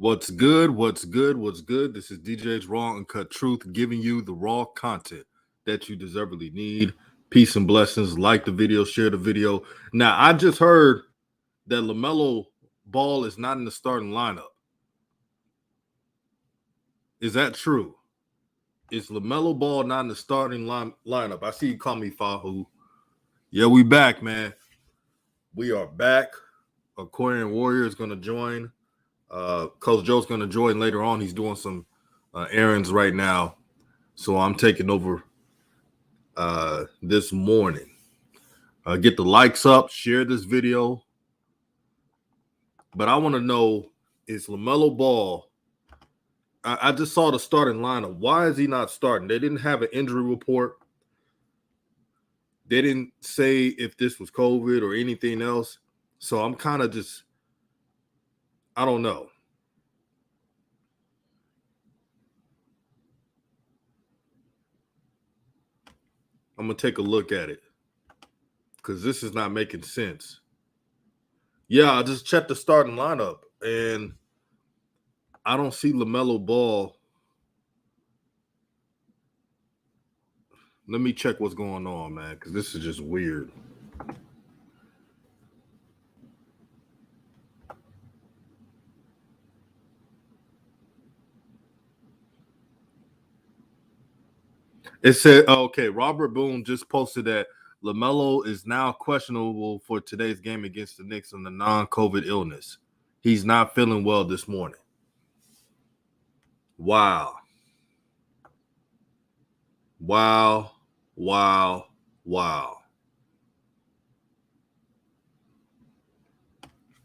What's good? What's good? What's good? This is DJ's Raw and Cut Truth, giving you the raw content that you deservedly need. Peace and blessings. Like the video, share the video. Now, I just heard that LaMelo Ball is not in the starting lineup. Is that true? Is LaMelo Ball not in the starting lineup? I see you call me Fahu. Yeah, we back, man. We are back. Aquarian Warrior is going to join. Coach Joe's going to join later on. He's doing some errands right now. So I'm taking over this morning. Get the likes up, share this video. But I want to know, is LaMelo Ball, I just saw the starting lineup. Why is he not starting? They didn't have an injury report. They didn't say if this was COVID or anything else. So I'm kind of just, I don't know. I'm going to take a look at it because this is not making sense. Yeah, I just checked the starting lineup, and I don't see LaMelo Ball. Let me check what's going on, man, because this is just weird. It said, okay, Robert Boone just posted that LaMelo is now questionable for today's game against the Knicks on the non-COVID illness. He's not feeling well this morning. Wow. Wow. Wow. Wow.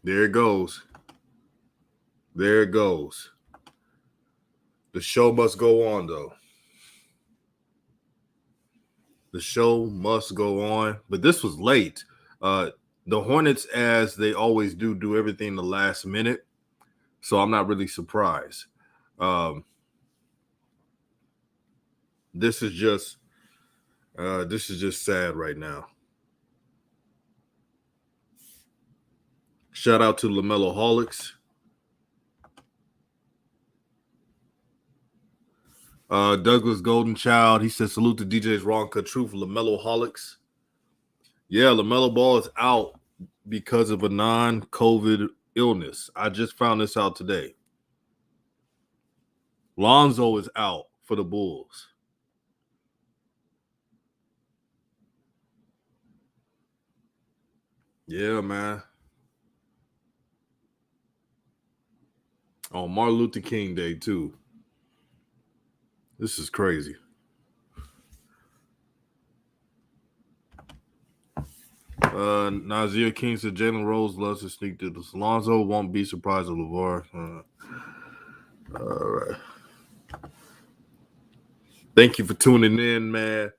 There it goes. There it goes. The show must go on, though. The show must go on. But this was late. The Hornets, as they always do everything the last minute. So I'm not really surprised. This is just sad right now. Shout out to LaMelo Holics. Douglas Golden Child, he says, salute to DJ's Raw and Cut Truth, LaMelo Holics. Yeah, LaMelo Ball is out because of a non-COVID illness. I just found this out today. Lonzo is out for the Bulls. Yeah, man. On Martin Luther King Day, too. This is crazy. Nazir King said Jalen Rose loves to sneak to this. Lonzo won't be surprised at LeVar. All right. Thank you for tuning in, man.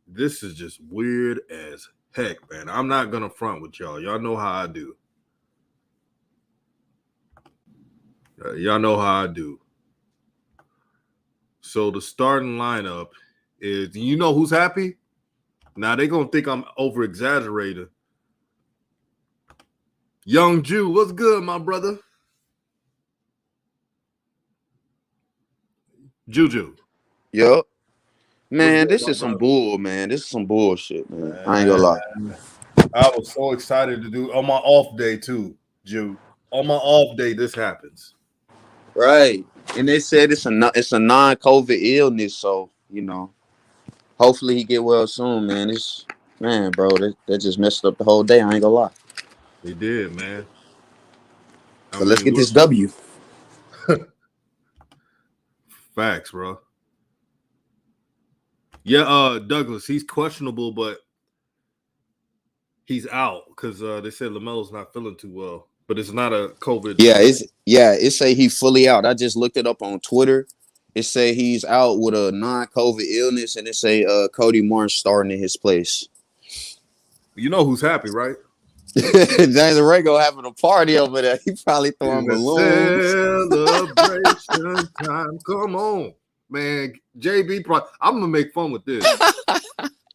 This is just weird as heck, man. I'm not going to front with y'all. Y'all know how I do. Y'all know how I do. So the starting lineup is, you know who's happy? Now they're going to think I'm over-exaggerating. Young Jew, what's good, my brother? Juju. Yup. Man, this is some bull, man. This is some bullshit, man. I ain't gonna lie. I was so excited to do on my off day too, Jew. On my off day, this happens. Right. And they said it's a non-COVID illness, so hopefully he get well soon, man. Bro, that just messed up the whole day. I ain't gonna lie. They did, man. But let's get this W. Facts, bro. Yeah, Douglas, he's questionable, but he's out because they said LaMelo's not feeling too well. But it's not a COVID. It say he fully out. I just looked it up on Twitter. It say he's out with a non-COVID illness, and it say Cody Martin starting in his place. You know who's happy, right? James Rego having a party over there. He probably throwing balloons. Celebration time. Come on, man. JB, I'm gonna make fun with this.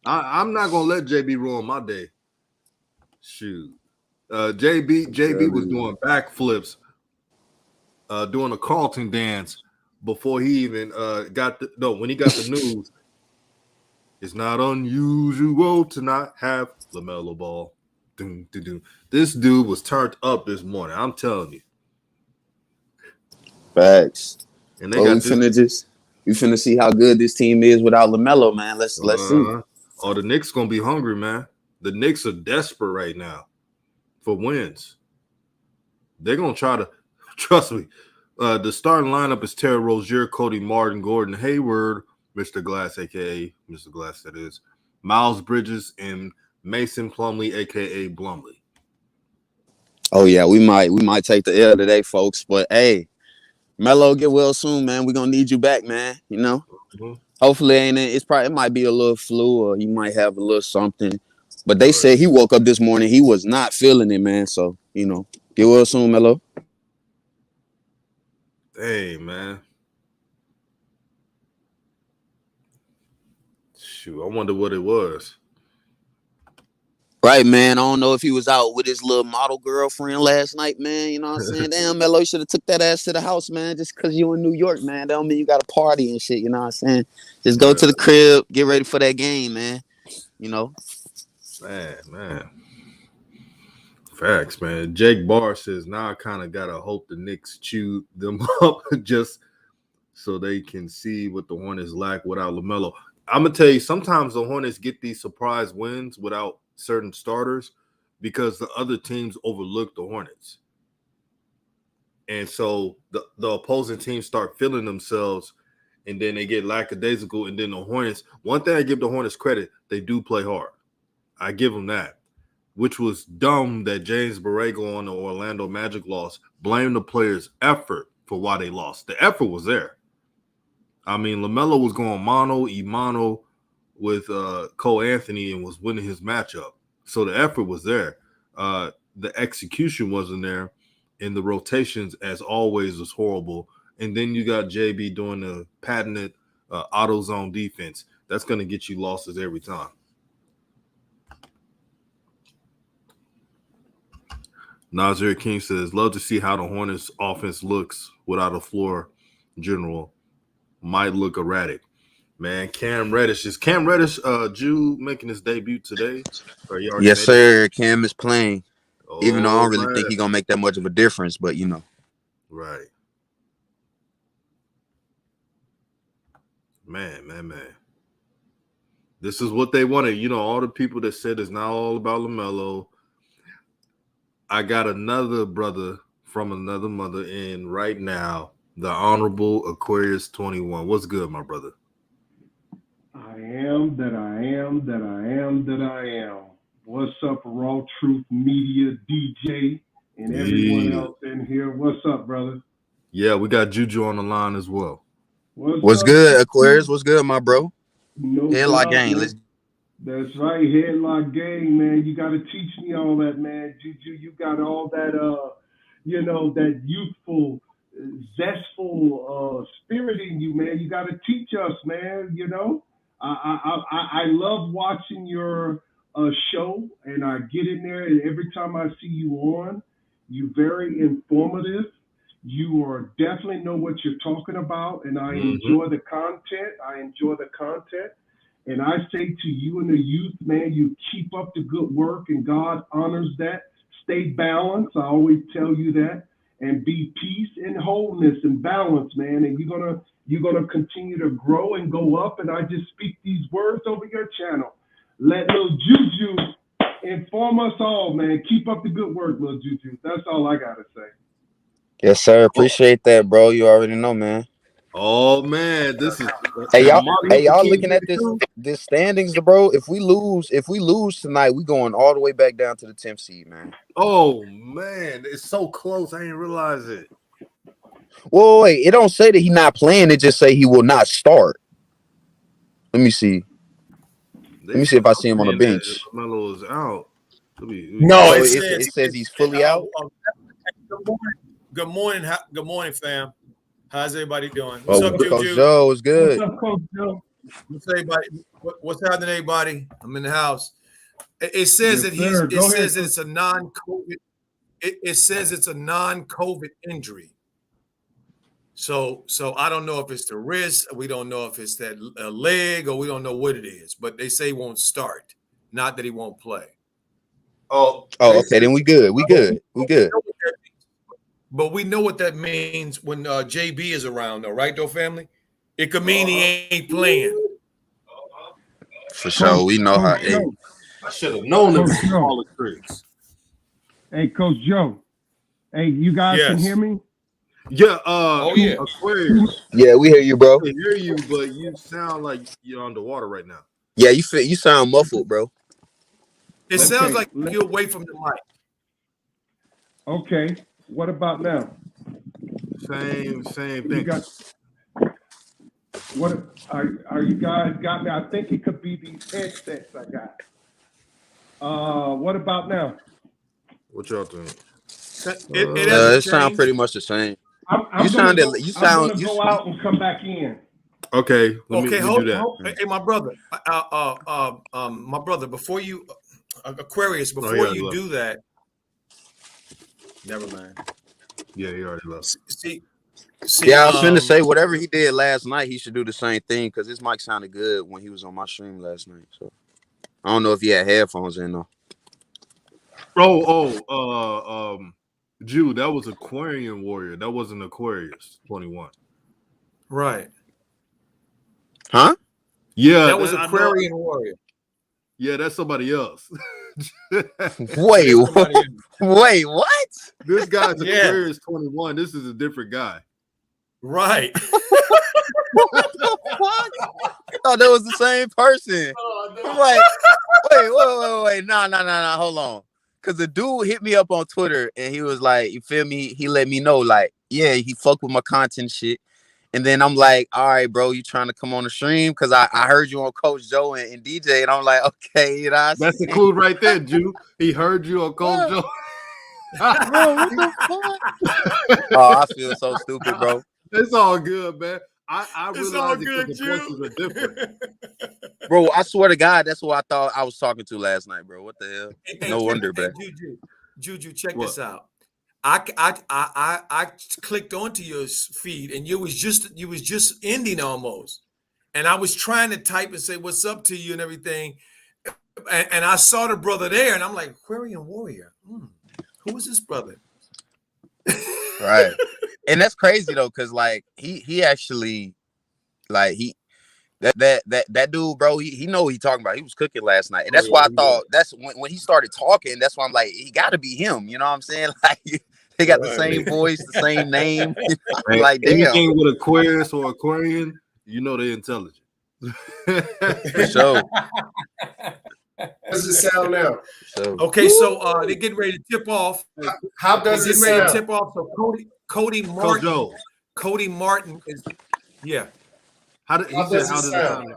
I'm not gonna let JB ruin my day. Shoot. JB was doing backflips doing a Carlton dance before he even when he got the news. It's not unusual to not have LaMelo Ball. Dun, dun, dun. This dude was turned up this morning. I'm telling you. Facts. And they Well, got this. we finna see how good this team is without LaMelo, man. Let's see. Oh, the Knicks gonna be hungry, man. The Knicks are desperate right now for wins. They're gonna try to trust me. The starting lineup is Terry Rozier, Cody Martin, Gordon Hayward, Mr. Glass, aka Mr. Glass, that is, Miles Bridges, and Mason Plumlee, aka Blumley. Oh yeah, we might take the L today, folks. But hey, Melo, get well soon, man. We're gonna need you back, man. You know, hopefully it might be a little flu or you might have a little something. But they said he woke up this morning, he was not feeling it, man. So, you know, get well soon, Melo. Hey, man. Shoot, I wonder what it was. Right, man. I don't know if he was out with his little model girlfriend last night, man. You know what I'm saying? Damn, Melo, you should have took that ass to the house, man. Just because you in New York, man. That don't mean you got a party and shit. You know what I'm saying? Just go to the crib, get ready for that game, man. You know? Man. Facts, man. Jake Barr says, now I kind of got to hope the Knicks chew them up just so they can see what the Hornets lack without LaMelo. I'm going to tell you, sometimes the Hornets get these surprise wins without certain starters because the other teams overlook the Hornets. And so the opposing teams start feeling themselves, and then they get lackadaisical. And then the Hornets, one thing I give the Hornets credit, they do play hard. I give them that, which was dumb that James Borrego on the Orlando Magic loss blamed the players' effort for why they lost. The effort was there. I mean, LaMelo was going mano with Cole Anthony and was winning his matchup. So the effort was there. The execution wasn't there. And the rotations, as always, was horrible. And then you got JB doing the patented auto zone defense. That's going to get you losses every time. Nazir King says, love to see how the Hornets offense looks without a floor general. Might look erratic. Man, Cam Reddish. Jew making his debut today? Yes, sir. Cam is playing. Even though I don't really think he's going to make that much of a difference, but you know. Right. Man. This is what they wanted. You know, all the people that said it's not all about LaMelo. I got another brother from another mother in right now, the Honorable Aquarius 21. What's good, my brother? I am that I am that I am that I am. What's up, Raw Truth Media, DJ, and everyone else in here? What's up, brother? Yeah, we got Juju on the line as well. What's good, Aquarius? What's good, my bro? No Headlock gang. That's right, headlock gang, man. You got to teach me all that, man. Juju, you got all that, that youthful, zestful spirit in you, man. You got to teach us, man. You know, I love watching your show, and I get in there, and every time I see you on, you're very informative. You are definitely know what you're talking about, and I enjoy the content. And I say to you and the youth, man, you keep up the good work, and God honors that. Stay balanced. I always tell you that, and be peace and wholeness and balance, man. And you're gonna continue to grow and go up. And I just speak these words over your channel. Let Lil Juju inform us all, man. Keep up the good work, Lil Juju. That's all I gotta say. Yes, sir. Appreciate that, bro. You already know, man. Oh man, this is y'all looking at this standings, bro. If we lose tonight, we going all the way back down to the 10th seed, man. Oh man, it's so close. I didn't realize it. Well, wait, it don't say that he not playing. It just say he will not start. Let me see. Let me see if I see him on the bench. LaMelo is out. No, it says he's fully out. Good morning, fam. How's everybody doing? What's up, Coach Joe? It's good. What's up, Coach Joe? What's everybody? What's happening, everybody? I'm in the house. It says that it's a non-COVID. It says it's a non-COVID injury. So I don't know if it's the wrist. We don't know if it's that leg, or we don't know what it is. But they say he won't start. Not that he won't play. Oh, okay. Then we good. We good. But we know what that means when JB is around, though, right, though, family? It could mean he ain't playing. For sure. We know how. Hey, I should have known it was Coach Joe. all the tricks. Hey, Coach Joe. Hey, you guys can Yes. hear me? Yeah, yeah. Aquarius. yeah, we hear you, bro. I can hear you, but you sound like you're underwater right now. Yeah, you sound muffled, bro. It Okay, sounds like you're away from the mic. Okay. What about now? Same You thing. got what are you guys got me? I think it could be these headsets I got. What about now? What y'all think? It hasn't It sounds changed. pretmy much the same. I'm You gonna sounded. go, You I'm sound. gonna You, go out and come back in. Okay, let me hold, do that. hold. Hey, my brother. My brother. Before you, Aquarius. Before yeah, you left. do that. Never mind. Yeah, he already left. See. yeah, I was finna say whatever he did last night, he should do the same thing because his mic sounded good when he was on my stream last night. So I don't know if he had headphones in though. Jew, that was Aquarian Warrior. That wasn't Aquarius 21. Right. Huh? Yeah, That was I know. Aquarian Warrior. Yeah, that's somebody else. Wait, wait, what? This guy's Yeah. Aquarius 21. This is a different guy. Right. What the fuck? I thought that was the same person. I'm like, wait. No. Hold on. Cause the dude hit me up on Twitter and he was like, you feel me? He let me know, like, yeah, he fucked with my content shit. And then I'm like, all right, bro, you trying to come on the stream? Cause I heard you on Coach Joe and DJ. And I'm like, okay, you know what I'm That's the saying? clue right there, Jew. He heard you on Coach Joe. Bro, what the fuck? Oh, I feel so stupid, bro. It's all good, man. I It's realize all it good, because the voices are different. Bro, I swear to God, that's who I thought I was talking to last night, bro. What the hell? Hey, No wonder, bro. Juju, check What? this out. I clicked onto your feed and you was just ending almost, and I was trying to type and say what's up to you and everything, and I saw the brother there, and I'm like, Aquarian Warrior. Who is this brother? Right. And that's crazy though, because like he actually like that dude, bro, he know what he talking about. He was cooking last night. And that's why I thought that's when he started talking, that's why I'm like, he gotta be him. You know what I'm saying? Like they got the same voice, the same name. Hey, like, damn. anything with Aquarius or Aquarian, you know they're intelligent. For sure. How does it sound now? So Okay, so they're getting ready to tip off. How does it Ready to sound? tip off. So Cody Coach Martin. Joe, Cody Martin is how does it sound?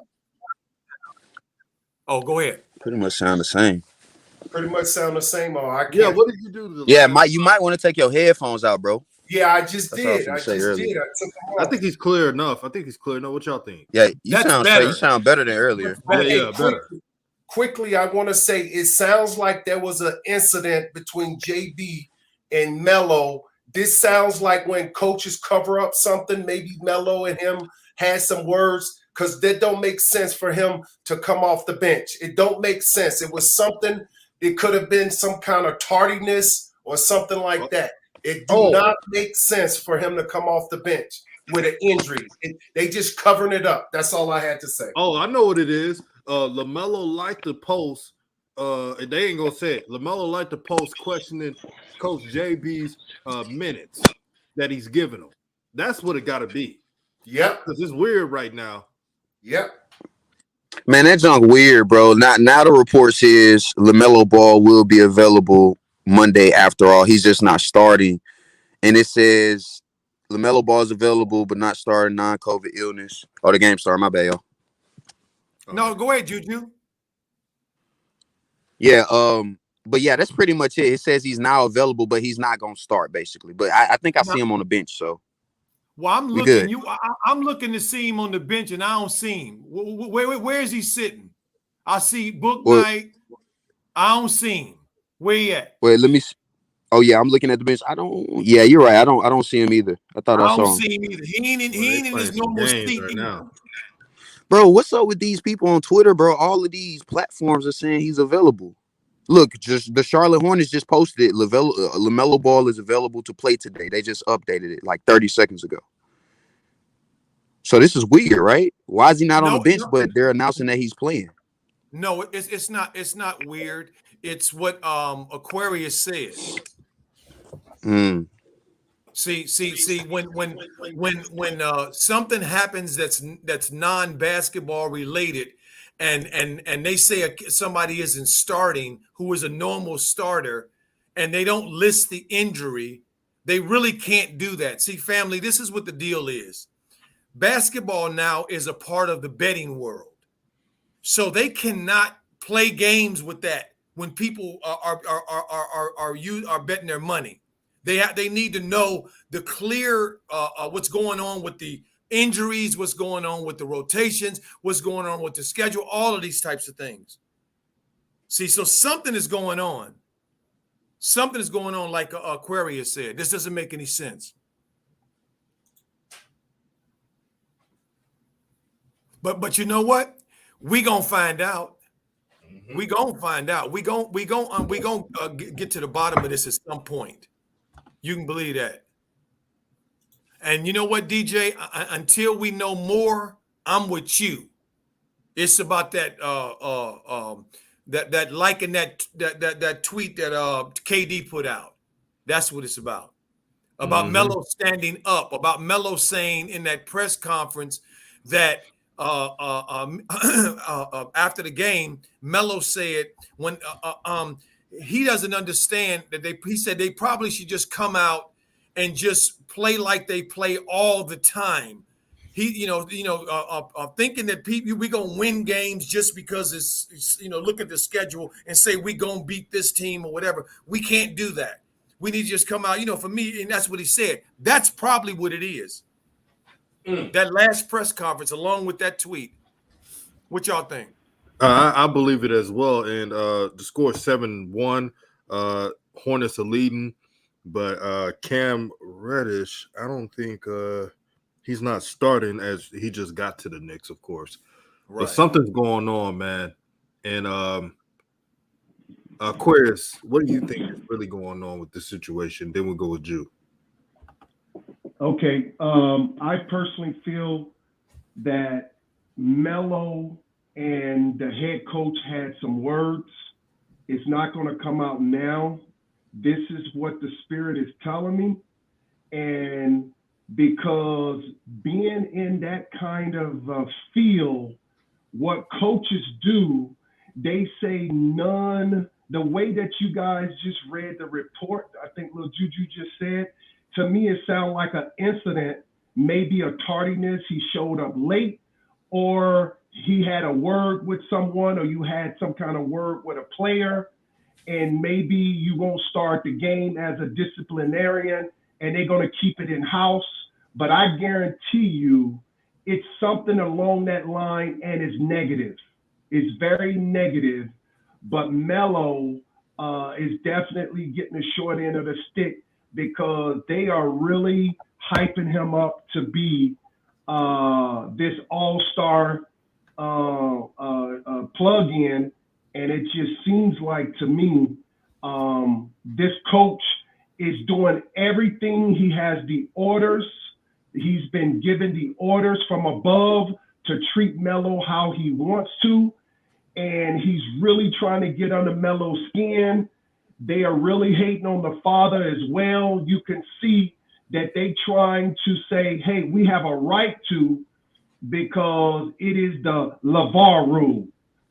Oh, go ahead. pretty much sound the same. Pretty much sound the same. What did you do to the Yeah, you might want to take your headphones out, bro. Yeah, I just That's what I was did. gonna I say just earlier. did. I took them I off. think he's clear enough. What y'all think? Yeah, you That's sound better. You sound better than earlier. Yeah, better. Quickly, I want to say it sounds like there was an incident between JB and Melo. This sounds like when coaches cover up something, maybe Melo and him had some words, because that don't make sense for him to come off the bench. It don't make sense. It was something, it could have been some kind of tardiness or something like that. It do not make sense for him to come off the bench with an injury. They just covering it up. That's all I had to say. Oh, I know what it is. LaMelo liked to post. They ain't gonna say it. LaMelo liked to post questioning Coach JB's minutes that he's giving him. That's what it got to be. Yep. Because it's weird right now. Yep. Man, that junk weird, bro. Now the report says LaMelo Ball will be available Monday after all. He's just not starting. And it says LaMelo Ball is available but not starting, non-COVID illness. Oh, the game started. My bad, y'all. No, go ahead, Juju. Yeah, but yeah, that's pretty much it. It says he's now available, but he's not gonna start, basically. But I think I see him on the bench, so. Well, I'm good. looking. I'm looking to see him on the bench, and I don't see him. Where is he sitting? I see Book Night. I don't see him. Where he at? Wait, let me Oh yeah, I'm looking at the bench. I don't. Yeah, you're right. I don't see him either. I thought I I don't saw him. see him either. He ain't in Playing his some normal games state right either. now. Bro, what's up with these people on Twitter, bro? All of these platforms are saying he's available. Look, just the Charlotte Hornets just posted it. LaMelo Ball is available to play today. They just updated it like 30 seconds ago. So this is weird, right? Why is he not on the No, bench, but they're announcing that he's playing? no, it's not weird. It's what Aquarius said. Mm. See, when something happens that's non-basketball related, and they say somebody isn't starting who is a normal starter, and they don't list the injury, they really can't do that. See, family, this is what the deal is. Basketball now is a part of the betting world, so they cannot play games with that when people are betting their money. They need to know the clear what's going on with the injuries, what's going on with the rotations, what's going on with the schedule, all of these types of things. See, so something is going on. Something is going on, like Aquarius said. This doesn't make any sense. But you know what? We gonna find out. We gonna find out. We gonna get to the bottom of this at some point. You can believe that. And you know what, DJ? Until we know more, I'm with you. It's about that that liking that tweet that KD put out. That's what it's about. About Melo standing up. About Melo saying in that press conference that after the game, Melo said when he doesn't understand that he said they probably should just come out and just play like they play all the time. He, thinking that we gonna win games just because it's look at the schedule and say we gonna beat this team or whatever. We can't do that. We need to just come out. For me, and that's what he said. That's probably what it is. That last press conference, along with that tweet. What y'all think? I believe it as well. And the score 7-1. Hornets are leading, but Cam Reddish, I don't think he's not starting, as he just got to the Knicks, of course. Right. But something's going on, man. And Aquarius, what do you think is really going on with this situation? Then we'll go with Jew. Okay. I personally feel that Melo and the head coach had some words. It's not going to come out now. This is what the spirit is telling me. And because being in that kind of feel, what coaches do, they say none. The way that you guys just read the report, I think Lil Juju just said, to me, it sounded like an incident, maybe a tardiness. He showed up late, or he had a word with someone, or you had some kind of word with a player, and maybe you won't start the game as a disciplinarian, and they're going to keep it in-house. But I guarantee you it's something along that line, and it's negative. It's very negative. But Melo is definitely getting the short end of the stick, because they are really hyping him up to be this all-star plug-in. And it just seems like, to me, this coach is doing everything. He has the orders. He's been given the orders from above to treat Melo how he wants to. And he's really trying to get under Melo's skin. They are really hating on the father as well. You can see that they trying to say, hey, we have a right to, because it is the LaVar rule.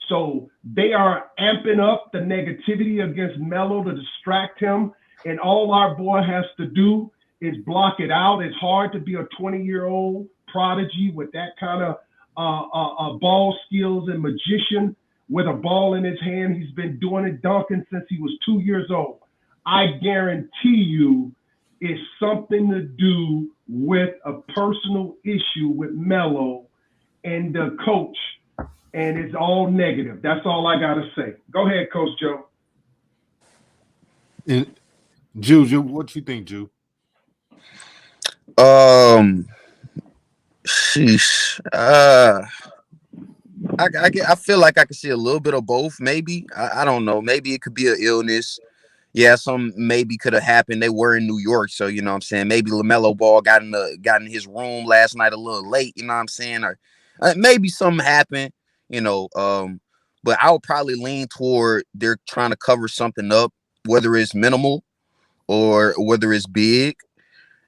So they are amping up the negativity against Melo to distract him. And all our boy has to do is block it out. It's hard to be a 20-year-old prodigy with that kind of ball skills and magician with a ball in his hand. He's been doing it, dunking, since he was 2 years old. I guarantee you it's something to do with a personal issue with Melo and the coach, and it's all negative. That's all I got to say. Go ahead, Coach Joe. And Jew, what you think, Jew? Sheesh. I feel like I could see a little bit of both. Maybe I don't know. Maybe it could be an illness. Yeah, some maybe could have happened. They were in New York, so you know what I'm saying. Maybe LaMelo Ball got in his room last night a little late. You know what I'm saying, or maybe something happened. You know, but I would probably lean toward they're trying to cover something up, whether it's minimal or whether it's big.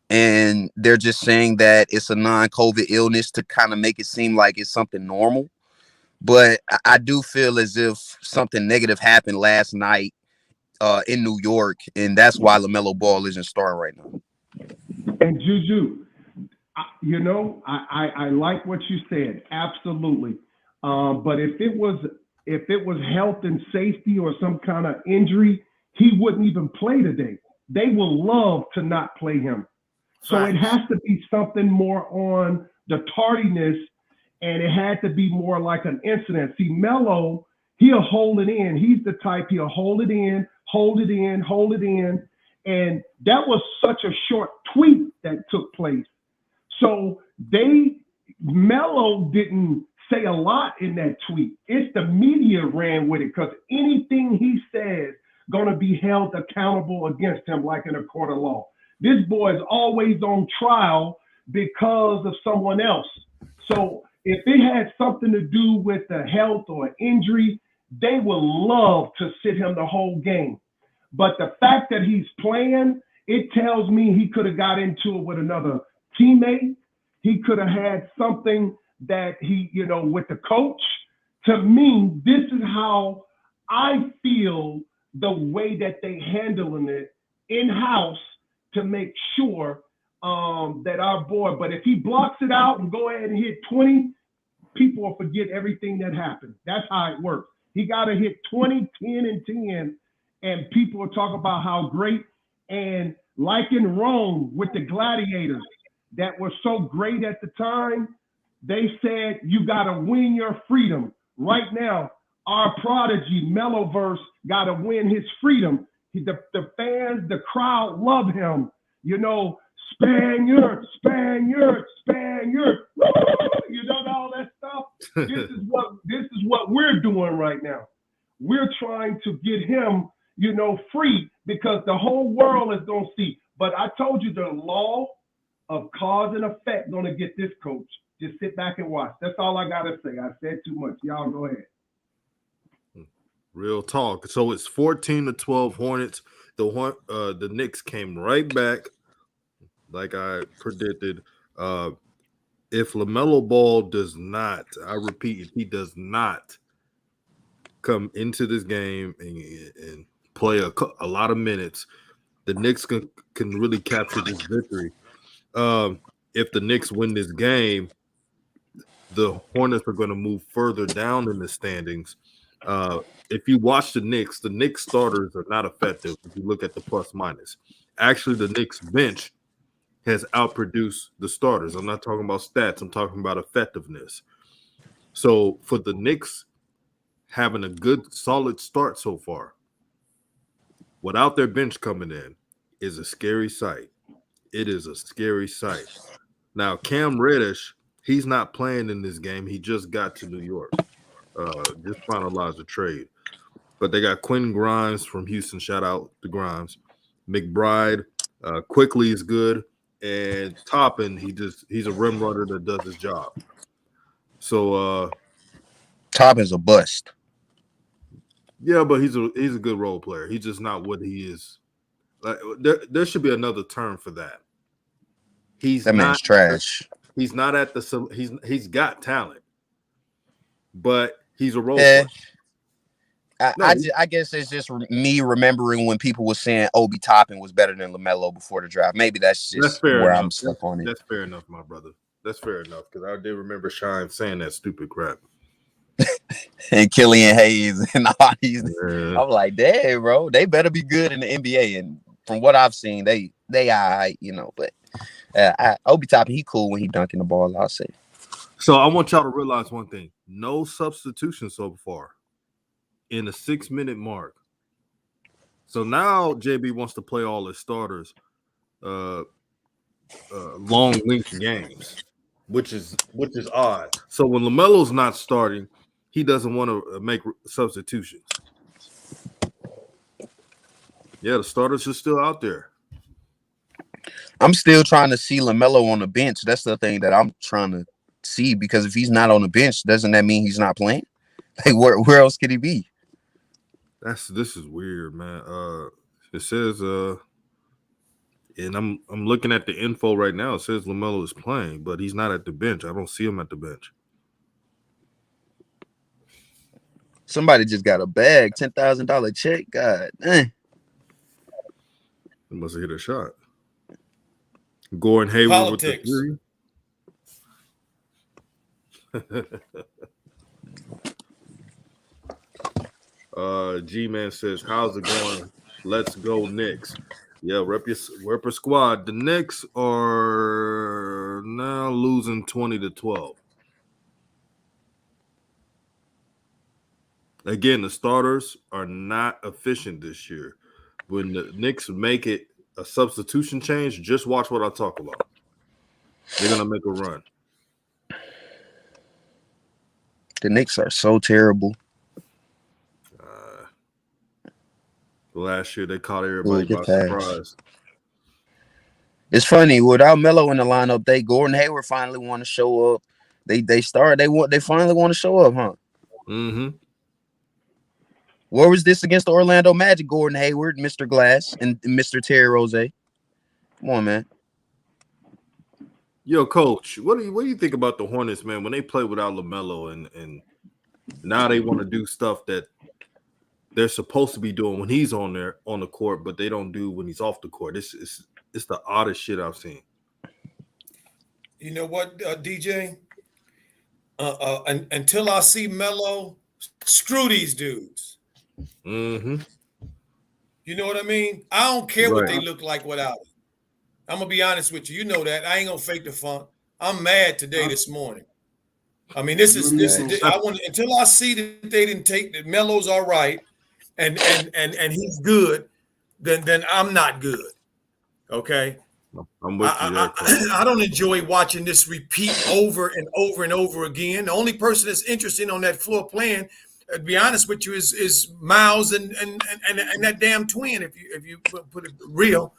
And they're just saying that it's a non-COVID illness to kind of make it seem like it's something normal. But I do feel as if something negative happened last night in New York, and that's why LaMelo Ball isn't starting right now. And Juju, I like what you said, absolutely. But if it was health and safety or some kind of injury, he wouldn't even play today. They will love to not play him. So it has to be something more on the tardiness, and it had to be more like an incident. See, Melo, he'll hold it in. He's the type, he'll hold it in, hold it in, hold it in. And that was such a short tweet that took place. So Melo didn't say a lot in that tweet. It's the media ran with it because anything he says going to be held accountable against him like in a court of law. This boy is always on trial because of someone else. So if it had something to do with the health or injury, they would love to sit him the whole game. But the fact that he's playing, it tells me he could have got into it with another teammate. He could have had something that with the coach. To me, this is how I feel the way that they handling it in-house to make sure that our boy, but if he blocks it out and go ahead and hit 20, people will forget everything that happened. That's how it works. He got to hit 20, 10, and 10, and people will talk about how great. And like in Rome with the gladiators that were so great at the time, they said you got to win your freedom. Right now, our prodigy, Meloverse, got to win his freedom. The fans, the crowd love him. Spaniard, Spaniard, Spaniard. All that stuff. This is what we're doing right now. We're trying to get him, free because the whole world is going to see. But I told you the law of cause and effect going to get this coach. Just sit back and watch. That's all I got to say. I said too much. Y'all go ahead. Real talk. So it's 14-12 Hornets. The Knicks came right back, like I predicted. If LaMelo Ball does not, I repeat, if he does not come into this game and play a lot of minutes, the Knicks can really capture this victory. If the Knicks win this game, the Hornets are going to move further down in the standings. If you watch the Knicks starters are not effective if you look at the plus minus. Actually, the Knicks bench has outproduced the starters. I'm not talking about stats. I'm talking about effectiveness. So for the Knicks having a good, solid start so far, without their bench coming in, is a scary sight. It is a scary sight. Now, Cam Reddish, he's not playing in this game. He just got to New York. Just finalized the trade. But they got Quentin Grimes from Houston. Shout out to Grimes. McBride, Quickly is good. And Toppin, he's a rim runner that does his job. So Toppin's a bust. Yeah, but he's a good role player. He's just not what he is. Like there should be another term for that. That man's trash. He's not at the he's got talent, but he's a role player. I guess it's just me remembering when people were saying Obi Toppin was better than LaMelo before the draft. Maybe that's just where I'm stuck on it. That's fair enough, my brother. That's fair enough because I did remember Shine saying that stupid crap. And Killian Hayes and all these. Yeah. I'm like, damn, bro, they better be good in the NBA. And from what I've seen, they are, But Obi Toppin, he cool when he dunking the ball. I'll say. So I want y'all to realize one thing: no substitution so far in the 6-minute mark. So now JB wants to play all his starters long length games, which is odd. So when LaMelo's not starting, he doesn't want to make substitutions. Yeah, the starters are still out there. I'm still trying to see LaMelo on the bench. That's the thing that I'm trying to see, because if he's not on the bench, doesn't that mean he's not playing? Like, where else could he be? This is weird, man. It says and I'm looking at the info right now. It says LaMelo is playing, but he's not at the bench. I don't see him at the bench. Somebody just got a bag, $10,000 check. God, He must have hit a shot. Gordon Hayward Politics. with the three. G-Man says, how's it going? Let's go Knicks. Yeah, rep your squad. The Knicks are now losing 20-12. Again, the starters are not efficient this year. When the Knicks make it a substitution change, just watch what I talk about. They're going to make a run. the Knicks are so terrible. Last year, they caught everybody by surprise. It's funny, without Melo in the lineup, Gordon Hayward finally want to show up. They finally want to show up, huh? Mm-hmm. Where was this against the Orlando Magic? Gordon Hayward, Mr. Glass, and Mr. Terry Rozier. Come on, man. Yo, Coach, what do you think about the Hornets, man? When they play without LaMelo and now they want to do stuff that they're supposed to be doing when he's on the court, but they don't do when he's off the court. It's the oddest shit I've seen. You know what, DJ? Until I see Melo, screw these dudes. Mm-hmm. You know what I mean? I don't care what they look like without it. I'm gonna be honest with you. You know that. I ain't gonna fake the funk. I'm mad today, this morning. I mean, this is I want until I see that they didn't take that Melo's all right and he's good, then I'm not good. Okay. I'm with you there, I don't enjoy watching this repeat over and over and over again. The only person that's interested on that floor playing, to be honest with you, is Miles and that damn twin. If you put it real,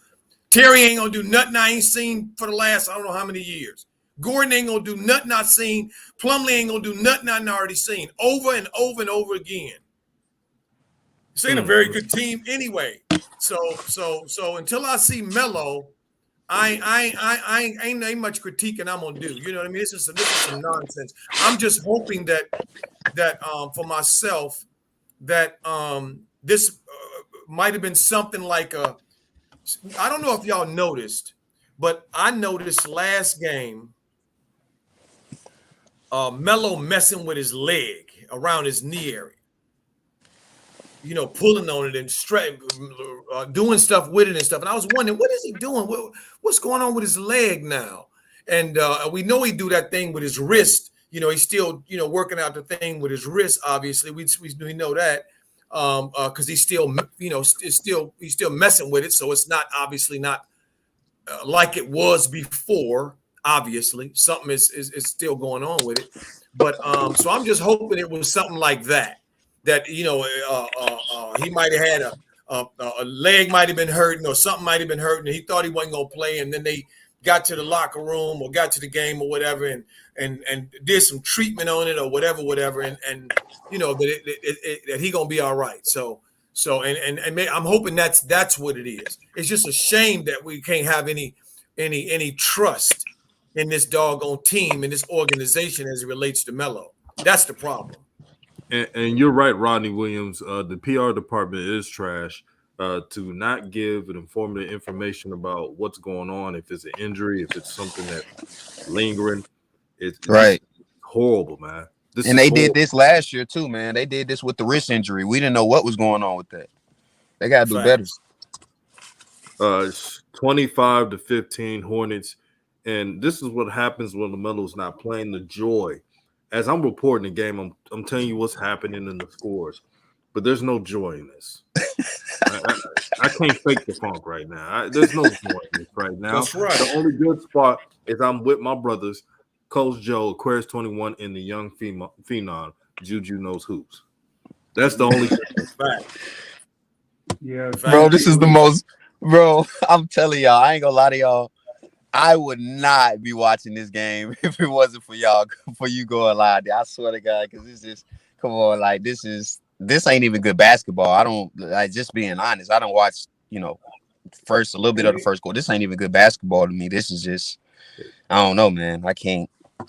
Terry ain't gonna do nothing I ain't seen for the last I don't know how many years. Gordon ain't gonna do nothing I've seen. Plumlee ain't gonna do nothing I've already seen over and over and over again. This ain't a very good team anyway. So until I see Melo, I ain't much critiquing I'm gonna do. You know what I mean? This is some nonsense. I'm just hoping that for myself that this might have been something like I don't know if y'all noticed, but I noticed last game Melo messing with his leg around his knee area. You know, pulling on it and doing stuff with it and stuff. And I was wondering, what is he doing? What's going on with his leg now? And we know he do that thing with his wrist. You know, he's still, working out the thing with his wrist. Obviously, we know that because he's still, he's still messing with it. So it's not obviously not like it was before. Obviously, something is still going on with it. But so I'm just hoping it was something like that. That he might have had a leg might have been hurting or something might have been hurting and he thought he wasn't gonna play, and then they got to the locker room or got to the game or whatever and did some treatment on it or whatever and that he gonna be all right. So I'm hoping that's what it is. It's just a shame that we can't have any trust in this doggone team, in this organization as it relates to Melo. That's the problem. And you're right, Rodney Williams. The PR department is trash to not give an informative information about what's going on, if it's an injury, if it's something that's lingering. It's right. Horrible, man. Did this last year too, man. They did this with the wrist injury. We didn't know what was going on with that. They got to do better. It's 25-15 Hornets. And this is what happens when LaMelo's not playing. The joy. As I'm reporting the game, I'm telling you what's happening in the scores. but there's no joy in this. I can't fake the funk right now. There's no joy in this right now. That's right. The only good spot is I'm with my brothers, Coach Joe, Aquarius 21, and the young phenom, Juju Knows Hoops. That's the only fact. Yeah, bro, this is the most. Bro, I'm telling y'all, I ain't gonna lie to y'all. I would not be watching this game if it wasn't for y'all, for you going live. I swear to God, because this is, come on, like this ain't even good basketball. I don't, like, just being honest, I don't watch, a little bit of the first quarter. This ain't even good basketball to me. This is just, I don't know, man. I can't. And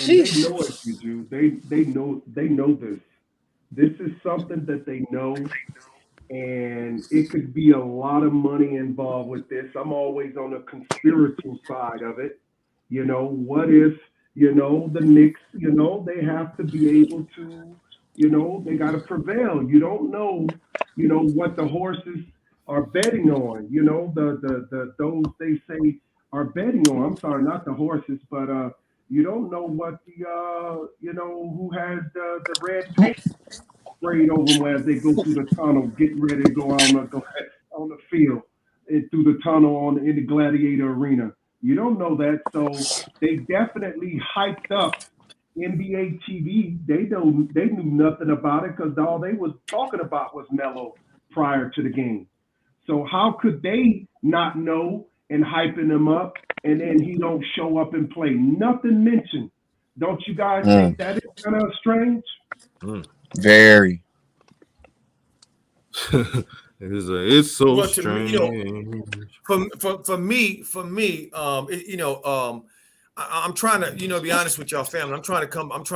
they know it, Juju. They know this. This is something that they know. And it could be a lot of money involved with this. I'm always on the conspiracy side of it. What if, the Knicks, they have to be able to, they got to prevail. You don't know, what the horses are betting on, the those they say are betting on. I'm sorry, not the horses, but you don't know what the, who has the red paint sprayed over them as they go through the tunnel, getting ready to go on the field and through the tunnel in the Gladiator Arena. You don't know that, so they definitely hyped up NBA TV. They knew nothing about it because all they was talking about was Melo prior to the game. So how could they not know and hyping him up, and then he don't show up and play? Nothing mentioned. Don't you guys think that is kind of strange? Very. It's so Well, strange. For me, I'm trying to, be honest with y'all, family. I'm trying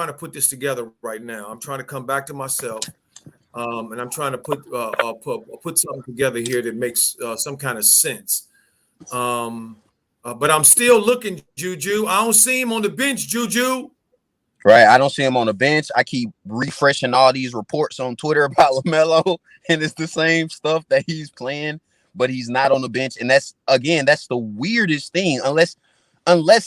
to put this together right now. I'm trying to come back to myself, and I'm trying to put something together here that makes some kind of sense. But I'm still looking, Juju. I don't see him on the bench, Juju. Right, I don't see him on the bench. I keep refreshing all these reports on Twitter about LaMelo, and it's the same stuff that he's playing, but he's not on the bench. And that's the weirdest thing. Unless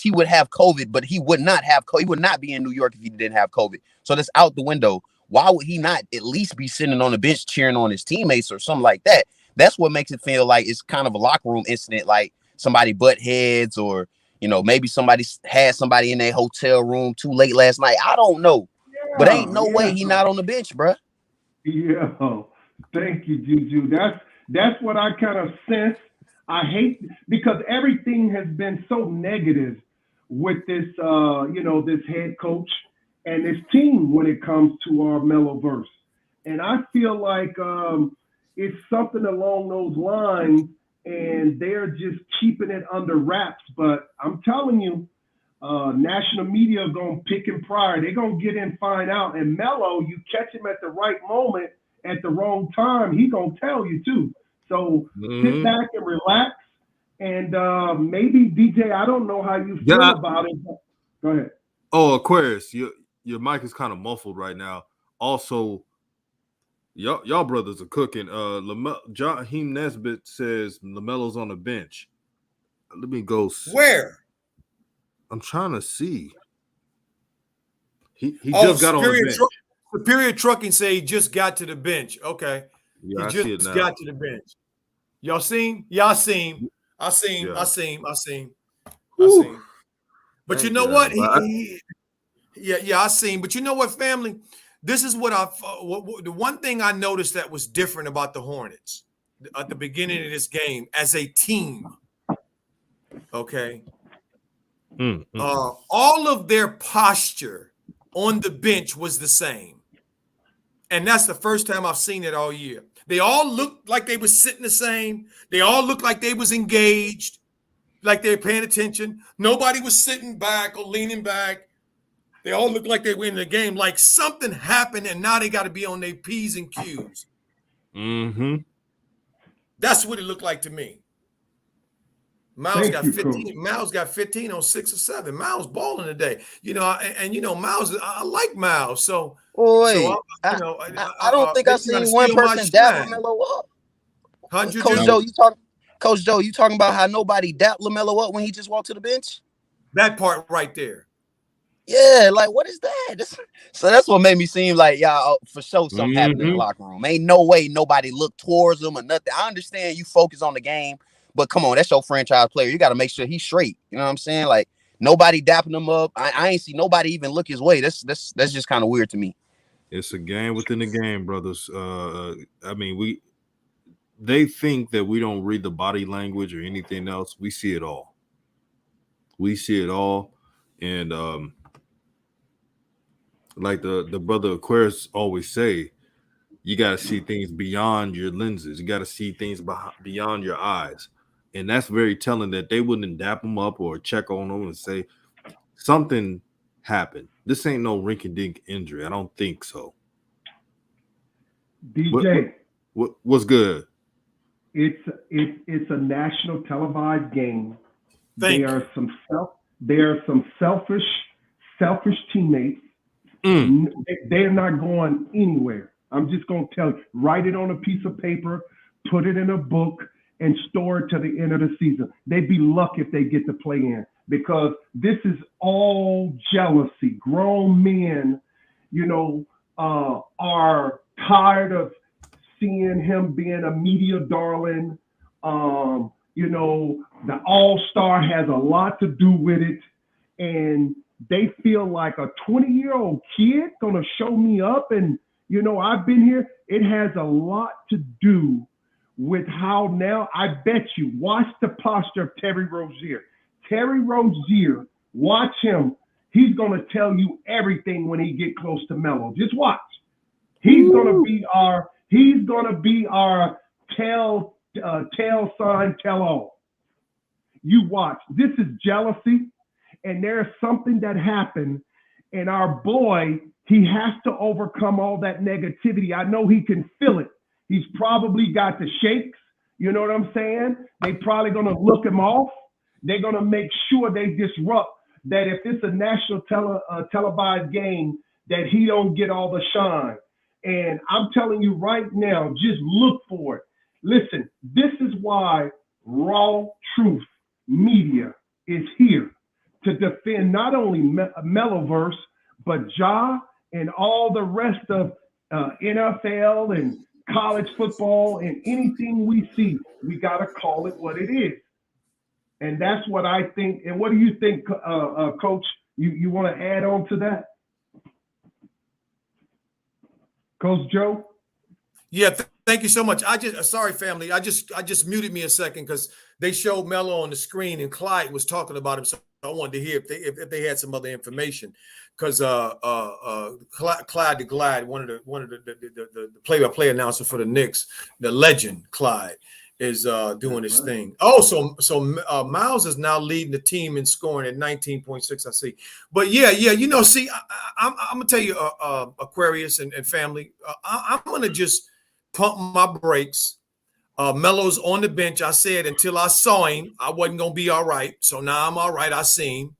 he would have COVID, but he would not have he would not be in New York if he didn't have COVID. So that's out the window. Why would he not at least be sitting on the bench cheering on his teammates or something like that? That's what makes it feel like it's kind of a locker room incident, like somebody butt heads or maybe somebody had somebody in their hotel room too late last night. I don't know. But ain't no way he not on the bench, bruh. Yeah. Thank you, Juju. That's what I kind of sense. I hate because everything has been so negative with this, this head coach and this team when it comes to our Meloverse. And I feel like it's something along those lines, and they're just keeping it under wraps. But I'm telling you, national media are going to pick and pry. They're going to get in and find out. And Melo, you catch him at the right moment, at the wrong time, he going to tell you too. So sit back and relax. And maybe, DJ, I don't know how you feel about it. But go ahead. Oh, Aquarius, your mic is kind of muffled right now. Also, y'all brothers are cooking. Jaheim Nesbitt says LaMelo's on the bench. Let me go. Where? I'm trying to see. He just got on the bench. Superior Trucking say he just got to the bench. Okay. Yeah, he I see it now. Got to the bench. Y'all seen? Yeah, I seen. I seen. But you know what? I seen. But you know what, family? This is what the one thing I noticed that was different about the Hornets at the beginning of this game as a team. Okay. All of their posture on the bench was the same. And that's the first time I've seen it all year. They all looked like they were sitting the same. They all looked like they was engaged, like they were paying attention. Nobody was sitting back or leaning back. They all looked like they were in the game, like something happened, and now they got to be on their P's and Q's. That's what it looked like to me. Miles got 15. Miles got 15 on 6 or 7. Miles balling today. Miles. I like Miles. So, I don't think I've seen one person dap LaMelo up. Coach Joe, you talking about how nobody dapped LaMelo up when he just walked to the bench? That part right there. Yeah, like what is that? So that's what made me seem like y'all for sure something happened in the locker room. Ain't no way nobody looked towards him or nothing. I understand you focus on the game, but come on, that's your franchise player. You got to make sure he's straight. You know what I'm saying? Like nobody dapping him up. I ain't see nobody even look his way. That's just kind of weird to me. It's a game within the game, brothers. I mean, they think that we don't read the body language or anything else. We see it all. We see it all, and like the brother Aquarius always say, you got to see things beyond your lenses. You got to see things beyond your eyes, and that's very telling that they wouldn't dap them up or check on them and say something happened. This ain't no rink-a-dink injury. I don't think so. DJ, what's good? It's a national televised game. There are some selfish teammates. They're not going anywhere. I'm just going to tell you, write it on a piece of paper, put it in a book, and store it to the end of the season. They'd be lucky if they get to play in, because this is all jealousy. Grown men, are tired of seeing him being a media darling. The all-star has a lot to do with it. And they feel like a 20-year-old kid gonna show me up and, I've been here. It has a lot to do with how now, I bet you, watch the posture of Terry Rozier. Terry Rozier, watch him. He's gonna tell you everything when he get close to Melo. Just watch. He's gonna be our tail sign, tell all. You watch. This is jealousy, and there's something that happened, and our boy, he has to overcome all that negativity. I know he can feel it. He's probably got the shakes. You know what I'm saying? They probably gonna look him off. They're gonna make sure they disrupt that if it's a national televised game, that he don't get all the shine. And I'm telling you right now, just look for it. Listen, this is why Raw Truth Media is here to defend not only Meloverse, but Ja and all the rest of NFL and college football, and anything we see, we got to call it what it is. And that's what I think. And what do you think, Coach? You want to add on to that? Coach Joe? Yeah, thank you so much. Sorry, family. I just muted me a second because they showed Melo on the screen and Clyde was talking about him. So I wanted to hear if they had some other information, because Clyde the Glide, one of the play-by-play announcer for the Knicks, the legend Clyde, is doing his thing. Oh, so Miles is now leading the team in scoring at 19.6. I see, but yeah, see, I'm gonna tell you, Aquarius and family, I'm gonna just pump my brakes. Melo's on the bench. I said until I saw him, I wasn't gonna be all right. So now I'm all right. I see him,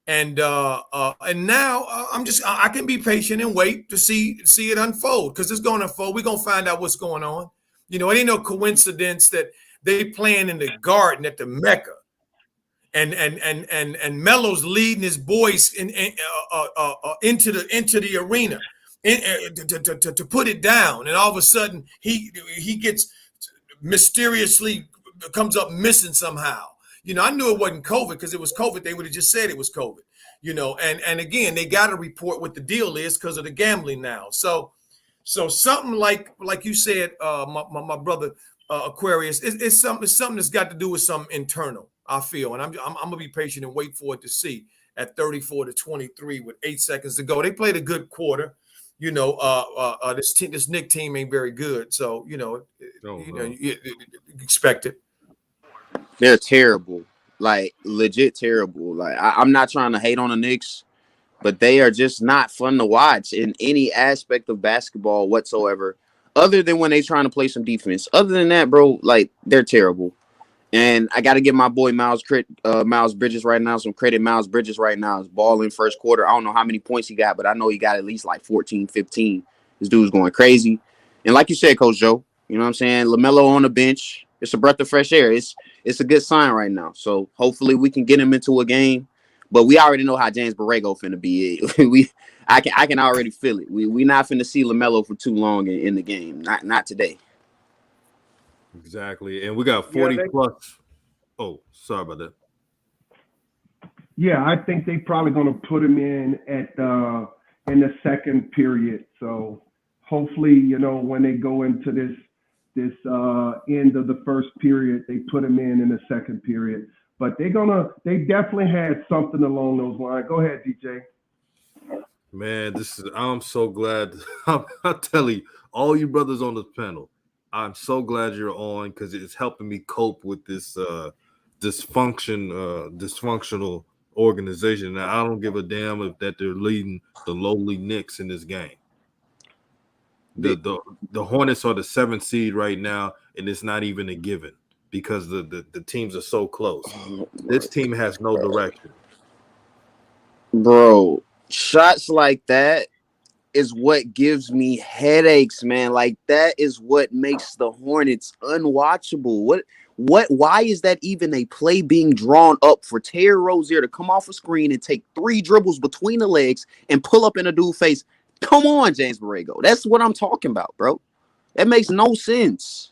and now I can be patient and wait to see it unfold, because it's gonna unfold. We're gonna find out what's going on. It ain't no coincidence that they playing in the Garden at the Mecca, and Melo's leading his boys into the arena to put it down, and all of a sudden he gets mysteriously comes up missing somehow. I knew it wasn't COVID, because it was COVID. They would have just said it was COVID. And again, they got to report what the deal is because of the gambling now. So something like you said, my brother Aquarius, it's something that's got to do with something internal, I feel, and I'm gonna be patient and wait for it to see. At 34-23 with 8 seconds to go, they played a good quarter. This Knicks team ain't very good, so you expect it. They're terrible, like legit terrible. Like I'm not trying to hate on the Knicks, but they are just not fun to watch in any aspect of basketball whatsoever, other than when they trying to play some defense. Other than that, bro, like they're terrible. And I got to give my boy Miles Bridges right now some credit. Miles Bridges right now is balling first quarter. I don't know how many points he got, but I know he got at least like 14, 15. This dude's going crazy. And like you said, Coach Joe, you know what I'm saying? LaMelo on the bench. It's a breath of fresh air. It's a good sign right now. So hopefully we can get him into a game. But we already know how James Borrego finna be. I can already feel it. We not finna see LaMelo for too long in the game. Not today. Exactly. And we got 40 plus. Oh, sorry about that. Yeah, I think they probably going to put him in in the second period. So hopefully, when they go into this end of the first period, they put him in the second period. But they definitely had something along those lines. Go ahead, DJ. Man, I'm so glad. I'm telling you, all you brothers on this panel, I'm so glad you're on because it's helping me cope with this dysfunctional organization. Now, I don't give a damn if that they're leading the lowly Knicks in this game. The Hornets are the 7th seed right now, and it's not even a given because the teams are so close. This team has no direction. Bro, shots like that is what gives me headaches, man. Like, that is what makes the Hornets unwatchable. Why is that even a play being drawn up for Terry Rozier to come off a screen and take 3 dribbles between the legs and pull up in a dude's face? Come on, James Borrego. That's what I'm talking about, bro. That makes no sense.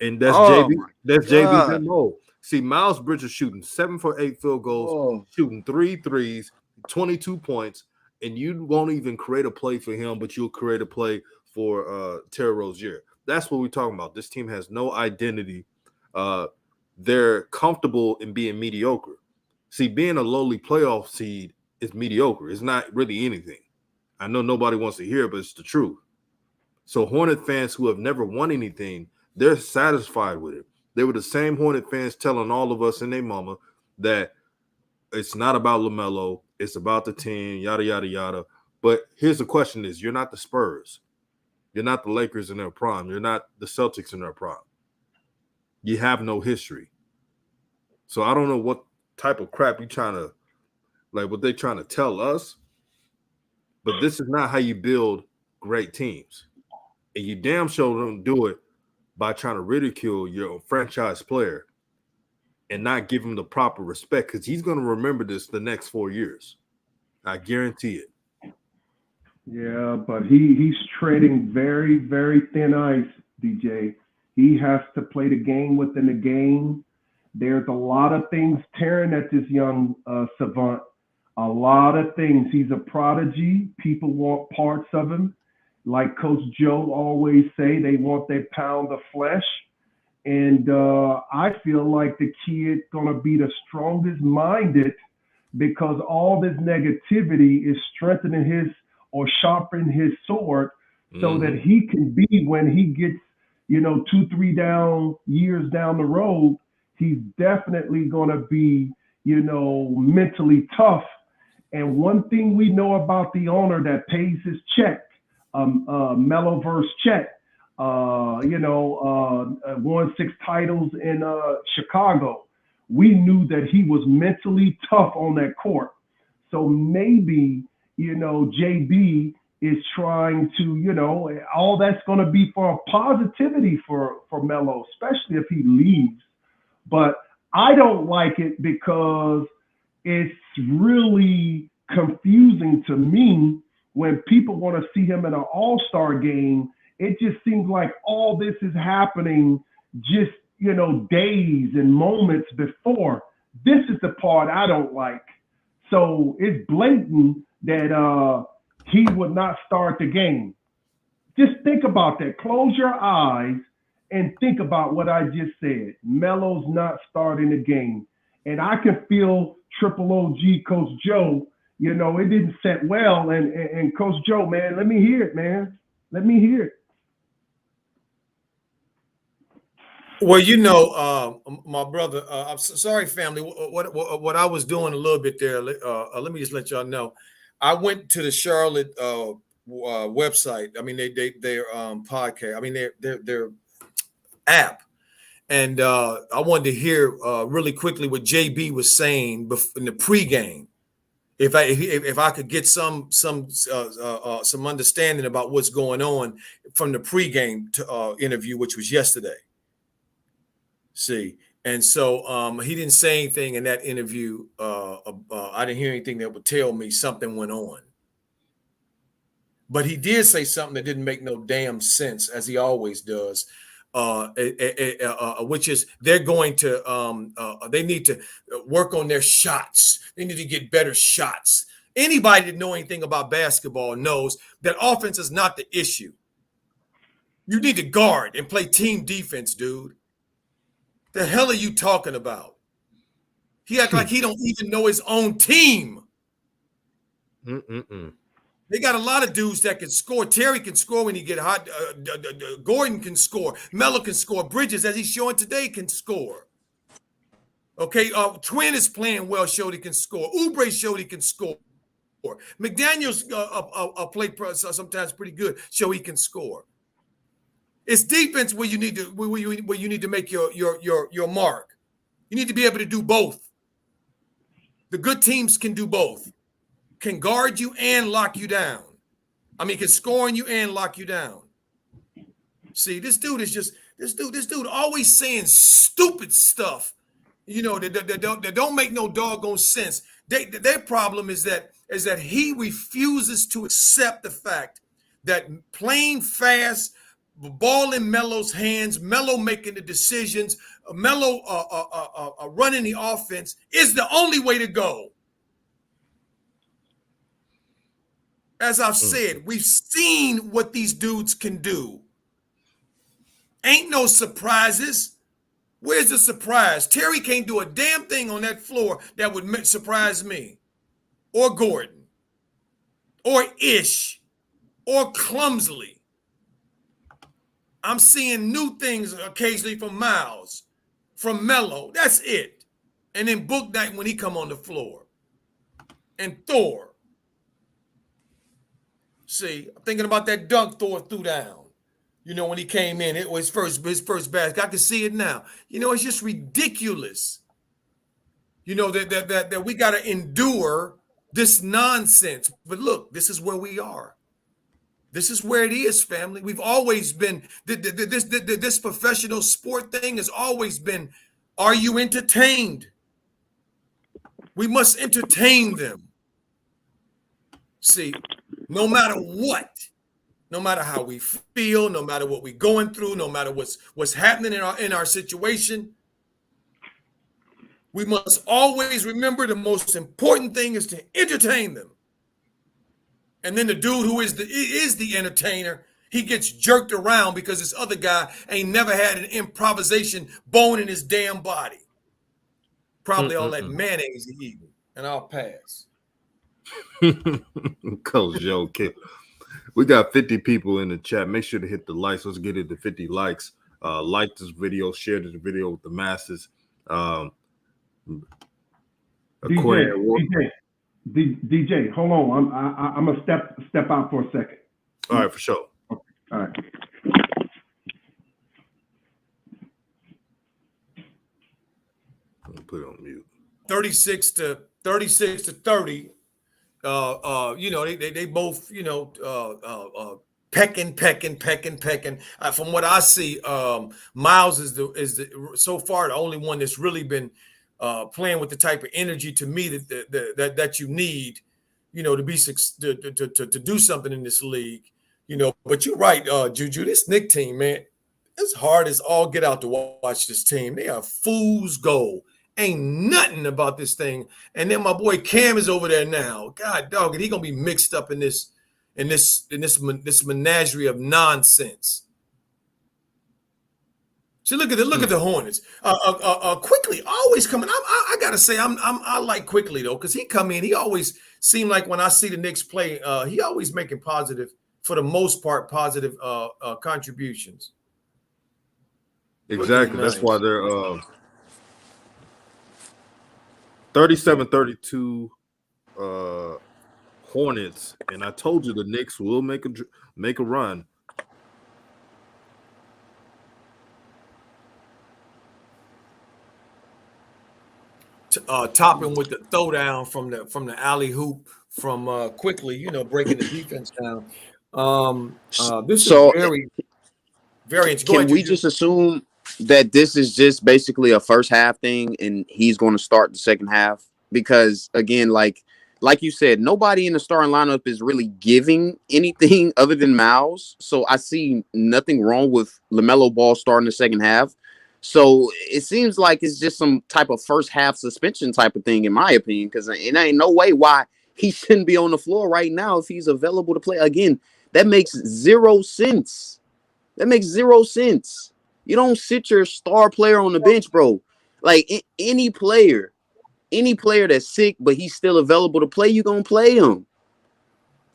And that's JB. That's JB's MO. See, Miles Bridges shooting 7 for 8 field goals, shooting 3 threes, 22 points, and you won't even create a play for him, but you'll create a play for Terry Rozier. That's what we're talking about. This team has no identity. They're comfortable in being mediocre. See, being a lowly playoff seed is mediocre. It's not really anything. I know nobody wants to hear it, but it's the truth. So Hornet fans who have never won anything, they're satisfied with it. They were the same Hornet fans telling all of us and their mama that it's not about LaMelo, it's about the team, yada, yada, yada. But here's the question is, you're not the Spurs. You're not the Lakers in their prime. You're not the Celtics in their prime. You have no history. So I don't know what type of crap what they're trying to tell us. But this is not how you build great teams. And you damn sure don't do it by trying to ridicule your franchise player and not give him the proper respect because he's going to remember this the next 4 years. I guarantee it. Yeah, but he's treading very, very thin ice, DJ. He has to play the game within the game. There's a lot of things tearing at this young savant. A lot of things. He's a prodigy. People want parts of him. Like Coach Joe always say, they want their pound of flesh. And I feel like the kid's going to be the strongest minded because all this negativity is strengthening his or sharpening his sword so that he can be, when he gets, 2-3 years down the road, he's definitely going to be, mentally tough. And one thing we know about the owner that pays his check, Melo versus Chet, won 6 titles in Chicago. We knew that he was mentally tough on that court. So maybe, JB is trying to, all that's going to be for positivity for Melo, especially if he leaves. But I don't like it because it's really confusing to me when people want to see him in an all-star game. It just seems like all this is happening just, days and moments before. This is the part I don't like. So it's blatant that he would not start the game. Just think about that. Close your eyes and think about what I just said. Melo's not starting the game. And I can feel Triple OG Coach Joe, it didn't set well. And Coach Joe, man, let me hear it, man. Let me hear it. Well, my brother, I'm sorry, family. What I was doing a little bit there, let me just let y'all know. I went to the Charlotte website. I mean, their podcast. I mean, their app. And I wanted to hear really quickly what JB was saying in the pregame. If I could get some understanding about what's going on from the pregame interview, which was yesterday. See, And so he didn't say anything in that interview. I didn't hear anything that would tell me something went on. But he did say something that didn't make no damn sense, as he always does, which is they're going to they need to work on their shots. They need to get better shots. Anybody that know anything about basketball knows that offense is not the issue. You need to guard and play team defense, dude. The hell are you talking about? He act like he don't even know his own team. They got a lot of dudes that can score. Terry can score when he get hot. Gordon can score. Melo can score. Bridges, as he's showing today, can score. Okay, Twin is playing well. Showed he can score. Oubre showed he can score. McDaniels played sometimes pretty good. Show he can score. It's defense where you need to make your mark. You need to be able to do both. The good teams can do both. Can guard you and lock you down. I mean, can score on you and lock you down. See, this dude always saying stupid stuff, you know, that don't make no doggone sense. Their problem is that he refuses to accept the fact that playing fast, ball in Melo's hands, Melo making the decisions, Melo running the offense is the only way to go. As I've said, we've seen what these dudes can do. Ain't no surprises. Where's the surprise? Terry can't do a damn thing on that floor that would surprise me, or Gordon, or Ish, or Clumsily. I'm seeing new things occasionally from Miles, from Melo. That's it. And then Book Night when he come on the floor. And Thor. See, I'm thinking about that dunk Thor threw down. You know, when he came in, it was his first basket. I can see it now. You know, it's just ridiculous. You know, that we got to endure this nonsense. But look, this is where we are. This is where it is, family. We've always been, this professional sport thing has always been, are you entertained? We must entertain them. See, no matter what, no matter how we feel, no matter what we're going through, no matter what's happening in our situation, we must always remember the most important thing is to entertain them. And then the dude who is the entertainer, he gets jerked around because this other guy ain't never had an improvisation bone in his damn body. Probably all that mayonnaise he eating. And I'll pass. Coach Joe Kill. We got 50 people in the chat. Make sure to hit the likes. Let's get it to 50 likes. Like this video, share this video with the masses. DJ, hold on. I'm gonna step out for a second. All right, for sure. Okay. All right. Put it on mute. 36 to 30. You know, they both, you know, pecking. From what I see, Miles is the so far the only one that's really been playing with the type of energy to me that you need, you know, to be to do something in this league, you know. But you're right, Juju. This Knicks team, man, it's hard as all get out to watch this team. They are fool's gold. Ain't nothing about this thing. And then my boy Cam is over there now. God dog, and he gonna be mixed up in this menagerie of nonsense. See, look at the Hornets. Quickly, always coming. I gotta say, I like Quickly though, because he come in. He always seemed like when I see the Knicks play, he always making positive, for the most part, positive contributions. Exactly. That's why they're 37-32 Hornets, and I told you the Knicks will make a run. Topping with the throwdown from the alley hoop from Quickly, you know, breaking the defense down. This is very, very. Can we just assume that this is just basically a first half thing and he's going to start the second half? Because again, like you said, nobody in the starting lineup is really giving anything other than Miles. So I see nothing wrong with LaMelo Ball starting the second half. So it seems like it's just some type of first half suspension type of thing, in my opinion, because it ain't no way why he shouldn't be on the floor right now if he's available to play. Again, that makes 0 sense. That makes 0 sense. You don't sit your star player on the bench, bro. Like any player that's sick, but he's still available to play, you're going to play him.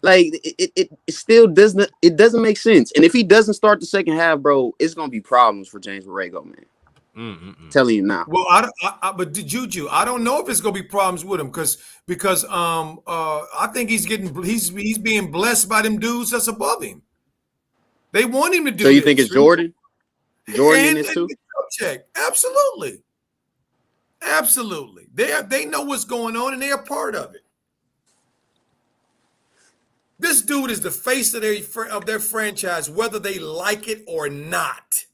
Like it still doesn't make sense. And if he doesn't start the second half, bro, it's going to be problems for James Borrego, man. Telling you now. Well, but Juju, I don't know if it's gonna be problems with him because I think he's being blessed by them dudes that's above him. They want him to do. So you think it's Jordan? Jordan in this too? Check. Absolutely. They know what's going on and they're a part of it. This dude is the face of their franchise, whether they like it or not.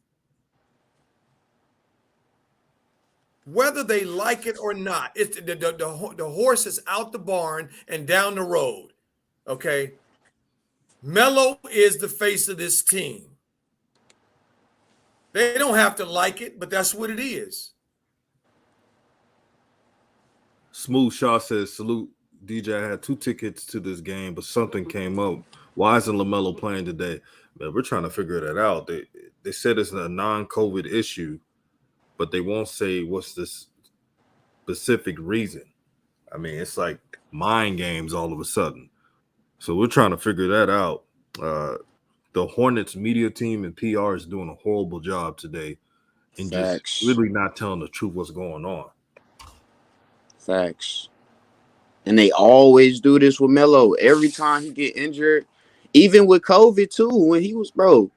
Whether they like it or not, it's the horse is out the barn and down the road. Okay, Melo is the face of this team. They don't have to like it, but that's what it is. Smooth Shaw says, salute, DJ. I had 2 tickets to this game, but something came up. Why isn't LaMelo playing today? Man, we're trying to figure that out. They said it's a non-COVID issue, but they won't say what's the specific reason. I mean, it's like mind games all of a sudden. So we're trying to figure that out. The Hornets media team and PR is doing a horrible job today and just really not telling the truth what's going on. Facts. And they always do this with Melo. Every time he get injured, even with COVID too, when he was, bro,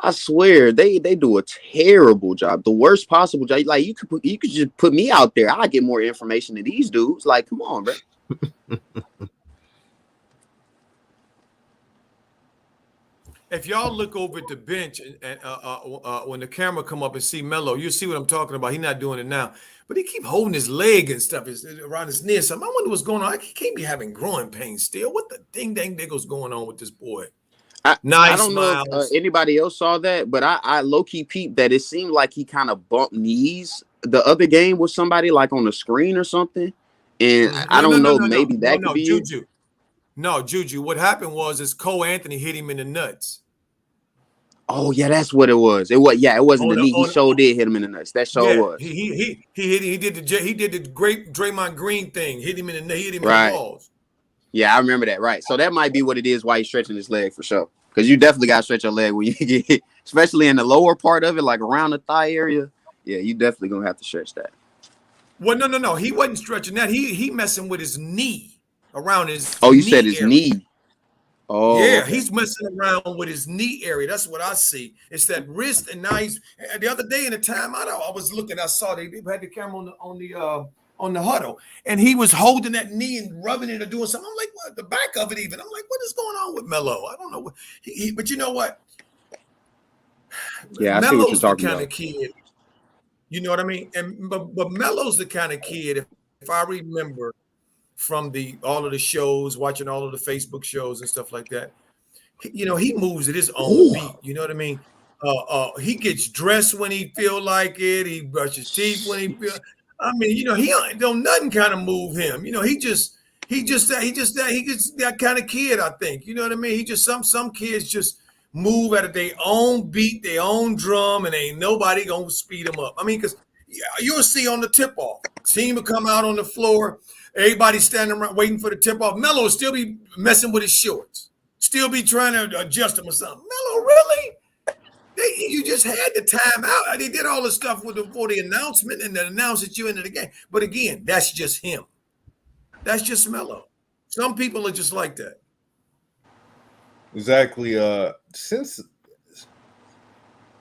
I swear they do a terrible job, the worst possible job. Like you could just put me out there, I get more information than these dudes. Like, come on, bro. If y'all look over at the bench and when the camera come up and see Melo, you'll see what I'm talking about. He's not doing it now, but he keep holding his leg and stuff around his knee. So I wonder what's going on. He can't be having growing pains still. What the ding dang diggle's going on with this boy? I don't know if anybody else saw that, but I low-key peeped that it seemed like he kind of bumped knees the other game with somebody like on the screen or something. And I don't know, maybe that could be Juju. No, Juju. What happened was Cole Anthony hit him in the nuts. Oh yeah, that's what it was. It wasn't the knee. He did hit him in the nuts. That was. He did the great Draymond Green thing. Hit him in the balls. Yeah, I remember that. Right. So that might be what it is why he's stretching his leg for sure. Because you definitely got to stretch your leg when you get hit, especially in the lower part of it, like around the thigh area. Yeah, you definitely gonna have to stretch that. Well, no. He wasn't stretching that. He messing with his knee around his. Oh, you said his knee. Oh, yeah, okay. He's messing around with his knee area. That's what I see. It's that wrist, and now he's. The other day in the timeout, I was looking. I saw they had the camera on the huddle, and he was holding that knee and rubbing it or doing something. I'm like, what? The back of it even. I'm like, what is going on with Melo? I don't know what. But you know what? Yeah, I see what you're talking about. Melo's the kind of kid. You know what I mean? But Melo's the kind of kid. If I remember. From all of the shows, watching all of the Facebook shows and stuff like that, he moves at his own beat. You know what I mean? He gets dressed when he feel like it. He brushes teeth when he feel. I mean, he don't nothing kind of move him. He gets that kind of kid. I think. You know what I mean? He just some kids just move at their own beat, their own drum, and ain't nobody gonna speed them up. I mean, because you'll see on the tip off, team will come out on the floor. Everybody's standing around waiting for the tip off. Melo will still be messing with his shorts, still be trying to adjust them or something. Melo, really? You just had the time out. They did all the stuff before the announcement and then announced that you into the game. But again, that's just him. That's just Melo. Some people are just like that. Exactly. Since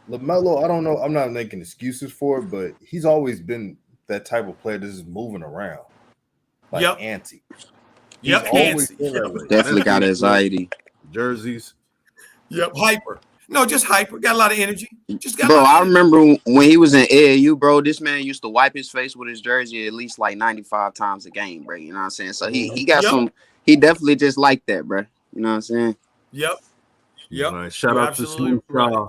LaMelo, I don't know. I'm not making excuses for it, but he's always been that type of player that's just moving around. Like antsy. Yep, definitely got anxiety. Jerseys. Yep, hyper. No, just hyper. Got a lot of energy. Just got a Bro, lot of I energy. remember when he was in AAU, bro, this man used to wipe his face with his jersey at least like 95 times a game, bro. You know what I'm saying? So he got Yep. he definitely just like that, bro. You know what I'm saying? Yep. Yep. Man, shout You're out to absolutely Smooth right. Shaw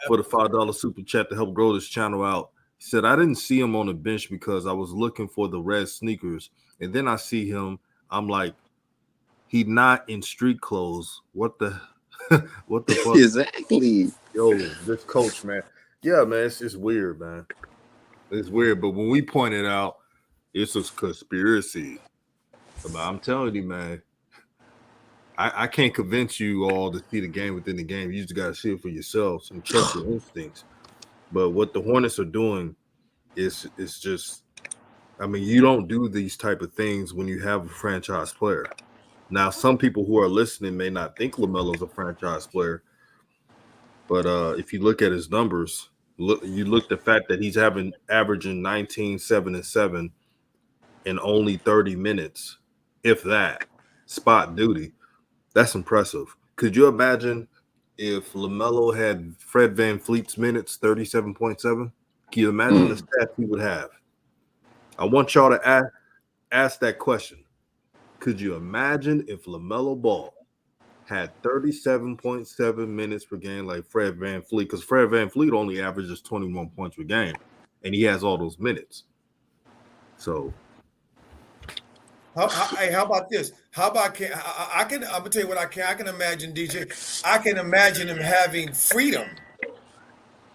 for the $5 super chat to help grow this channel out. He said, I didn't see him on the bench because I was looking for the red sneakers. And then I see him. I'm like, he not in street clothes. What the what the fuck? Exactly. Yo, this coach, man. Yeah, man, it's just weird, man. It's weird. But when we point it out, it's a conspiracy. But I'm telling you, man, I can't convince you all to see the game within the game. You just got to see it for yourselves and trust your instincts. But what the Hornets are doing is just, I mean, you don't do these type of things when you have a franchise player. Now, some people who are listening may not think LaMelo's a franchise player, but if you look at his numbers, you look the fact that he's averaging 19, 7, and 7 in only 30 minutes, if that, spot duty. That's impressive. Could you imagine if LaMelo had Fred VanVleet's minutes, 37.7? Can you imagine the stats he would have? I want y'all to ask that question. Could you imagine if LaMelo Ball had 37.7 minutes per game like Fred VanVleet? Because Fred VanVleet only averages 21 points per game, and he has all those minutes. So, how about this? How about I'm gonna tell you what I can imagine, DJ. I can imagine him having freedom.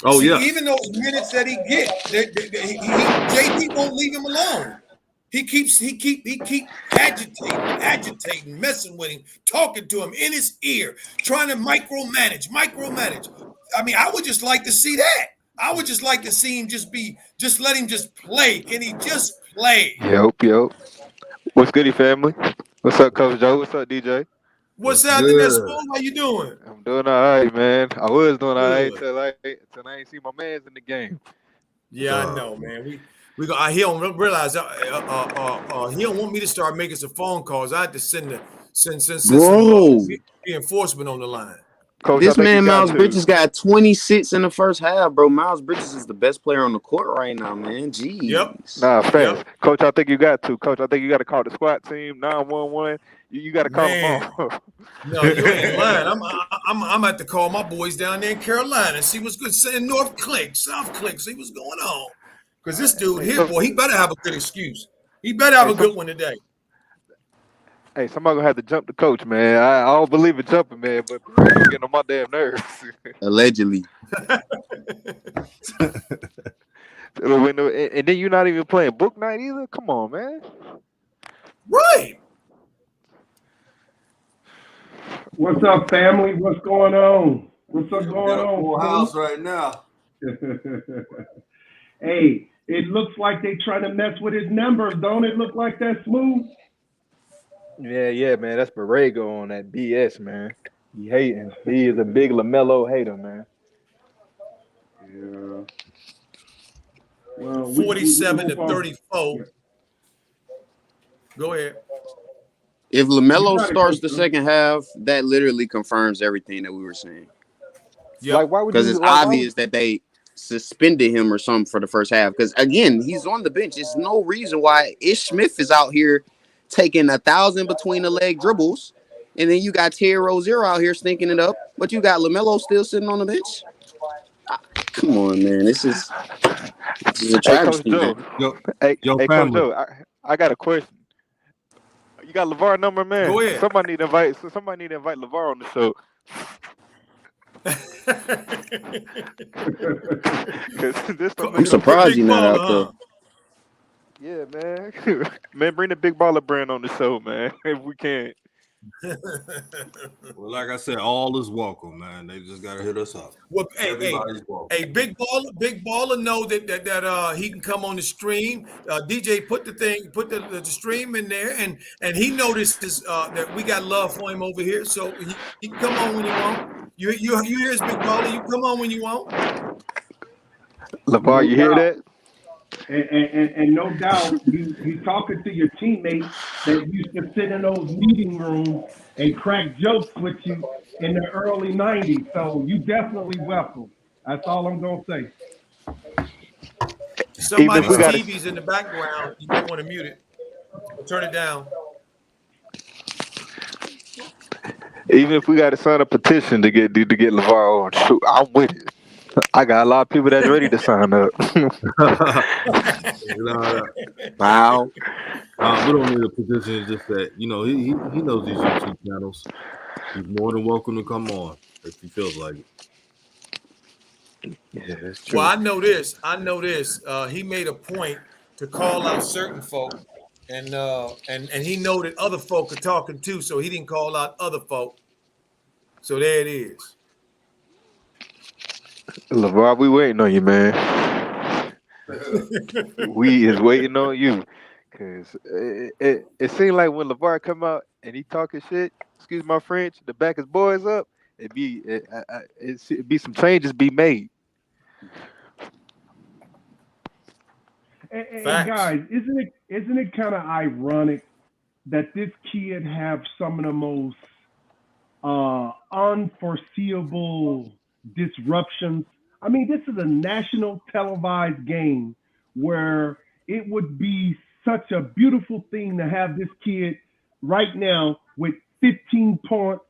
oh yeah, Even those minutes that he gets, JP won't leave him alone. He keep agitating, messing with him, talking to him in his ear, trying to micromanage. I mean, I would just like to see that. I would just like to see him just let him just play. Can he just play? Yep. What's goody, family? What's up, Coach Joe? What's up, DJ? What's happening there, Spoon? How you doing? I'm doing all right, man. I was doing all right Good. till I ain't see my man's in the game. Yeah, I know, man. He don't realize he don't want me to start making some phone calls. I had to send some reinforcement on the line. Coach, This man, Miles to. Bridges, got 26 in the first half, bro. Miles Bridges is the best player on the court right now, man. Jeez. Yep. Nah, facts. Yep. Coach, I think you got to. Coach, I think you got to call the SWAT team 911. You got to call them off. No, you ain't lying. I'm at to call my boys down there in Carolina and see what's good. Saying North Clink, South Clink, see what's going on. Because this dude here, boy, he better have a good excuse. He better have a good one today. Hey, somebody gonna have to jump the coach, man. I don't believe in jumping, man, but it's getting on my damn nerves. Allegedly. And then you're not even playing book night either. Come on, man. Right. What's up, family? What's going on? What's up going on? Full house right now. Hey, it looks like they trying to mess with his numbers, don't it look like that, Smooth? Yeah, man. That's Borrego on that BS, man. He hating. He is a big LaMelo hater, man. Yeah. Well, 47 to 34. Yeah. Go ahead. If LaMelo starts the second half, that literally confirms everything that we were saying. Yeah. Like, why would because it's obvious that they suspended him or something for the first half. Because again, he's on the bench. There's no reason why Ish Smith is out here taking 1,000 between the leg dribbles, and then you got Terry Rozier out here stinking it up, but you got LaMelo still sitting on the bench. Come on, man. This is a travesty. Hey, Coach Joe, I got a question. You got LeVar number, man? Go ahead. Somebody need to invite LeVar on the show. I'm surprised you're not out there. Yeah, man. Man, bring the big baller brand on the show, man, if we can. Well, like I said, all is welcome, man. They just gotta hit us up. Well, hey, big baller know that he can come on the stream. DJ put the stream in there, and he noticed that we got love for him over here, so he can come on when he want. You hear his big baller? You come on when you want. LeVar, you hear that? And no doubt, you talking to your teammates that used to sit in those meeting rooms and crack jokes with you in the early 90s. So you definitely welcome. That's all I'm going to say. Even if Somebody's we got TV's in the background. You might want to mute it or turn it down. to sign a petition to get LeVar on, shoot, I'm with it. I got a lot of people that's ready to sign up. Wow. We don't need a position. It's just that he knows these YouTube channels. He's more than welcome to come on if he feels like it. Yeah, that's true. Well, I know this. He made a point to call out certain folk, and he know that other folk are talking too, so he didn't call out other folk. So there it is. LeVar, we waiting on you, man. We is waiting on you, cause it seemed like when LeVar come out and he talking shit, excuse my French, to back his boys up, it'd be some changes be made. And guys, isn't it kind of ironic that this kid have some of the most unforeseeable disruptions? I mean, this is a national televised game where it would be such a beautiful thing to have this kid right now with 15 points,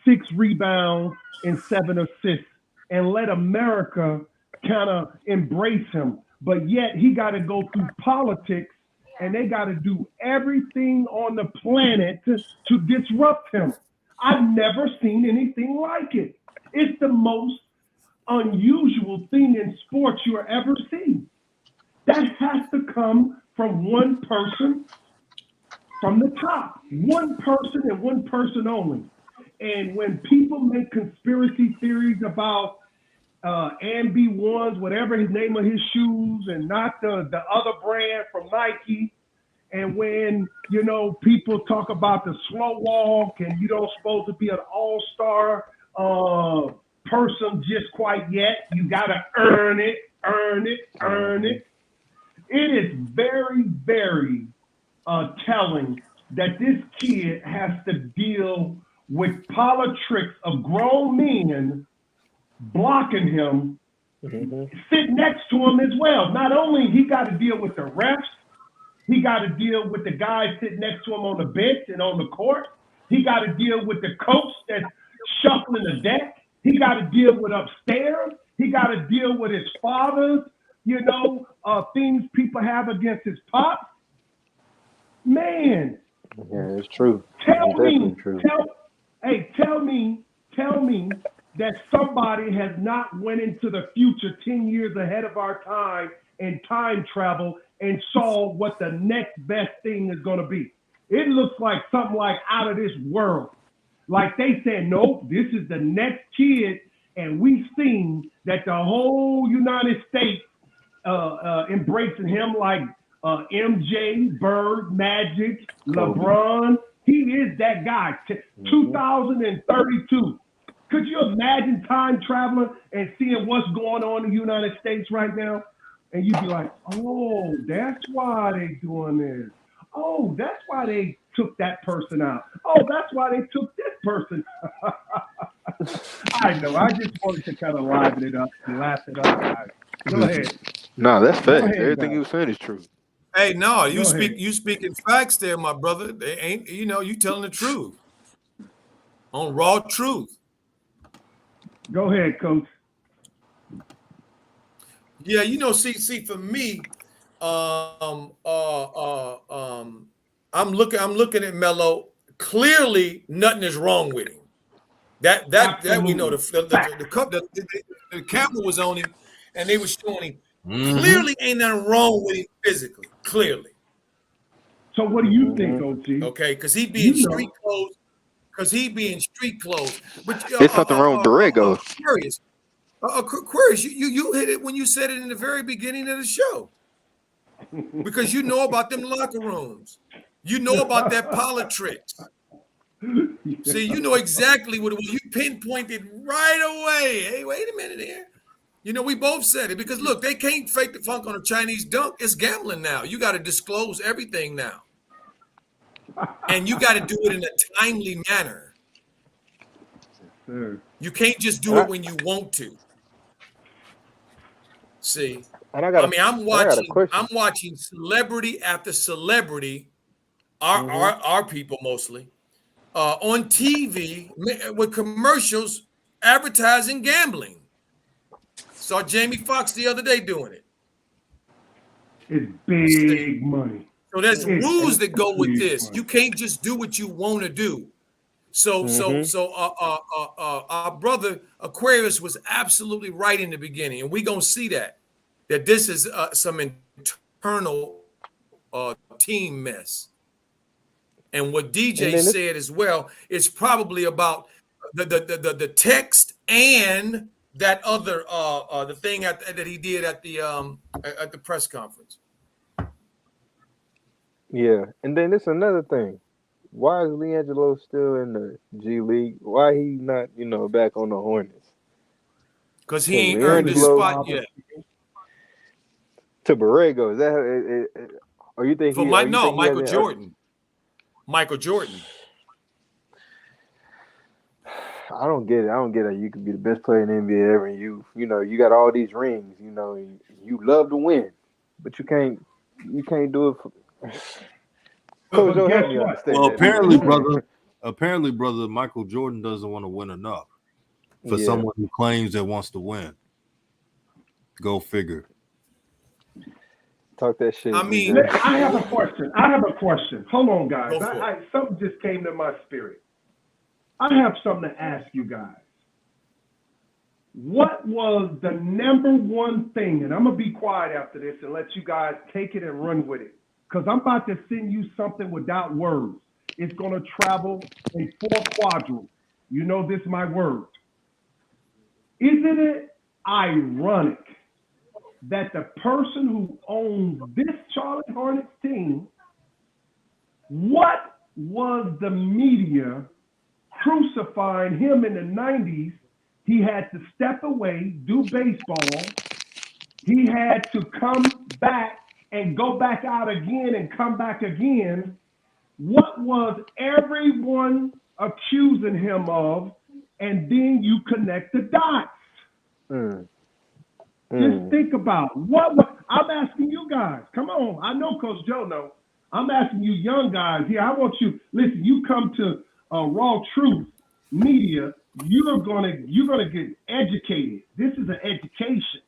6 rebounds, and 7 assists, and let America kind of embrace him. But yet he got to go through politics, and they got to do everything on the planet to disrupt him. I've never seen anything like it. It's the most unusual thing in sports you will ever see. That has to come from one person from the top. One person and one person only. And when people make conspiracy theories about MB1s, whatever his name of his shoes, and not the other brand from Nike, and when, people talk about the slow walk and you don't supposed to be an all-star person just quite yet. You got to earn it. It is very, very telling that this kid has to deal with politics of grown men blocking him, sitting next to him as well. Not only he got to deal with the refs, he got to deal with the guys sitting next to him on the bench and on the court. He got to deal with the coach that's shuffling the deck. He got to deal with upstairs. He got to deal with his father's, things people have against his pops. Man. Yeah, it's true. Tell me that somebody has not went into the future 10 years ahead of our time and time travel and saw what the next best thing is going to be. It looks like something like out of this world. Like they said, nope, this is the next kid, and we've seen that the whole United States embracing him like MJ, Bird, Magic, LeBron. He is that guy. 2032. Could you imagine time traveling and seeing what's going on in the United States right now? And you'd be like, oh, that's why they doing this. Oh, that's why they took that person out. Oh, that's why they took this person. I know. I just wanted to kind of liven it up and laugh it up, guys. Go ahead. No, that's fact. Everything you were saying is true. Hey, no, you speaking facts there, my brother. They ain't, you telling the truth. On raw truth. Go ahead, Coach. Yeah, see, for me, I'm looking at Melo. Clearly, nothing is wrong with him. That we know. The camera was on him, and they were showing him. Mm-hmm. Clearly, ain't nothing wrong with him physically. Clearly. So, what do you think, OG? Okay, because he be in street clothes. But there's something wrong with Borrego. Aquarius, you hit it when you said it in the very beginning of the show. Because you know about them locker rooms. You know about that politics. See, you know exactly what it was. You pinpointed right away. Hey, wait a minute here. We both said it. Because, look, they can't fake the funk on a Chinese dunk. It's gambling now. You got to disclose everything now. And you got to do it in a timely manner. Sure. You can't just do it when you want to. See, And I got I'm a question. I'm watching celebrity after celebrity, our people mostly, on TV with commercials advertising gambling. Saw Jamie Foxx the other day doing it. It's big money. So there's rules that go with big this. money. You can't just do what you want to do. So our brother Aquarius was absolutely right in the beginning, and we're gonna see that this is some internal team mess. And what DJ said as well, it's probably about the text and that other the thing that he did at the press conference. Yeah, and then it's another thing. Why is LiAngelo still in the G League? Why he not, back on the Hornets? Because he ain't earned his spot yet. To Borrego, is that? Or you think Michael Jordan? Michael Jordan. I don't get it. I don't get it. You could be the best player in the NBA ever, and you got all these rings. You love to win, but you can't do it. Coach, help me understand. Well, apparently, brother, Michael Jordan doesn't want to win enough for someone who claims that wants to win. Go figure. Talk that shit. I mean, I have a question. Hold on, guys. Something just came to my spirit. I have something to ask you guys. What was the number one thing? And I'm going to be quiet after this and let you guys take it and run with it. Because I'm about to send you something without words. It's going to travel in 4 quadrants. You know this is my word. Isn't it ironic that the person who owns this Charlotte Hornets team, what was the media crucifying him in the 90s? He had to step away, do baseball. He had to come back and go back out again and come back again. What was everyone accusing him of? And then you connect the dots. Just think about I'm asking you guys. Come on. I know Coach Joe knows. I'm asking you young guys here. I want you, listen, you come to Raw Truth Media, you're gonna get educated. This is an education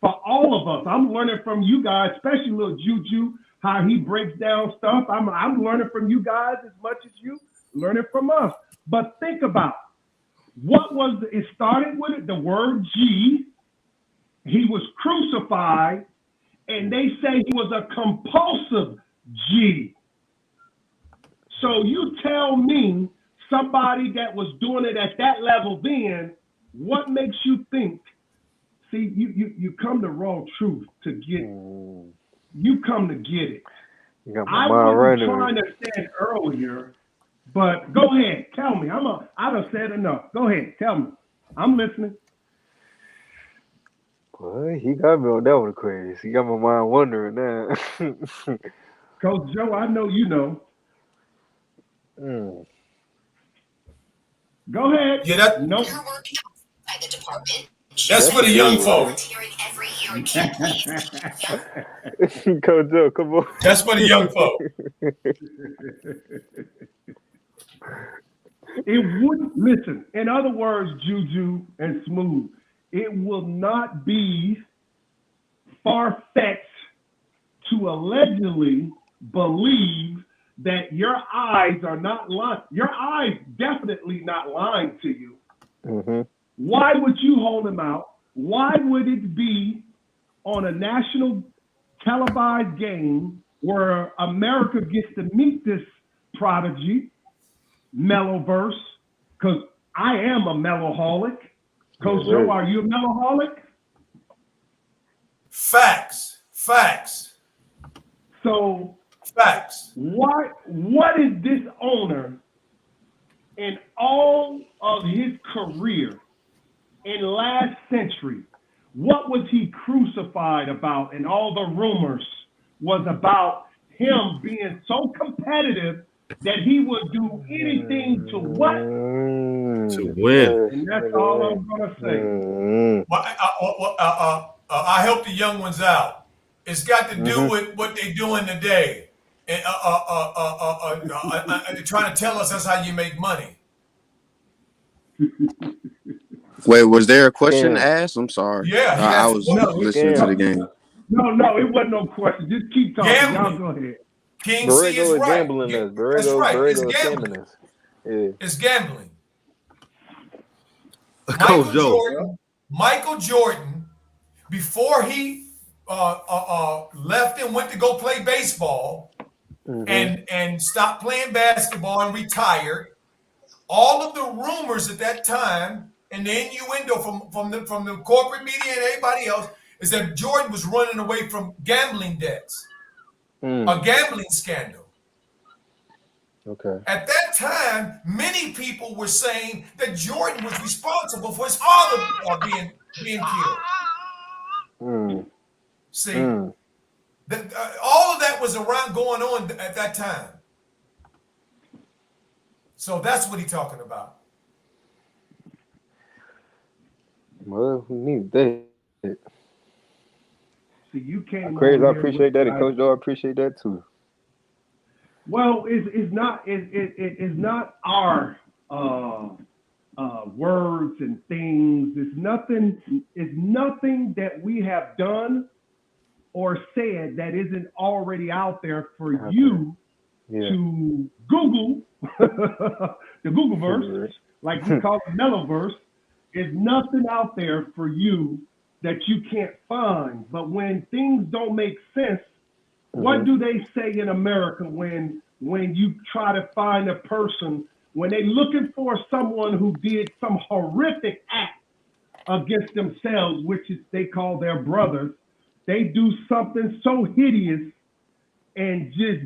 for all of us. I'm learning from you guys, especially little Juju, how he breaks down stuff. I'm learning from you guys as much as you learning from us. But think about it started with it, the word G. He was crucified, and they say he was a compulsive G. So you tell me, somebody that was doing it at that level then, what makes you think? See, you come to Raw Truth to get it. You come to get it. I was trying to say it earlier, but go ahead, tell me. I done said enough. Go ahead, tell me. I'm listening. Well, he got me on that one crazy. He got my mind wondering now. Coach Joe, I know you know. Go ahead. Yeah, nope. By the department. That's for the young folk. Coach Joe, come on. That's for the young folk. It wouldn't, listen, in other words, Juju and Smooth, it will not be far-fetched to allegedly believe that your eyes are not lying. Your eyes definitely not lying to you. Mm-hmm. Why would you hold him out? Why would it be on a national televised game where America gets to meet this prodigy, Meloverse? Because I am a Meloholic. Coach Joe, are you a Meloholic? Facts. So, facts. What is this owner in all of his career in last century? What was he crucified about? And all the rumors was about him being so competitive that he would do anything to what? To win. And that's all I'm gonna say. Well, I help the young ones out. It's got to do with what they're doing today. And they're trying to tell us that's how you make money. Wait, was there a question asked? I'm sorry. Yeah, I was listening to the game. No, it wasn't no question. Just keep talking. Y'all go ahead. King C is right. Gambling us. That's right. Borrego It's is gambling. scamming us. Yeah. It's gambling. Coach Joe. Michael Jordan, before he left and went to go play baseball and stopped playing basketball and retired, all of the rumors at that time and the innuendo from the corporate media and everybody else is that Jordan was running away from gambling debts, a gambling scandal. Okay. At that time, many people were saying that Jordan was responsible for his father being killed. See, all of that was around going on at that time. So that's what he's talking about. Well, we need that. So you came. Crazy, I appreciate that, and Coach Joe, I appreciate that too. Well, it's not our words and things. It's nothing that we have done or said that isn't already out there for you to Google. The Googleverse, like we call it Meloverse, is nothing out there for you that you can't find. But when things don't make sense, what do they say in America when you try to find a person, when they're looking for someone who did some horrific act against themselves, which is they call their brothers, they do something so hideous and just,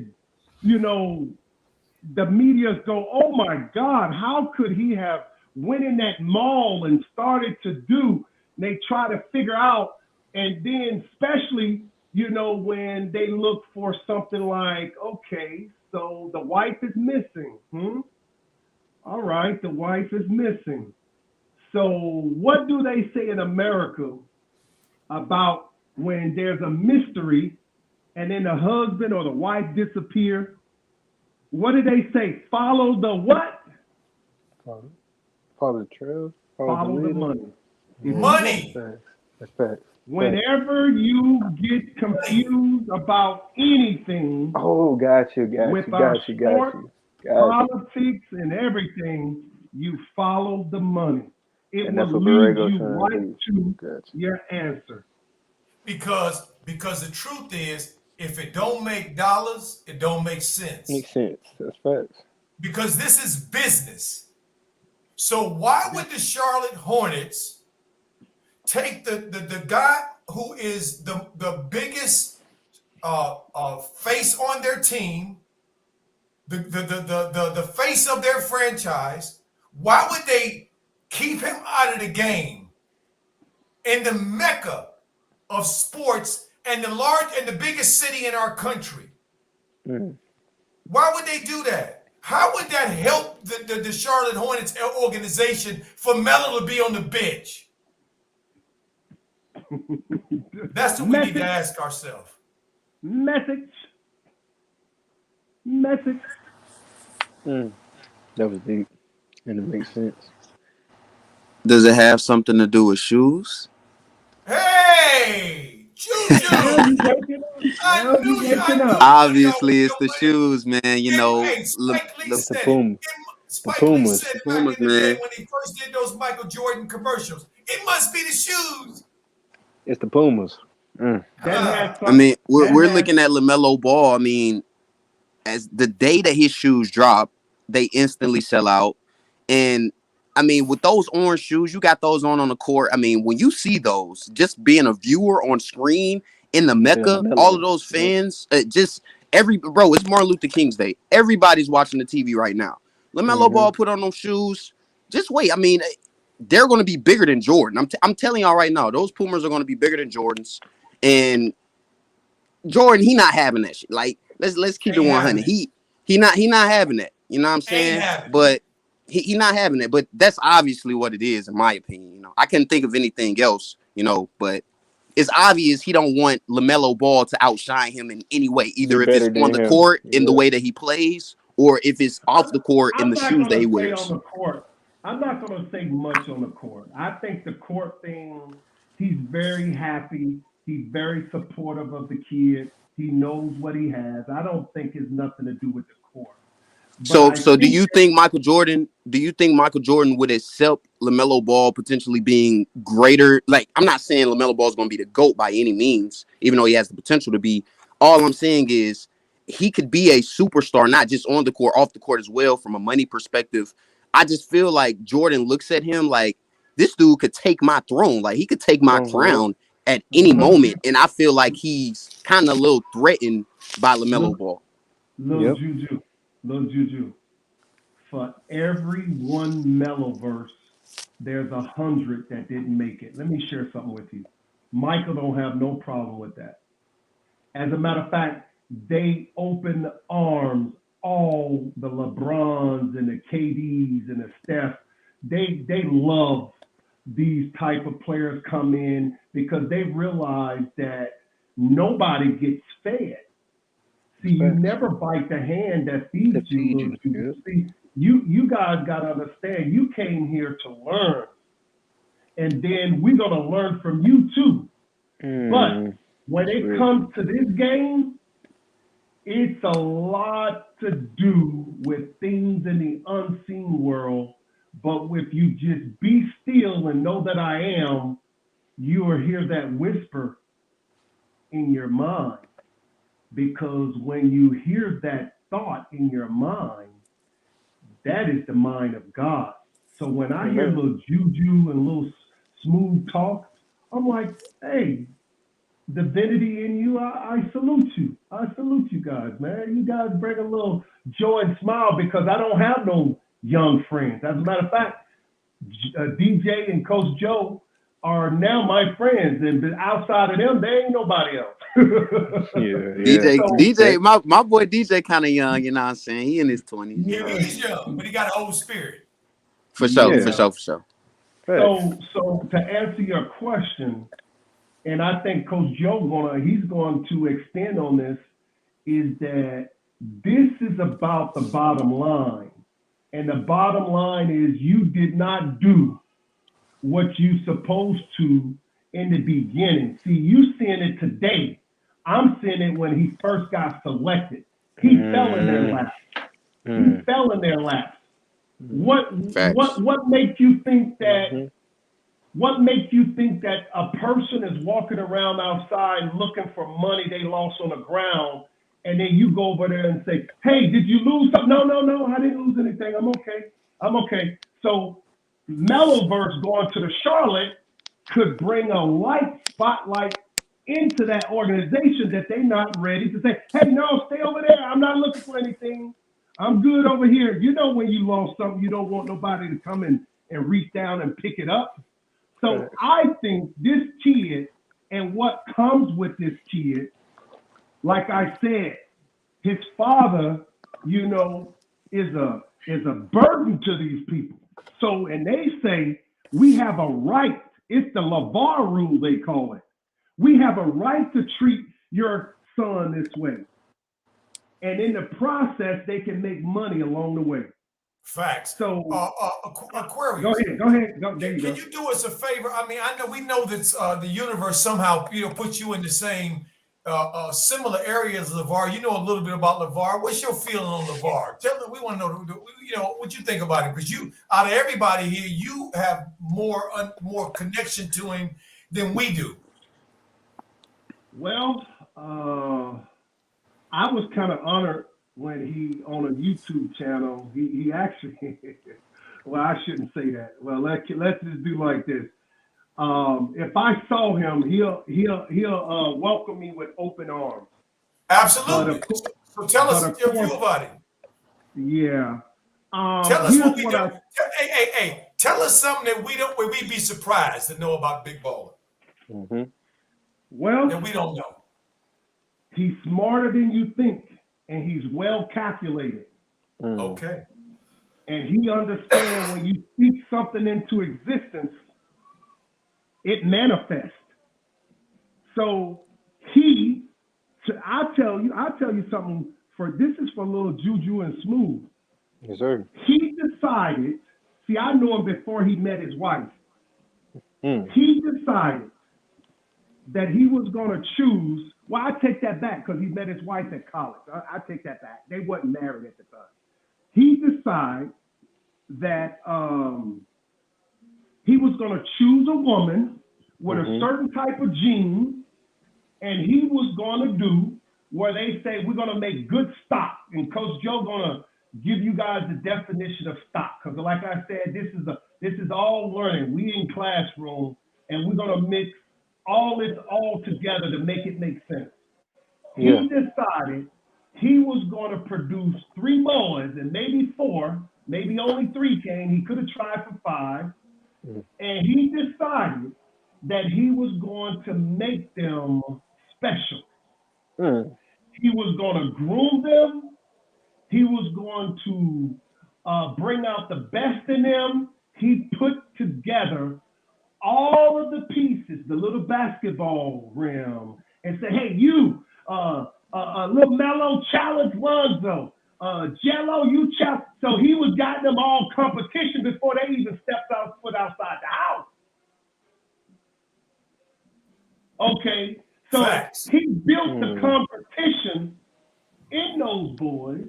the media go, oh my God, how could he have went in that mall and started to do? They try to figure out, and then especially, when they look for something like, okay, so the wife is missing. All right, the wife is missing. So what do they say in America about when there's a mystery and then the husband or the wife disappear? What do they say? Follow the what? Follow the trail. Follow the money. Money. That's facts. Whenever you get confused about anything, got you. Politics and everything, you follow the money. It And will that's what lead Borrego's you trying right to do. to your answer. Because the truth is, if it don't make dollars, it don't make sense. Makes sense. That's facts. Because this is business. So why would the Charlotte Hornets take the guy who is the biggest face on their team, the face of their franchise? Why would they keep him out of the game in the mecca of sports and the biggest city in our country? Why would they do that? How would that help the Charlotte Hornets organization for Melo to be on the bench? That's what we need to ask ourselves. Message. That was deep, and it makes sense. Does it have something to do with shoes? Hey, Juju! Obviously, it's the shoes, man. Spike Lee It's the said Pumas. Spike The Lee Pumas. said The back Pumas, in the day man. when he first did those Michael Jordan commercials, it must be the shoes. It's the Pumas. I mean, we're looking at LaMelo Ball. I mean, as the day that his shoes drop, they instantly sell out. And I mean, with those orange shoes, you got those on the court. I mean, when you see those, just being a viewer on screen in the Mecca, all of those fans, it's Martin Luther King's Day. Everybody's watching the TV right now. LaMelo Ball put on those shoes. Just wait. I mean, they're going to be bigger than Jordan. I'm telling y'all right now, those Pumas are going to be bigger than Jordans. And Jordan, he not having that shit. Like, let's keep it 100. he not having that. You know what I'm saying? Ain't having it. But he not having it. But that's obviously what it is, in my opinion. You know, I couldn't think of anything else. You know, but it's obvious he don't want LaMelo Ball to outshine him in any way, either if it's on the court in the way that he plays, or if it's off the court in the shoes that he wears. On the court. I'm not going to say much on the court. I think the court thing, he's very happy. He's very supportive of the kid. He knows what he has. I don't think it's nothing to do with the court. So do you think Michael Jordan would accept LaMelo Ball potentially being greater? Like, I'm not saying LaMelo Ball is going to be the GOAT by any means, even though he has the potential to be. All I'm saying is he could be a superstar, not just on the court, off the court as well, from a money perspective. I just feel like Jordan looks at him like, this dude could take my throne. Like, he could take my crown at any moment. And I feel like he's kind of a little threatened by LaMelo Ball. Little Juju. For every one Melo verse, there's 100 that didn't make it. Let me share something with you. Michael don't have no problem with that. As a matter of fact, they open arms, all the LeBrons and the KDs and the Steph. They love these type of players come in because they realize that nobody gets fed. See, you never bite the hand that feeds you. See, you guys got to understand, you came here to learn. And then we're going to learn from you too. But when it comes to this game, it's a lot to do with things in the unseen world. But if you just be still and know that I am, you will hear that whisper in your mind. Because when you hear that thought in your mind, that is the mind of God. So when I hear little juju and little smooth talk, I'm like, hey, divinity in you, I salute you. I salute you guys, man. You guys bring a little joy and smile because I don't have no young friends. As a matter of fact, DJ and Coach Joe are now my friends, and outside of them, there ain't nobody else. DJ, my boy DJ kind of young, you know what I'm saying? He in his 20s. Yeah, he's young, but he got an old spirit. For sure. So to answer your question, and I think Coach Joe he's going to extend on this, is that this is about the bottom line. And the bottom line is you did not do what you supposed to in the beginning. See, you seeing it today. I'm seeing it when he first got selected. He fell in their laps. What makes you think that? What makes you think that a person is walking around outside looking for money they lost on the ground, and then you go over there and say, "Hey, did you lose something?" No, I didn't lose anything. I'm okay. So Meloverse going to the Charlotte could bring a light spotlight into that organization that they're not ready to say, "Hey, no, stay over there. I'm not looking for anything. I'm good over here." You know, when you lost something, you don't want nobody to come in and reach down and pick it up. So I think this kid and what comes with this kid, like I said, his father, you know, is a burden to these people. So, and they say we have a right. It's the LeVar rule, they call it. We have a right to treat your son this way. And in the process, they can make money along the way. Facts. So, Aquarius. Go ahead. Can you do us a favor? I mean, we know that the universe somehow, puts you in the same similar areas of LeVar. You know a little bit about LeVar. What's your feeling on LeVar? Tell them, we want to know, what you think about him, because you, out of everybody here, you have more connection to him than we do. Well, I was kind of honored when he, on a YouTube channel, he actually, well, I shouldn't say that. Well, let's just do like this. If I saw him, he'll welcome me with open arms. Absolutely. So tell us your view about it. Yeah. Tell us what we do. Hey, tell us something that we'd be surprised to know about Big Baller. Well, that we don't know. He's smarter than you think. and he's well calculated. Okay. And he understands when you speak something into existence, it manifests. So I'll tell you something. This is for little Juju and Smooth. Yes, sir. He decided. See, I knew him before he met his wife. He decided that he was going to choose. Well, I take that back because he met his wife at college. I take that back. They wasn't married at the time. He decided that he was going to choose a woman with a certain type of gene, and he was going to do where they say we're going to make good stock. And Coach Joe going to give you guys the definition of stock, because like I said, this is all learning. We in classroom, and we're going to mix all together to make it make sense. Yeah. He decided he was going to produce 3 boys, and maybe 4, maybe only 3 came. He could have tried for 5. And he decided that he was going to make them special. He was going to groom them. He was going to bring out the best in them. He put together all of the pieces, the little basketball rim, and said, hey, you, LaMelo challenge Lonzo. Jello, you challenge. So he was got them all competition before they even stepped foot outside the house. Okay, so Facts. he built the competition in those boys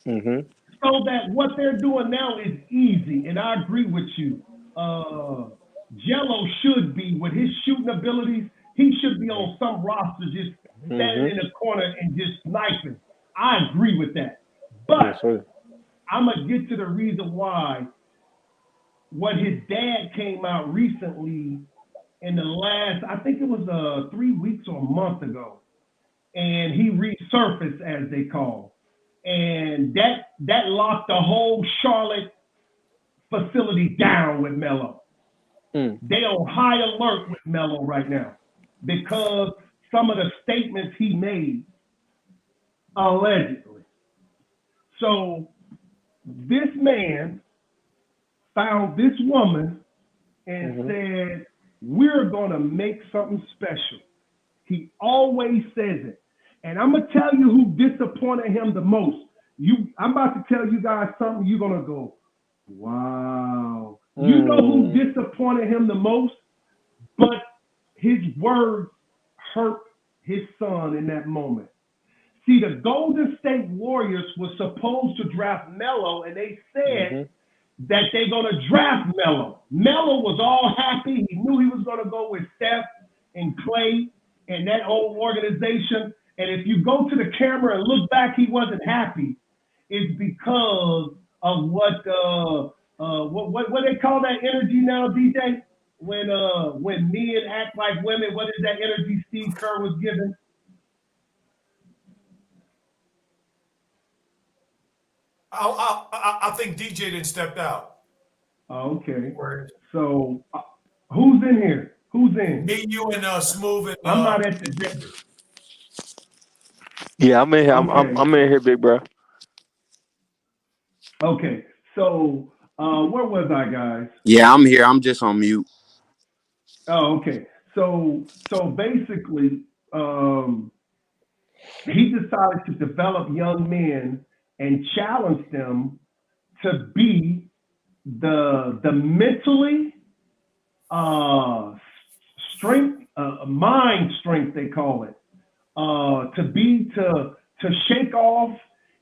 so that what they're doing now is easy. And I agree with you. Jello should be, with his shooting abilities, he should be on some roster just standing in the corner and just sniping. I agree with that. But I'm going to get to the reason why what his dad came out recently in the last, I think it was 3 weeks or a month ago, and he resurfaced, as they call. And that locked the whole Charlotte facility down with Melo. They on high alert with Melo right now because some of the statements he made, allegedly. So this man found this woman and said, we're going to make something special. He always says it. And I'm going to tell you who disappointed him the most. I'm about to tell you guys something. You're going to go, wow. You know who disappointed him the most? But his words hurt his son in that moment. See, the Golden State Warriors were supposed to draft Melo, and they said that they're going to draft Melo. Melo was all happy. He knew he was going to go with Steph and Clay and that whole organization. And if you go to the camera and look back, he wasn't happy. It's because of what they call that energy now, DJ? When men act like women, what is that energy Steve Kerr was given? I think DJ didn't step out. Okay. So who's in here? Who's in? Me, you, and Smooth. And, I'm not at the desk. Yeah, I'm in here. Okay. I'm in here, big bro. Okay. So where was I, guys? Yeah, I'm here. I'm just on mute. Oh, okay. So basically, he decided to develop young men and challenge them to be the mentally mind strength, they call it, to shake off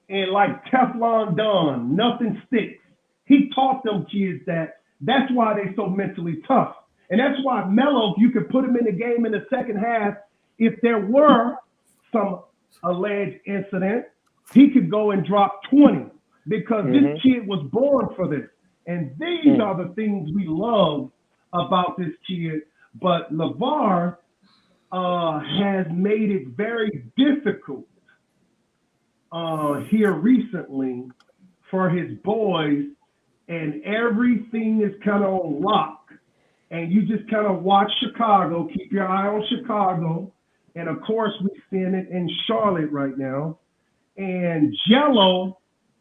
and like Teflon Don, nothing sticks. He taught them kids that's why they're so mentally tough. And that's why Melo, you could put him in the game in the second half, if there were some alleged incident, he could go and drop 20 because this kid was born for this. And these are the things we love about this kid. But LeVar has made it very difficult here recently for his boys, and everything is kind of on lock. And you just kind of watch Chicago, keep your eye on Chicago. And of course, we're seeing it in Charlotte right now. And Jello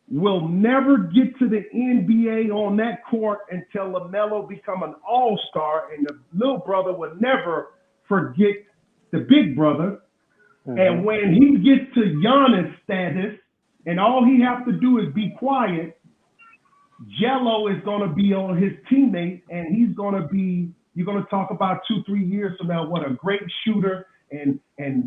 will never get to the NBA on that court until LaMelo become an all-star, and the little brother will never forget the big brother. Mm-hmm. And when he gets to Giannis status, and all he has to do is be quiet, Jello is going to be on his teammate, and he's going to be, you're going to talk about 2-3 years from now, what a great shooter, and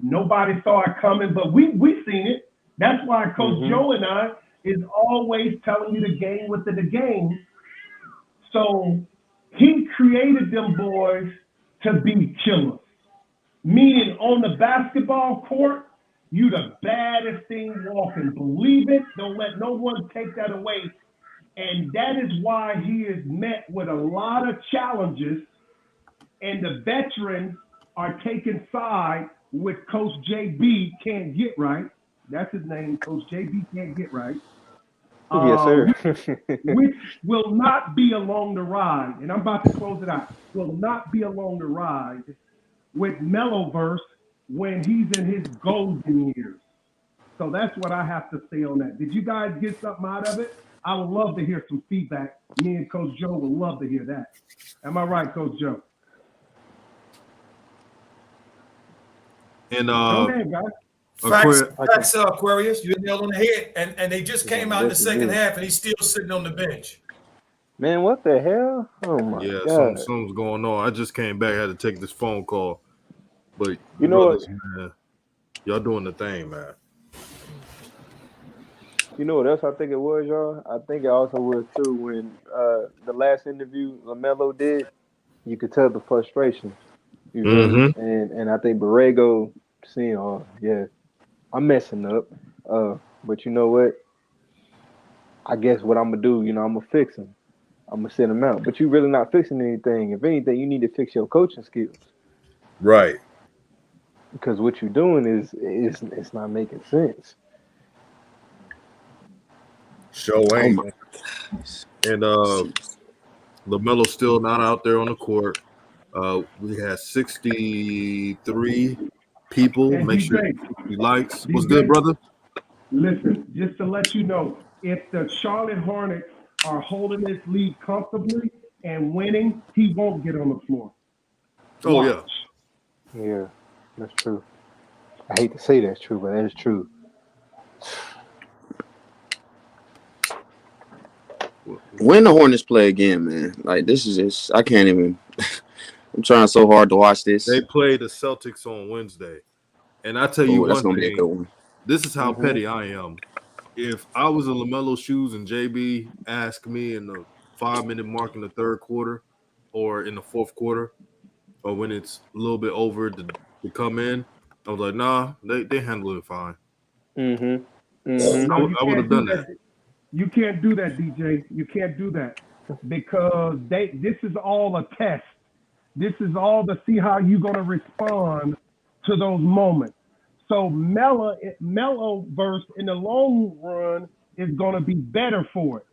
nobody saw it coming, but we seen it. That's why Coach Joe and I is always telling you the game within the game. So he created them boys to be killers. Meaning on the basketball court, you the baddest thing walking. Believe it. Don't let no one take that away. And that is why he is met with a lot of challenges. And the veterans are taking side with Coach JB can't get right. That's his name. Coach JB can't get right. Yes, sir. Which will not be along the ride. And I'm about to close it out. Will not be along the ride with Meloverse when he's in his golden years. So that's what I have to say on that. Did you guys get something out of it? I would love to hear some feedback. Me and Coach Joe would love to hear that. Am I right, Coach Joe? And go ahead, guys. Facts, Aquarius. You nailed on the head. And they just came out in the second half, and he's still sitting on the bench. Man, what the hell? Oh my God! Something's going on. I just came back. I had to take this phone call, but you know brothers, man, y'all doing the thing, man. You know what else I think it was, y'all? I think it also was too when the last interview LaMelo did. You could tell the frustration. You know? And I think Borrego seeing, oh yeah, I'm messing up. But you know what? I guess what I'm gonna do, I'm gonna fix him. I'm gonna send him out. But you're really not fixing anything. If anything, you need to fix your coaching skills. Right. Because what you're doing is it's not making sense. Ain't. And LaMelo's still not out there on the court. We had 63 people. And Make DJ, sure you likes. What's good, brother? Listen, just to let you know, if the Charlotte Hornets are holding this lead comfortably and winning, he won't get on the floor. Oh, yeah, that's true. I hate to say that's true, but that is true. When the Hornets play again, man, like this is just I can't even. I'm trying so hard to watch this. They play the Celtics on Wednesday, and I tell you that's one gonna be a good thing. one. This is how petty I am. If I was in LaMelo's shoes and JB asked me in the 5-minute mark in the third quarter, or in the fourth quarter, or when it's a little bit over to come in, I was like, nah, they handle it fine. No, I would have done that. You can't do that, DJ. You can't do that because this is all a test. This is all to see how you're going to respond to those moments. So Meloverse in the long run is going to be better for it.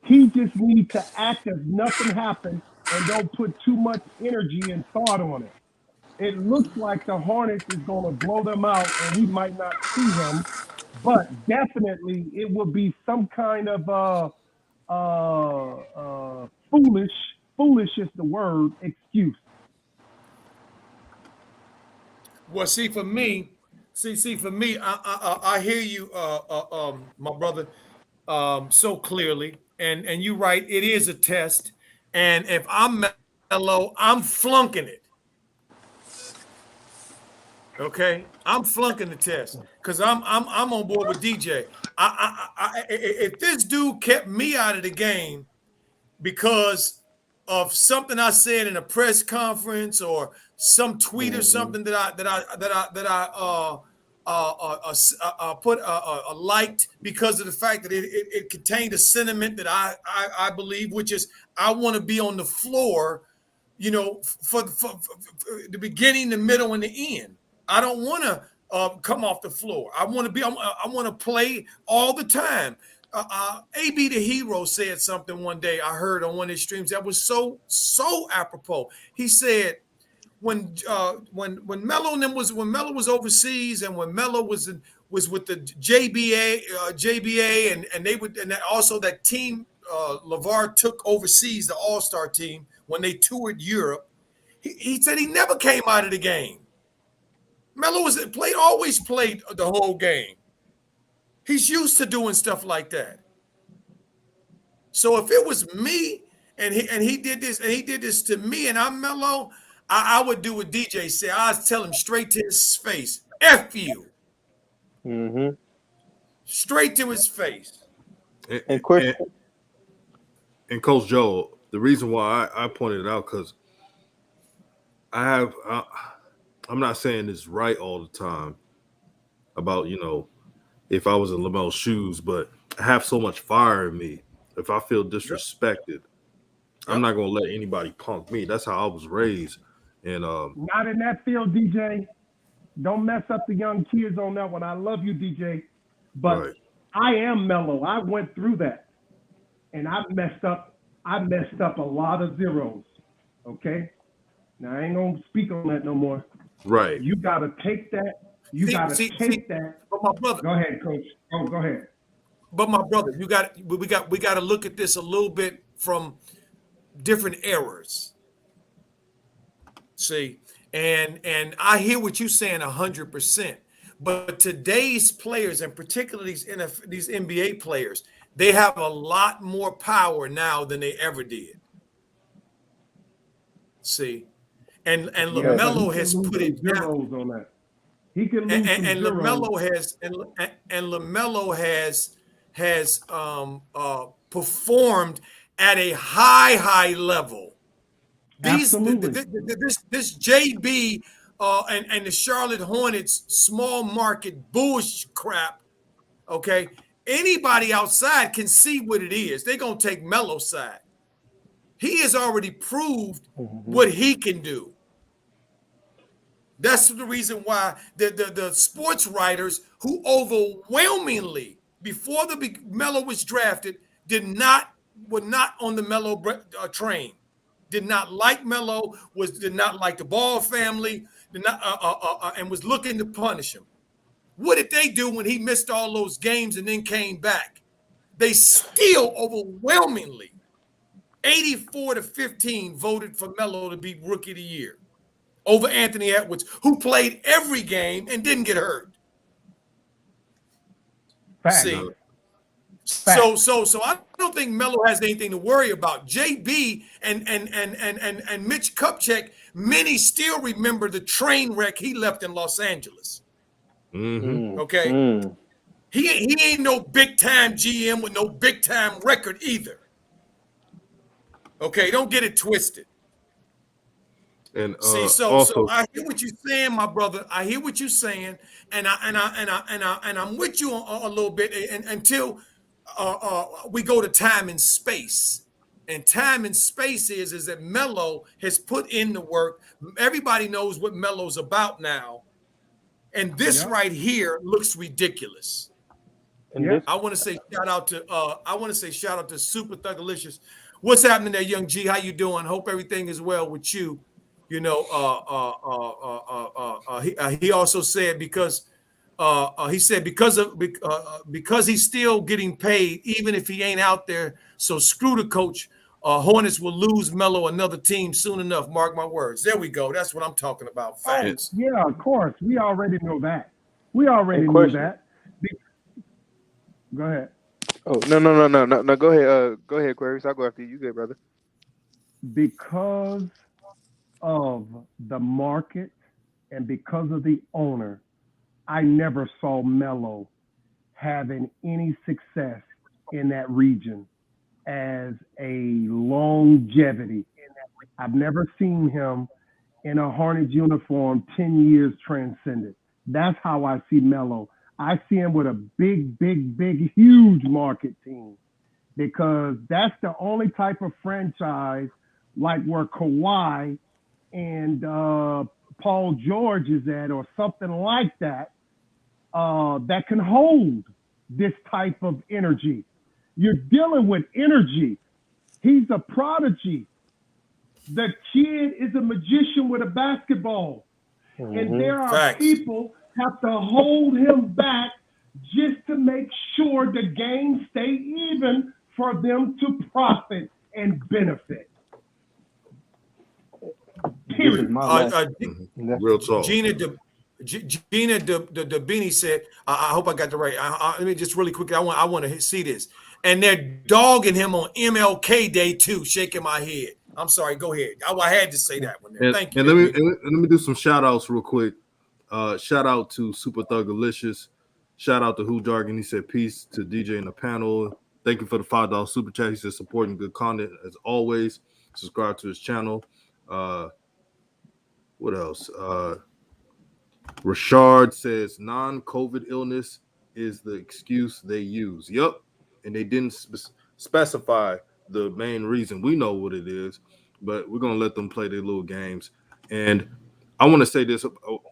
He just needs to act as nothing happened and don't put too much energy and thought on it. It looks like the Hornets is going to blow them out and we might not see them. But definitely, it will be some kind of foolish is the word, excuse. Well, see, for me, I hear you, my brother, so clearly, and you're right. It is a test, and if I'm Melo, I'm flunking it. Okay, I'm flunking the test because I'm on board with DJ. If this dude kept me out of the game because of something I said in a press conference or some tweet or something that I put liked because of the fact that it contained a sentiment that I believe, which is I want to be on the floor, for the beginning, the middle, and the end. I don't want to come off the floor. I want to be. I want to play all the time. AB the Hero said something one day I heard on one of his streams that was so apropos. He said, when Melo and them when Melo was overseas and when Melo was with the JBA and they would and also that team LeVar took overseas, the All-Star team, when they toured Europe, he said he never came out of the game. Melo always played the whole game. He's used to doing stuff like that. So if it was me and he did this to me and I'm Melo, I would do what DJ said. I'd tell him straight to his face, F you. Mm-hmm. Straight to his face. And question. And Coach Joe, the reason why I pointed it out because I'm not saying this right all the time about, if I was in LaMelo's shoes, but I have so much fire in me. If I feel disrespected, I'm not going to let anybody punk me. That's how I was raised. And not in that field, DJ. Don't mess up the young kids on that one. I love you, DJ. But right. I am Melo. I went through that. And I messed up a lot of zeros. Okay? Now I ain't gonna speak on that no more. Right. You gotta take that. You gotta take that. But my brother. Go ahead, Coach. Oh, go ahead. But my brother, we got to look at this a little bit from different eras. See, and I hear what you're saying 100%. But today's players, and particularly these NBA players, they have a lot more power now than they ever did. See, and LaMelo has put it down. On that. He can lose and LaMelo has performed at a high level. This JB and the Charlotte Hornets small market bullshit crap. Okay, anybody outside can see what it is. They're gonna take Melo's side. He has already proved what he can do. That's the reason why the sports writers who overwhelmingly before Melo was drafted were not on the Melo train. Did not like Melo, did not like the Ball family, and was looking to punish him. What did they do when he missed all those games and then came back? They still overwhelmingly 84-15 voted for Melo to be Rookie of the Year over Anthony Edwards, who played every game and didn't get hurt. Fact. See, so I don't think Melo has anything to worry about. JB and Mitch Kupchak, many still remember the train wreck he left in Los Angeles. Mm-hmm. Okay, he ain't no big time GM with no big time record either. Okay, don't get it twisted. And see, so I hear what you're saying, my brother. I hear what you're saying, and I'm with you a little bit until we go to time and space. And time and space is that Melo has put in the work. Everybody knows what Melo's about now, and this right here looks ridiculous. And I want to say shout out to Super Thugalicious. What's happening there, Young G? How you doing? Hope everything is well with you. You know, he also said because he's still getting paid even if he ain't out there. So screw the coach. Hornets will lose Melo another team soon enough. Mark my words. There we go. That's what I'm talking about. Facts. Yeah, of course. We already know that. Knew that. Go ahead. Oh no. Go ahead. Go ahead, Aquarius. I'll go after you. You good, brother? Because of the market and because of the owner, I never saw Melo having any success in that region as a longevity. I've never seen him in a Hornets uniform 10 years transcended. That's how I see Melo. I see him with a big, huge market team because that's the only type of franchise like where Kawhi and Paul George is at or something like that, that can hold this type of energy. You're dealing with energy. He's a prodigy. The kid is a magician with a basketball. And there are Facts. people have to hold him back just to make sure the game stay even for them to profit and benefit. Period. Real talk. Gina Dabini said, I hope I got the right. Let me just really quickly. I want to see this. And they're dogging him on MLK Day too. Shaking my head. I'm sorry. Go ahead. I had to say that one. There. Thank you. And let me do some shout outs real quick. Shout out to Super Thugalicious. Shout out to Who Jargon. He said peace to DJ in the panel. Thank you for the $5 super chat. He said supporting good content as always. Subscribe to his channel. What else? Rashard says non-COVID illness is the excuse they use. Yep. And they didn't specify the main reason. We know what it is, but we're going to let them play their little games. And I want to say this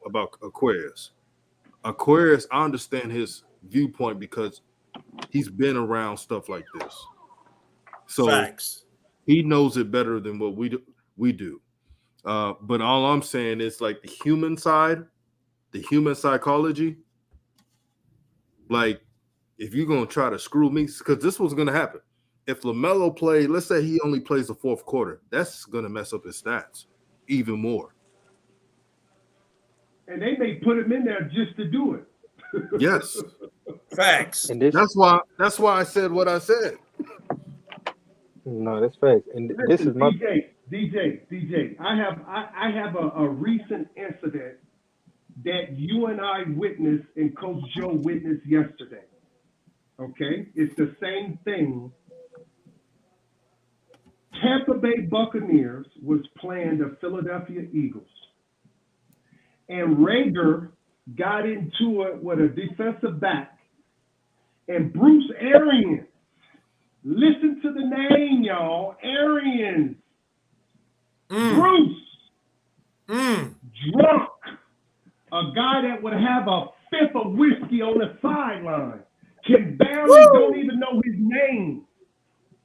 about Aquarius. Aquarius, I understand his viewpoint because he's been around stuff like this. So Facts. He knows it better than what we do. But all I'm saying is like the human side, the human psychology, like if you're going to try to screw me, because this was going to happen. If LaMelo played, let's say he only plays the fourth quarter, that's going to mess up his stats even more. And they may put him in there just to do it. Yes. Facts. And that's why I said what I said. No, that's facts. And Listen, this is my DJ. I have a recent incident that you and I witnessed and Coach Joe witnessed yesterday. Okay? It's the same thing. Tampa Bay Buccaneers was playing the Philadelphia Eagles. And Rager got into it with a defensive back. And Bruce Arians, listen to the name, y'all. Arians. Bruce. Drunk. A guy that would have a fifth of whiskey on the sideline. Can barely don't even know his name.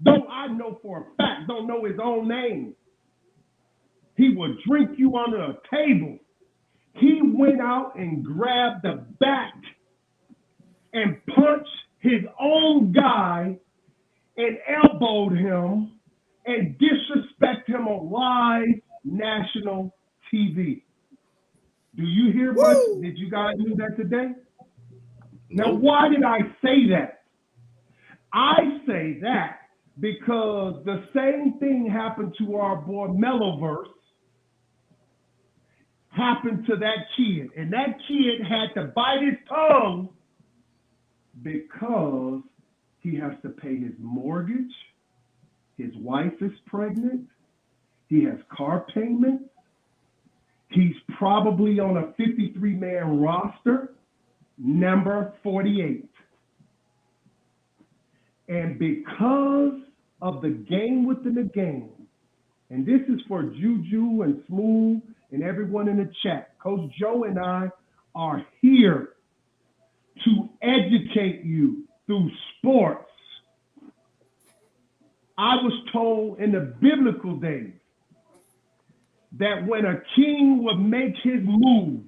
Don't I know for a fact, don't know his own name. He would drink you under a table. He went out and grabbed the bat and punched his own guy and elbowed him and disrespect him on live national TV. Do you hear much? Did you guys do that today? Now, why did I say that? I say that because the same thing happened to our boy Meloverse, happened to that kid. And that kid had to bite his tongue because he has to pay his mortgage. His wife is pregnant. He has car payments. He's probably on a 53-man roster, number 48. And because of the game within the game, and this is for Juju and Smooth and everyone in the chat, Coach Joe and I are here to educate you through sports. I was told in the biblical days that when a king would make his move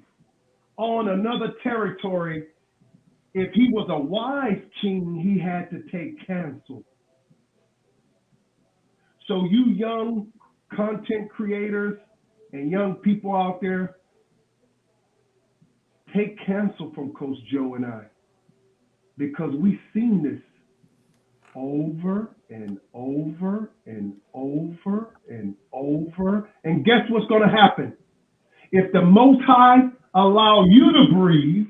on another territory, if he was a wise king, he had to take counsel. So you young content creators and young people out there, take counsel from Coach Joe and I, because we've seen this over and over and over and over. And guess what's going to happen? If the Most High allow you to breathe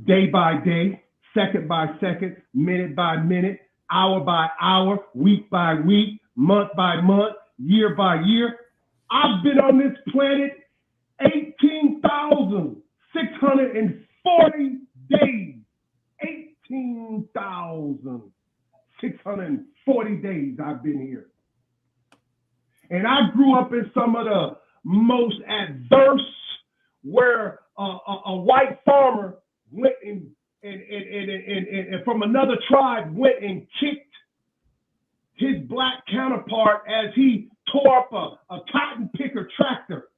day by day, second by second, minute by minute, hour by hour, week by week, month by month, year by year, I've been on this planet 18,640 days. 18,640 days I've been here. And I grew up in some of the most adverse, where a white farmer went and from another tribe went and kicked his black counterpart as he tore up a cotton picker tractor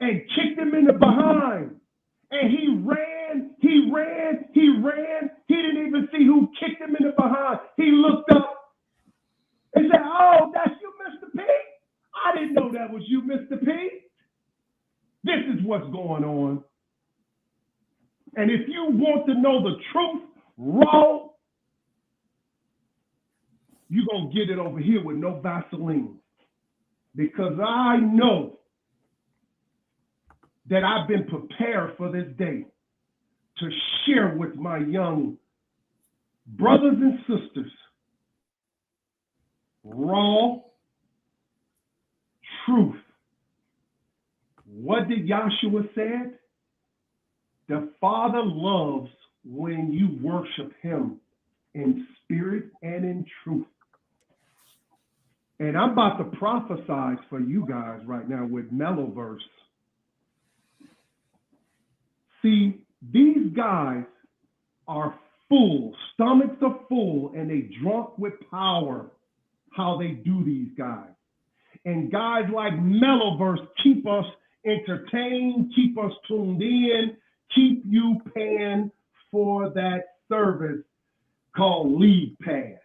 and kicked him in the behind. And he ran. He didn't even see who kicked him in the behind. He looked up and said, "Oh, that's you, Mr. P? I didn't know that was you, Mr. P." This is what's going on. And if you want to know the truth, raw, you're going to get it over here with no Vaseline. Because I know that I've been prepared for this day to share with my young brothers and sisters raw truth. What did Yahshua say? The Father loves when you worship him in spirit and in truth. And I'm about to prophesy for you guys right now with Meloverse. See, these guys are full, stomachs are full, and they drunk with power, how they do these guys. And guys like Meloverse keep us entertained, keep us tuned in, keep you paying for that service called League Pass.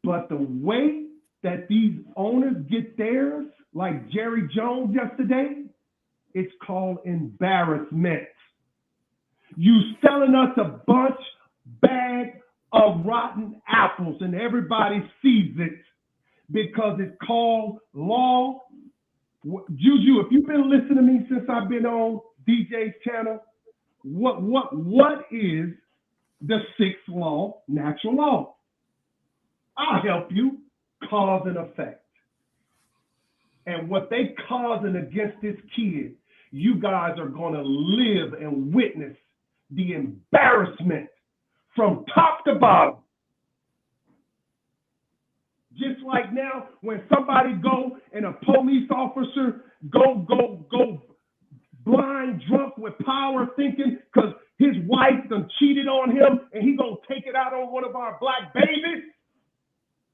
But the way that these owners get theirs, like Jerry Jones yesterday, it's called embarrassment. You selling us a bag of rotten apples and everybody sees it because it's called law. Juju, if you've been listening to me since I've been on DJ's channel, what is the sixth law, natural law? I'll help you, cause and effect. And what they causing against this kid, you guys are going to live and witness the embarrassment from top to bottom. Just like now, when somebody go and a police officer go blind drunk with power thinking because his wife done cheated on him and he gonna take it out on one of our black babies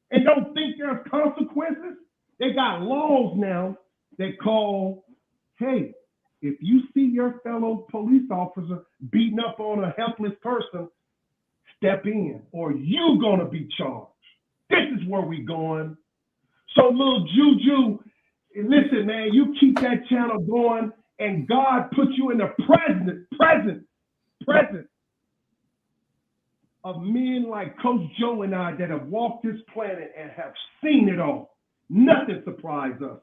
and don't think there's consequences. They got laws now that call, hey, if you see your fellow police officer beating up on a helpless person, step in or you gonna be charged. This is where we going. So little Juju, listen, man, you keep that channel going and God put you in the present of men like Coach Joe and I that have walked this planet and have seen it all. Nothing surprised us.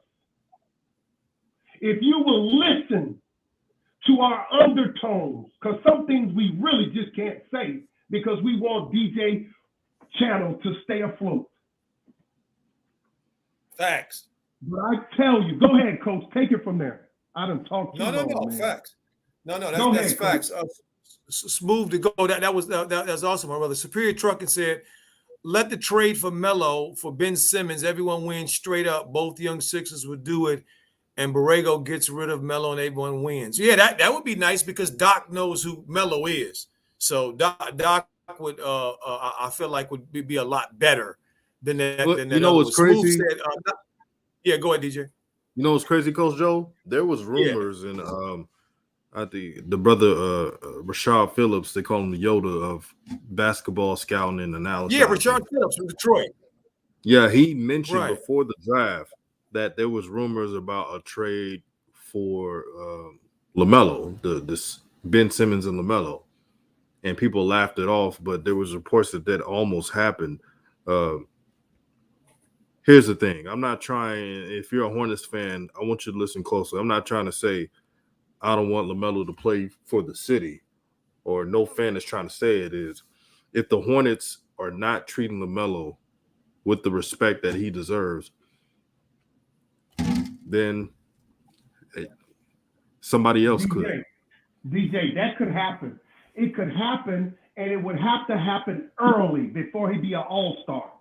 If you will listen to our undertones, because some things we really just can't say because we want DJ channel to stay afloat. Facts. But I tell you, go ahead, Coach, take it from there. I done talked too long, man. Facts. That's facts. Smooth to go. That was awesome, my brother. Superior Trucking said, let the trade for Melo for Ben Simmons. Everyone wins straight up. Both young Sixers would do it, and Borrego gets rid of Melo and everyone wins. Yeah, that would be nice because Doc knows who Melo is. So Doc would I feel like would be a lot better than that. Well, than that you know what's crazy? Said, yeah, go ahead, DJ. You know what's crazy, Coach Joe? There was rumors and I think the brother Rashad Phillips, they call him the Yoda of basketball scouting and analysis. Yeah, Rashad Phillips from Detroit. Yeah, he mentioned before the draft that there was rumors about a trade for LaMelo, this Ben Simmons and LaMelo, and people laughed it off. But there was reports that almost happened. Here's the thing: I'm not trying. If you're a Hornets fan, I want you to listen closely. I'm not trying to say I don't want LaMelo to play for the city, or no fan is trying to say it is. If the Hornets are not treating LaMelo with the respect that he deserves, then somebody else could. DJ, that could happen. It could happen, and it would have to happen early before he be an all-star.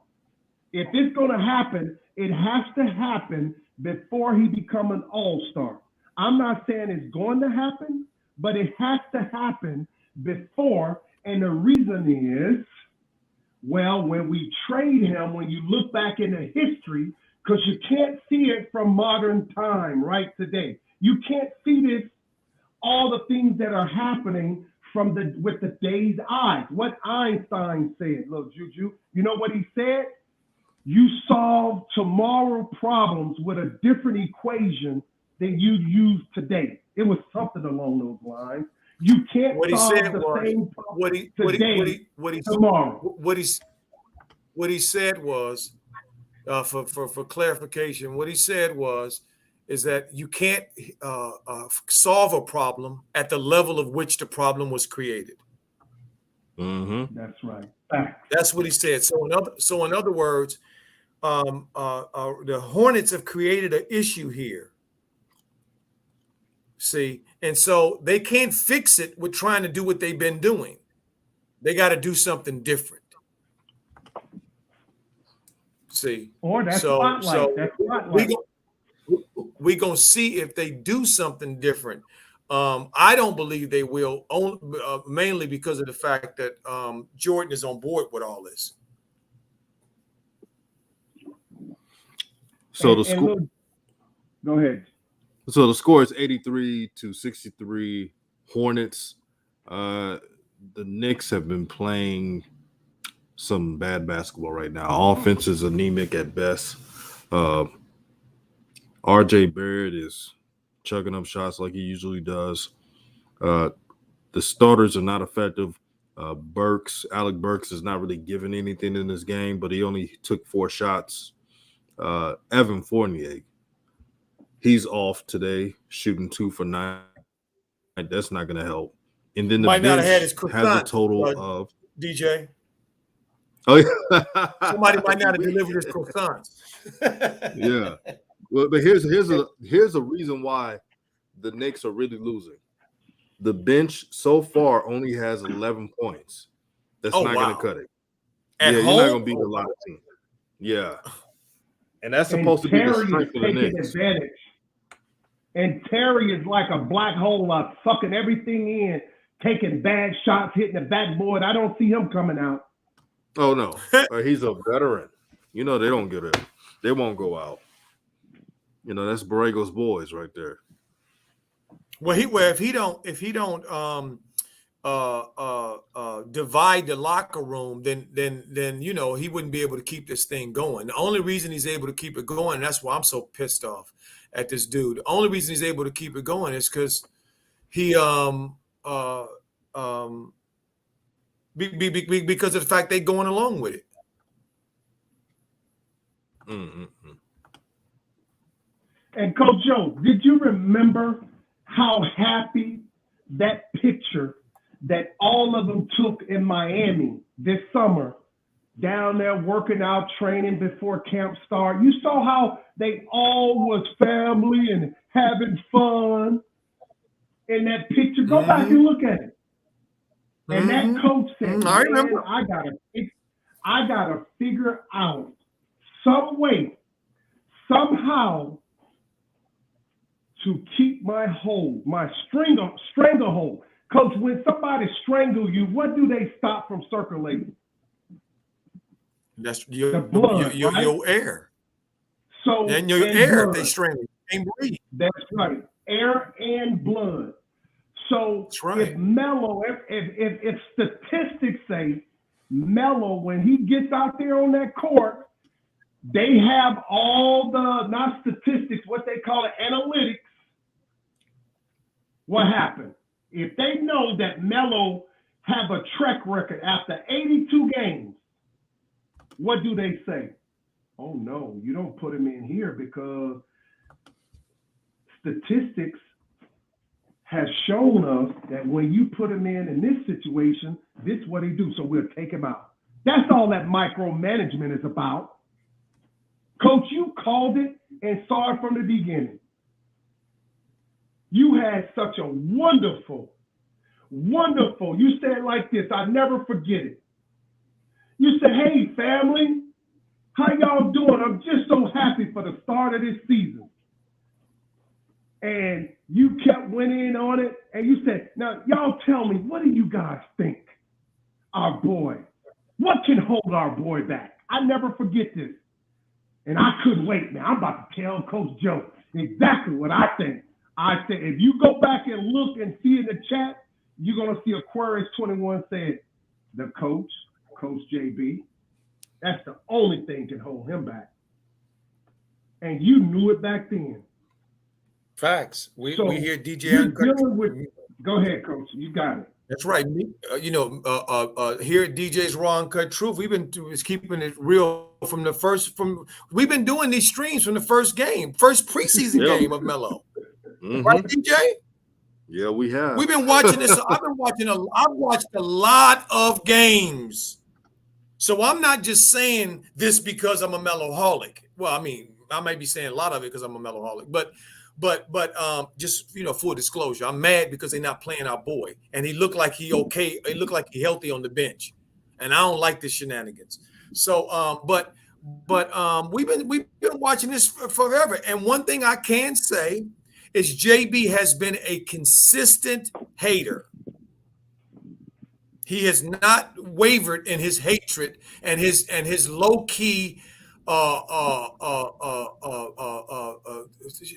If it's going to happen, it has to happen before he become an all-star. I'm not saying it's going to happen, but it has to happen before. And the reason is Well, when we trade him, when you look back into history, because you can't see it from modern time right today. You can't see this, all the things that are happening with the day's eyes. What Einstein said, look, Juju, you know what he said? You solve tomorrow problems with a different equation than you use today. It was something along those lines. You can't solve the same problem today tomorrow. What he said was, for clarification, what he said is that you can't solve a problem at the level of which the problem was created. Mm-hmm. That's right. That's what he said. So in other words, the Hornets have created an issue here. See, and so they can't fix it with trying to do what they've been doing. They got to do something different. See, or that's so that's spotlight. We gonna see if they do something different. I don't believe they will, mainly because of the fact that Jordan is on board with all this. So the score. Go ahead. So the score is 83-63 Hornets. The Knicks have been playing some bad basketball right now. Offense is anemic at best. RJ Barrett is chugging up shots like he usually does. The starters are not effective. Alec Burks is not really giving anything in this game, but he only took 4 shots. Evan Fournier, he's off today, shooting 2 for 9. That's not going to help. And then the bench not have had his has a total of DJ. Oh yeah, somebody might not have delivered his croissants. Yeah, well, but here's a reason why the Knicks are really losing. The bench so far only has 11 points. That's not going to cut it. You're not going to beat a lot of teams. Yeah. And that's supposed to be the strength of the Knicks. Advantage. And Terry is like a black hole, sucking everything in, taking bad shots, hitting the backboard. I don't see him coming out. Oh, no. He's a veteran. You know, they don't get it. They won't go out. You know, that's Borrego's boys right there. Well, if he don't divide the locker room, then you know he wouldn't be able to keep this thing going. The only reason he's able to keep it going, and that's why I'm so pissed off at this dude. The only reason he's able to keep it going is because he because of the fact they're going along with it. Mm-hmm. And Coach Joe, did you remember how happy that picture that all of them took in Miami this summer, down there working out, training before camp started? You saw how they all was family and having fun in that picture. Go back and look at it. And that coach said, I remember. I gotta figure out some way, somehow, to keep my hold, my stranglehold. Because when somebody strangles you, what do they stop from circulating? That's the blood, your air. So and your air, blood. They strangle you can't breathe. That's right, air and blood. So That's right. if Melo, if statistics say Melo, when he gets out there on that court, they have all the, not statistics, what they call it, analytics. What happened? If they know that Melo have a track record after 82 games, what do they say? Oh no, you don't put him in here because statistics has shown us that when you put him in this situation, this is what he do, so we'll take him out. That's all that micromanagement is about. Coach, you called it and saw it from the beginning. You had such a wonderful, you said it like this, I never forget it. You said, hey, family, how y'all doing? I'm just so happy for the start of this season. And you kept winning on it, and you said, now, y'all tell me, what do you guys think? Our boy, What can hold our boy back? I never forget this. And I couldn't wait, man. I'm about to tell Coach Joe exactly what I think. I said, if you go back and look and see in the chat, you're going to see Aquarius 21 said, the coach, Coach JB, that's the only thing can hold him back. And you knew it back then. Facts. We hear DJ you're Uncut. dealing with, go ahead, Coach. You got it. That's right. Here at DJ's Raw Uncut Truth, we've been keeping it real we've been doing these streams from the first preseason game of Melo. Right, DJ? Yeah, we have. We've been watching this. I've watched a lot of games. So I'm not just saying this because I'm a Melo-holic. Well, I mean, I may be saying a lot of it because I'm a Melo-holic, but just full disclosure, I'm mad because they're not playing our boy, and he looked like he okay. He looked like he healthy on the bench, and I don't like the shenanigans. So, we've been watching this forever, and one thing I can say is JB has been a consistent hater. He has not wavered in his hatred and his low key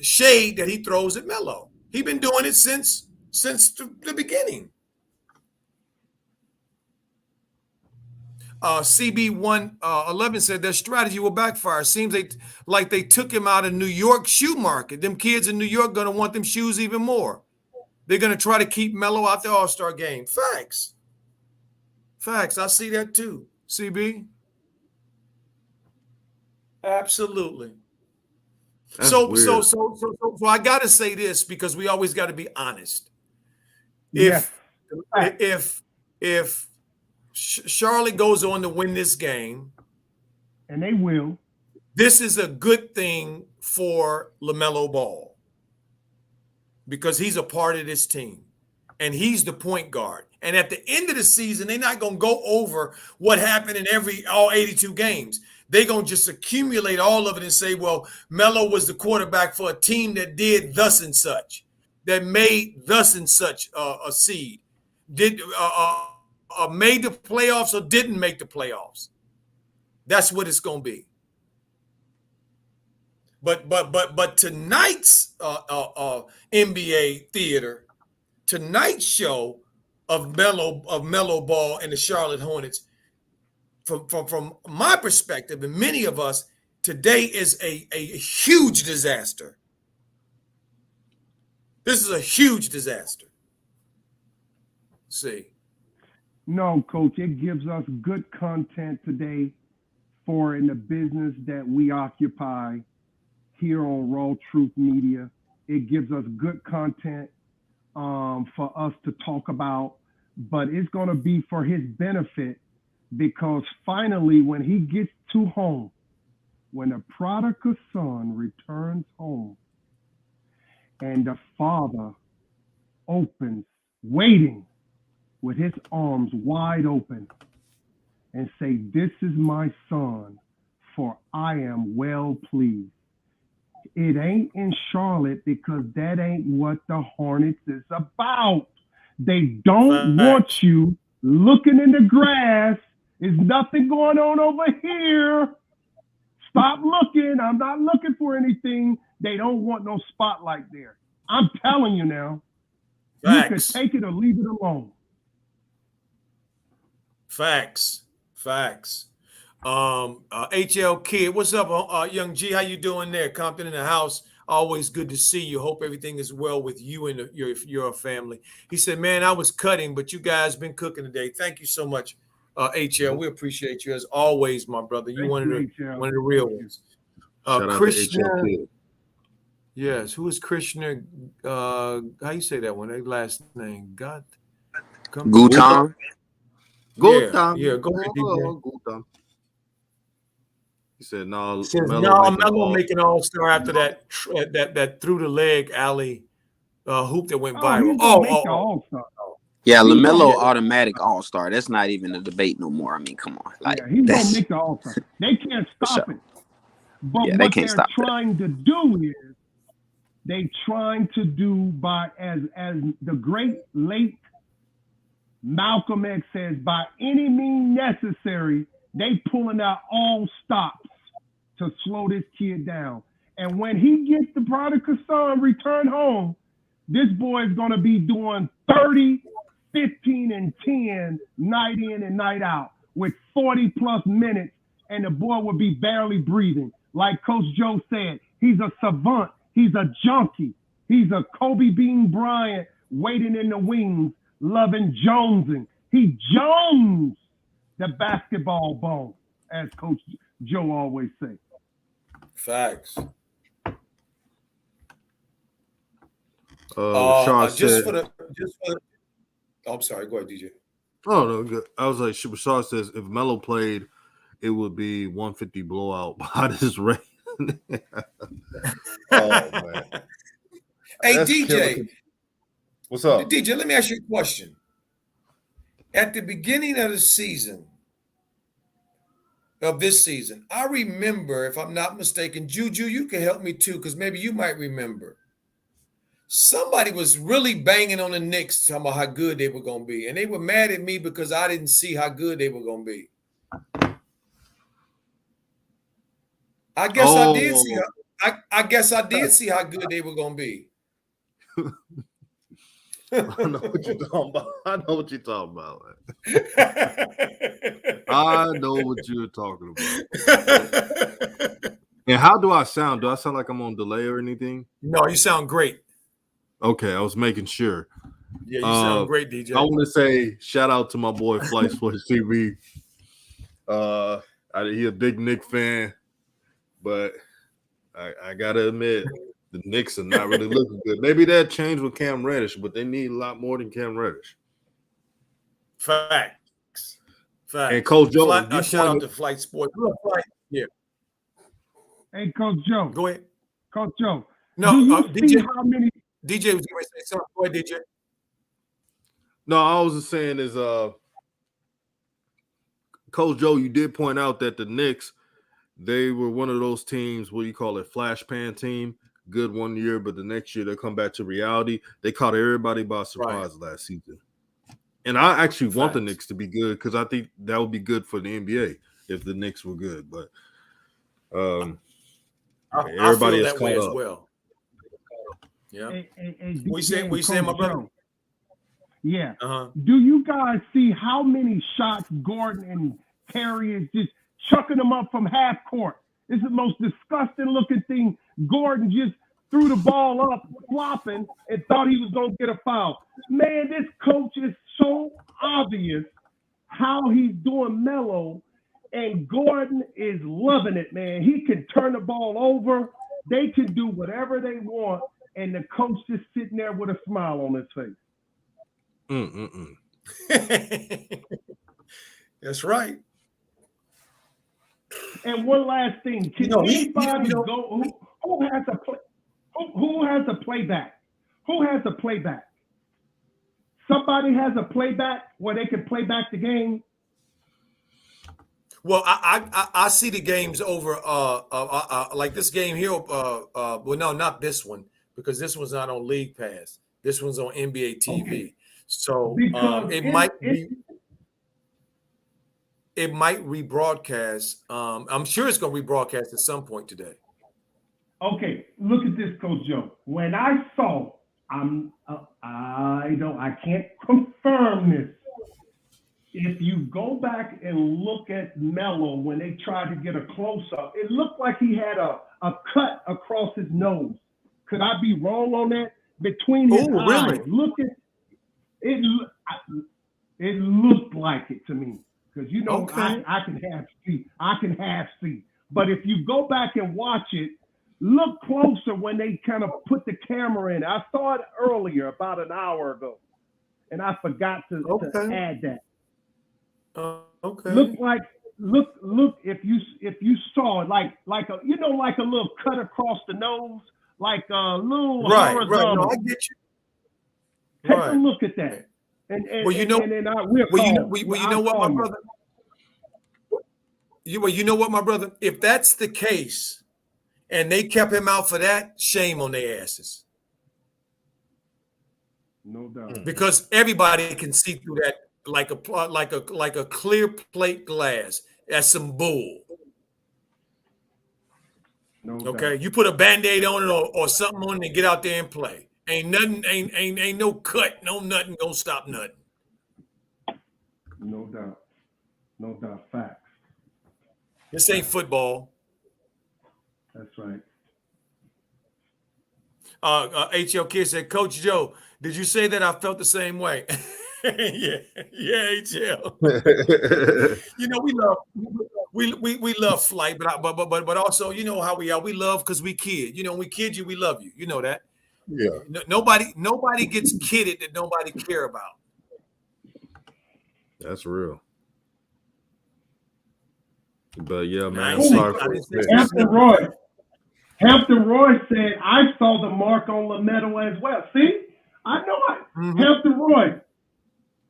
shade that he throws at Melo. He's been doing it since the beginning. CB111 said their strategy will backfire. Seems like they took him out of New York shoe market. Them kids in New York gonna want them shoes even more. They're gonna try to keep Melo out the All-Star game. Facts. I see that too. CB. Absolutely. So I gotta say this because we always got to be honest. If Charlotte goes on to win this game, and they will, this is a good thing for LaMelo Ball because he's a part of this team and he's the point guard. And at the end of the season, they're not going to go over what happened in all 82 games. They're going to just accumulate all of it and say, well, Melo was the quarterback for a team that did thus and such, that made thus and such a seed, made the playoffs or didn't make the playoffs. That's what it's going to be. But tonight's NBA theater, tonight's show of Melo Ball and the Charlotte Hornets, from my perspective and many of us, today is a huge disaster. This is a huge disaster. See. No, Coach, it gives us good content today for in the business that we occupy here on Raw Truth Media. It gives us good content for us to talk about, but it's going to be for his benefit because finally when he gets to home, when the prodigal son returns home and the father opens, waiting with his arms wide open and say, this is my son, for I am well pleased. It ain't in Charlotte because that ain't what the Hornets is about. They don't want you looking in the grass. There's nothing going on over here. Stop looking. I'm not looking for anything. They don't want no spotlight there. I'm telling you now. You can take it or leave it alone. Facts. HL Kid, what's up, Young G? How you doing there? Compton in the house. Always good to see you. Hope everything is well with you and your family. He said, man, I was cutting, but you guys been cooking today. Thank you so much, HL. We appreciate you as always, my brother. You one of the real ones. Krishna. Yes, who is Krishna? How you say that one? That last name? God. Gutam. Gutam. Yeah, go ahead, DJ. Gutam. He said, "No, Melo making All-Star after that through the leg alley hoop that went viral." Yeah, LaMelo automatic All-Star. That's not even a debate no more. I mean, come on, he's gonna make the All-Star. They can't stop it. But what they're trying to do is as the great late Malcolm X says, by any means necessary, they pulling out all stops to slow this kid down. And when he gets the prodigal son return home, this boy is going to be doing 30, 15, and 10 night in and night out with 40-plus minutes, and the boy will be barely breathing. Like Coach Joe said, he's a savant. He's a junkie. He's a Kobe Bean Bryant waiting in the wings, loving jonesing. He Jones the basketball ball, as Coach Joe always say. Facts. Rashad Just said, for the. Oh, I'm sorry. Go ahead, DJ. oh no, good. I was like, Rashad says if Melo played, it would be 150 blowout by this rate. Oh man. Hey, That's DJ. killing. What's up? DJ, let me ask you a question. At the beginning of the season, of this season, I remember, if I'm not mistaken, Juju, you can help me too, because maybe you might remember. Somebody was really banging on the Knicks talking about how good they were going to be. And they were mad at me because I didn't see how good they were going to be. I guess I did see I guess I did see how good they were going to be. I know what you're talking about. I know what you're talking about. I know what you're talking about. And how do I sound? Do I sound like I'm on delay or anything? No, you sound great. Okay, I was making sure. Yeah, you sound great, DJ. I want to say shout out to my boy Flight Sports TV. He a big Knicks fan, but I gotta admit the Knicks are not really looking good. Maybe that changed with Cam Reddish, but they need a lot more than Cam Reddish. Facts. And Coach Joe, shout out to Flight Sports. Yeah. Hey, Coach Joe. Go ahead. Coach Joe. No, DJ, how many? DJ was going to say something. Go ahead, DJ. No, I was just saying is Coach Joe, you did point out that the Knicks, they were one of those teams, what do you call it, flash pan team, good one year, but the next year they come back to reality. They caught everybody by surprise last season. And I actually want the Knicks to be good because I think that would be good for the NBA if the Knicks were good. But everybody I feel is that way caught as up. well. Yeah. We saying, my brother? Yeah. Uh-huh. Do you guys see how many shots Gordon and Terry is just chucking them up from half court? It's the most disgusting looking thing. Gordon just threw the ball up, flopping, and thought he was going to get a foul. Man, this coach is so obvious how he's doing Melo, and Gordon is loving it, man. He can turn the ball over. They can do whatever they want, and the coach just sitting there with a smile on his face. That's right. And one last thing, can anybody go? Who has a play? Who has a playback? Who has a playback? Somebody has a playback where they can play back the game. Well, I see the games over like this game here. Well, no, not this one, because this one's not on League Pass. This one's on NBA TV. Okay. So it might rebroadcast. I'm sure it's going to rebroadcast at some point today. Okay, look at this, Coach Joe. When I saw, I can't confirm this. If you go back and look at Melo when they tried to get a close-up, it looked like he had a cut across his nose. Could I be wrong on that? Between his eyes. Really? Look at it. It looked like it to me because okay. I can half see. But if you go back and watch it, look closer when they kind of put the camera in. I saw it earlier, about an hour ago, and I forgot to add that. Okay. Look if you saw it like a little cut across the nose, like a little horizontal. Right. No, I get you. Take a look at that. You know what, my brother? You know what, my brother? If that's the case, and they kept him out for that, shame on their asses. No doubt. Because everybody can see through that. like a clear plate glass. That's some bull. No Okay, doubt. you put a Band-Aid on it or something on it and get out there and play. Ain't nothing, ain't no cut, no nothing gonna stop nothing. No doubt. No doubt. Facts. This ain't football. That's right. HL Kid said, Coach Joe, did you say that I felt the same way? yeah, HL. You know, we love flight, but also, you know how we are. We love because we kid. You know, when we kid you, we love you. You know that. Yeah. Nobody gets kidded that nobody care about. That's real. But yeah, man. Hampton Roy said, I saw the mark on LaMelo as well. See? I know it. Mm-hmm.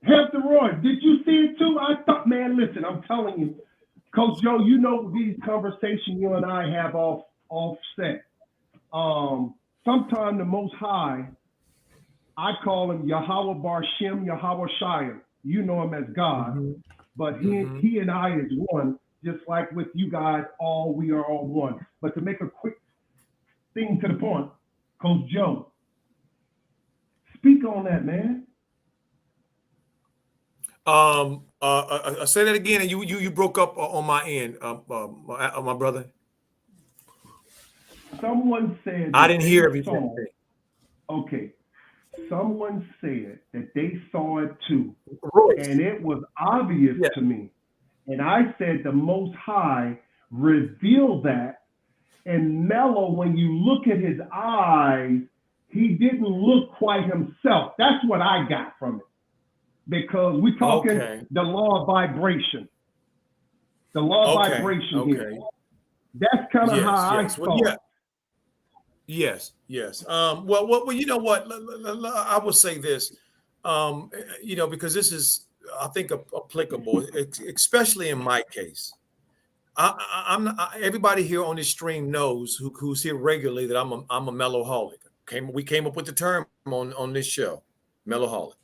Hampton Roy, did you see it too? I thought, man, listen, I'm telling you, Coach Joe, you know these conversations you and I have offset. Sometime the Most High, I call him Yahweh Bar Shem, Yahweh Shire. You know him as God, but he and I is one, just like with you guys, we are all one. But to make a quick thing to the point, Coach Joe, speak on that, man. Say that again, and you broke up on my end, my brother. Someone said I didn't hear everything. Okay. Someone said that they saw it too, and it was obvious to me. And I said the Most High revealed that. And Melo, when you look at his eyes, he didn't look quite himself. That's what I got from it. Because we're talking the law of vibration. The law of vibration here. That's kind of how I saw it. Yes. Well, you know what? I will say this, you know, because this is, I think, applicable, especially in my case. I'm not, everybody here on this stream knows who's here regularly that I'm a Meloholic. We came up with the term on this show, Meloholic.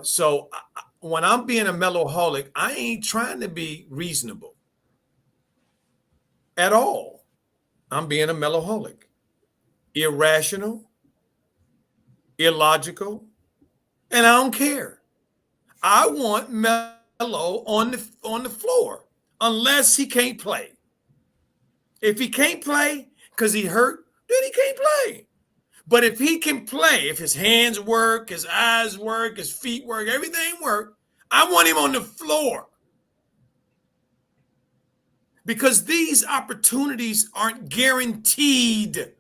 So when I'm being a Meloholic, I ain't trying to be reasonable at all. I'm being a Meloholic. Irrational, illogical, and I don't care. I want Melo on the floor unless he can't play. If he can't play because he hurt, then he can't play. But if he can play, if his hands work, his eyes work, his feet work, everything work, I want him on the floor. Because these opportunities aren't guaranteed.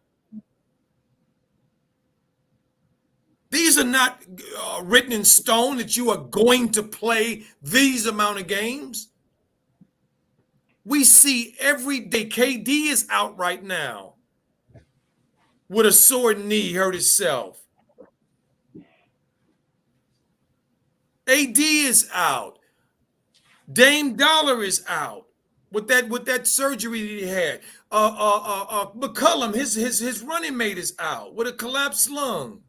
These are not written in stone that you are going to play these amount of games. We see every day. KD is out right now with a sore knee, hurt himself. AD is out. Dame Dollar is out with that surgery that he had. McCollum, his running mate is out with a collapsed lung.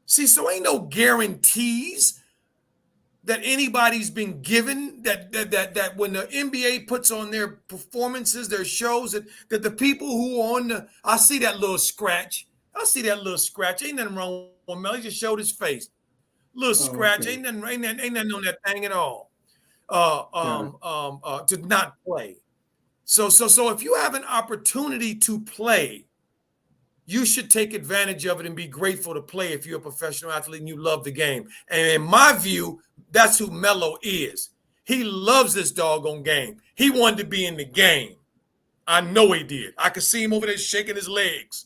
See, so ain't no guarantees that anybody's been given that when the NBA puts on their performances, their shows, that the people who are on I see that little scratch. Ain't nothing wrong with Mel. He just showed his face. Little scratch. Okay. Ain't nothing on that thing at all. To not play. So if you have an opportunity to play, you should take advantage of it and be grateful to play if you're a professional athlete and you love the game. And in my view, that's who Melo is. He loves this doggone game. He wanted to be in the game. I know he did. I could see him over there shaking his legs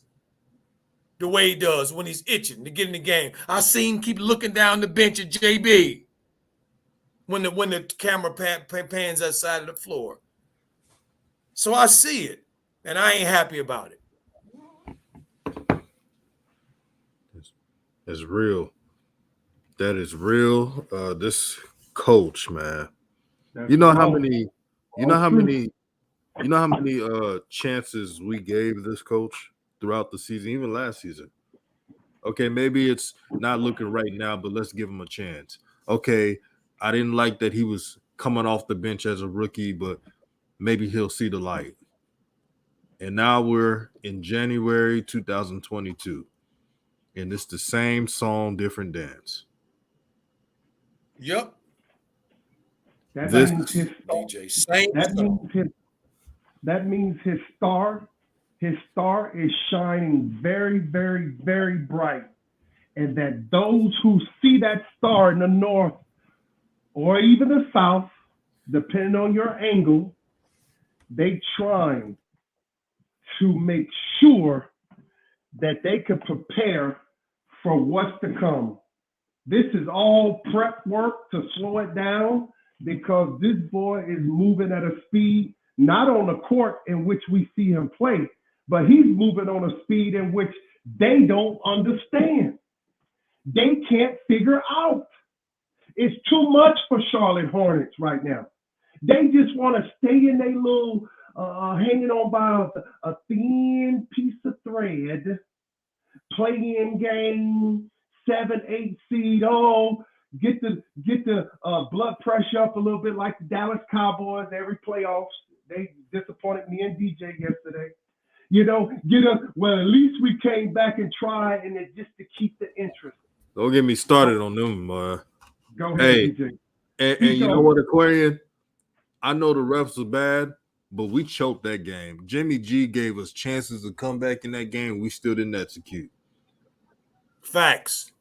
the way he does when he's itching to get in the game. I see him keep looking down the bench at JB when the camera pans that side of the floor. So I see it, and I ain't happy about it. It's real. That is real. This coach, man. You know how many chances we gave this coach throughout the season, even last season. Okay, maybe it's not looking right now, but let's give him a chance. Okay, I didn't like that he was coming off the bench as a rookie, but maybe he'll see the light. And now we're in January 2022, and it's the same song, different dance. Yep. That This means his DJ. Same. that means his star is shining very, very, very bright. And that those who see that star in the north or even the south, depending on your angle, they trying to make sure that they can prepare for what's to come. This is all prep work to slow it down because this boy is moving at a speed, not on the court in which we see him play, but he's moving on a speed in which they don't understand. They can't figure out. It's too much for Charlotte Hornets right now. They just want to stay in their little hanging on by a thin piece of thread, play-in game, 7-8 seed. Oh, get the blood pressure up a little bit like the Dallas Cowboys every playoffs. They disappointed me and DJ yesterday. You know, well, at least we came back and tried, and it just to keep the interest. Don't get me started on them. Go ahead, Hey, DJ. and you know what, Aquarian? I know the refs are bad, but we choked that game. Jimmy G gave us chances to come back in that game. We still didn't execute. Facts.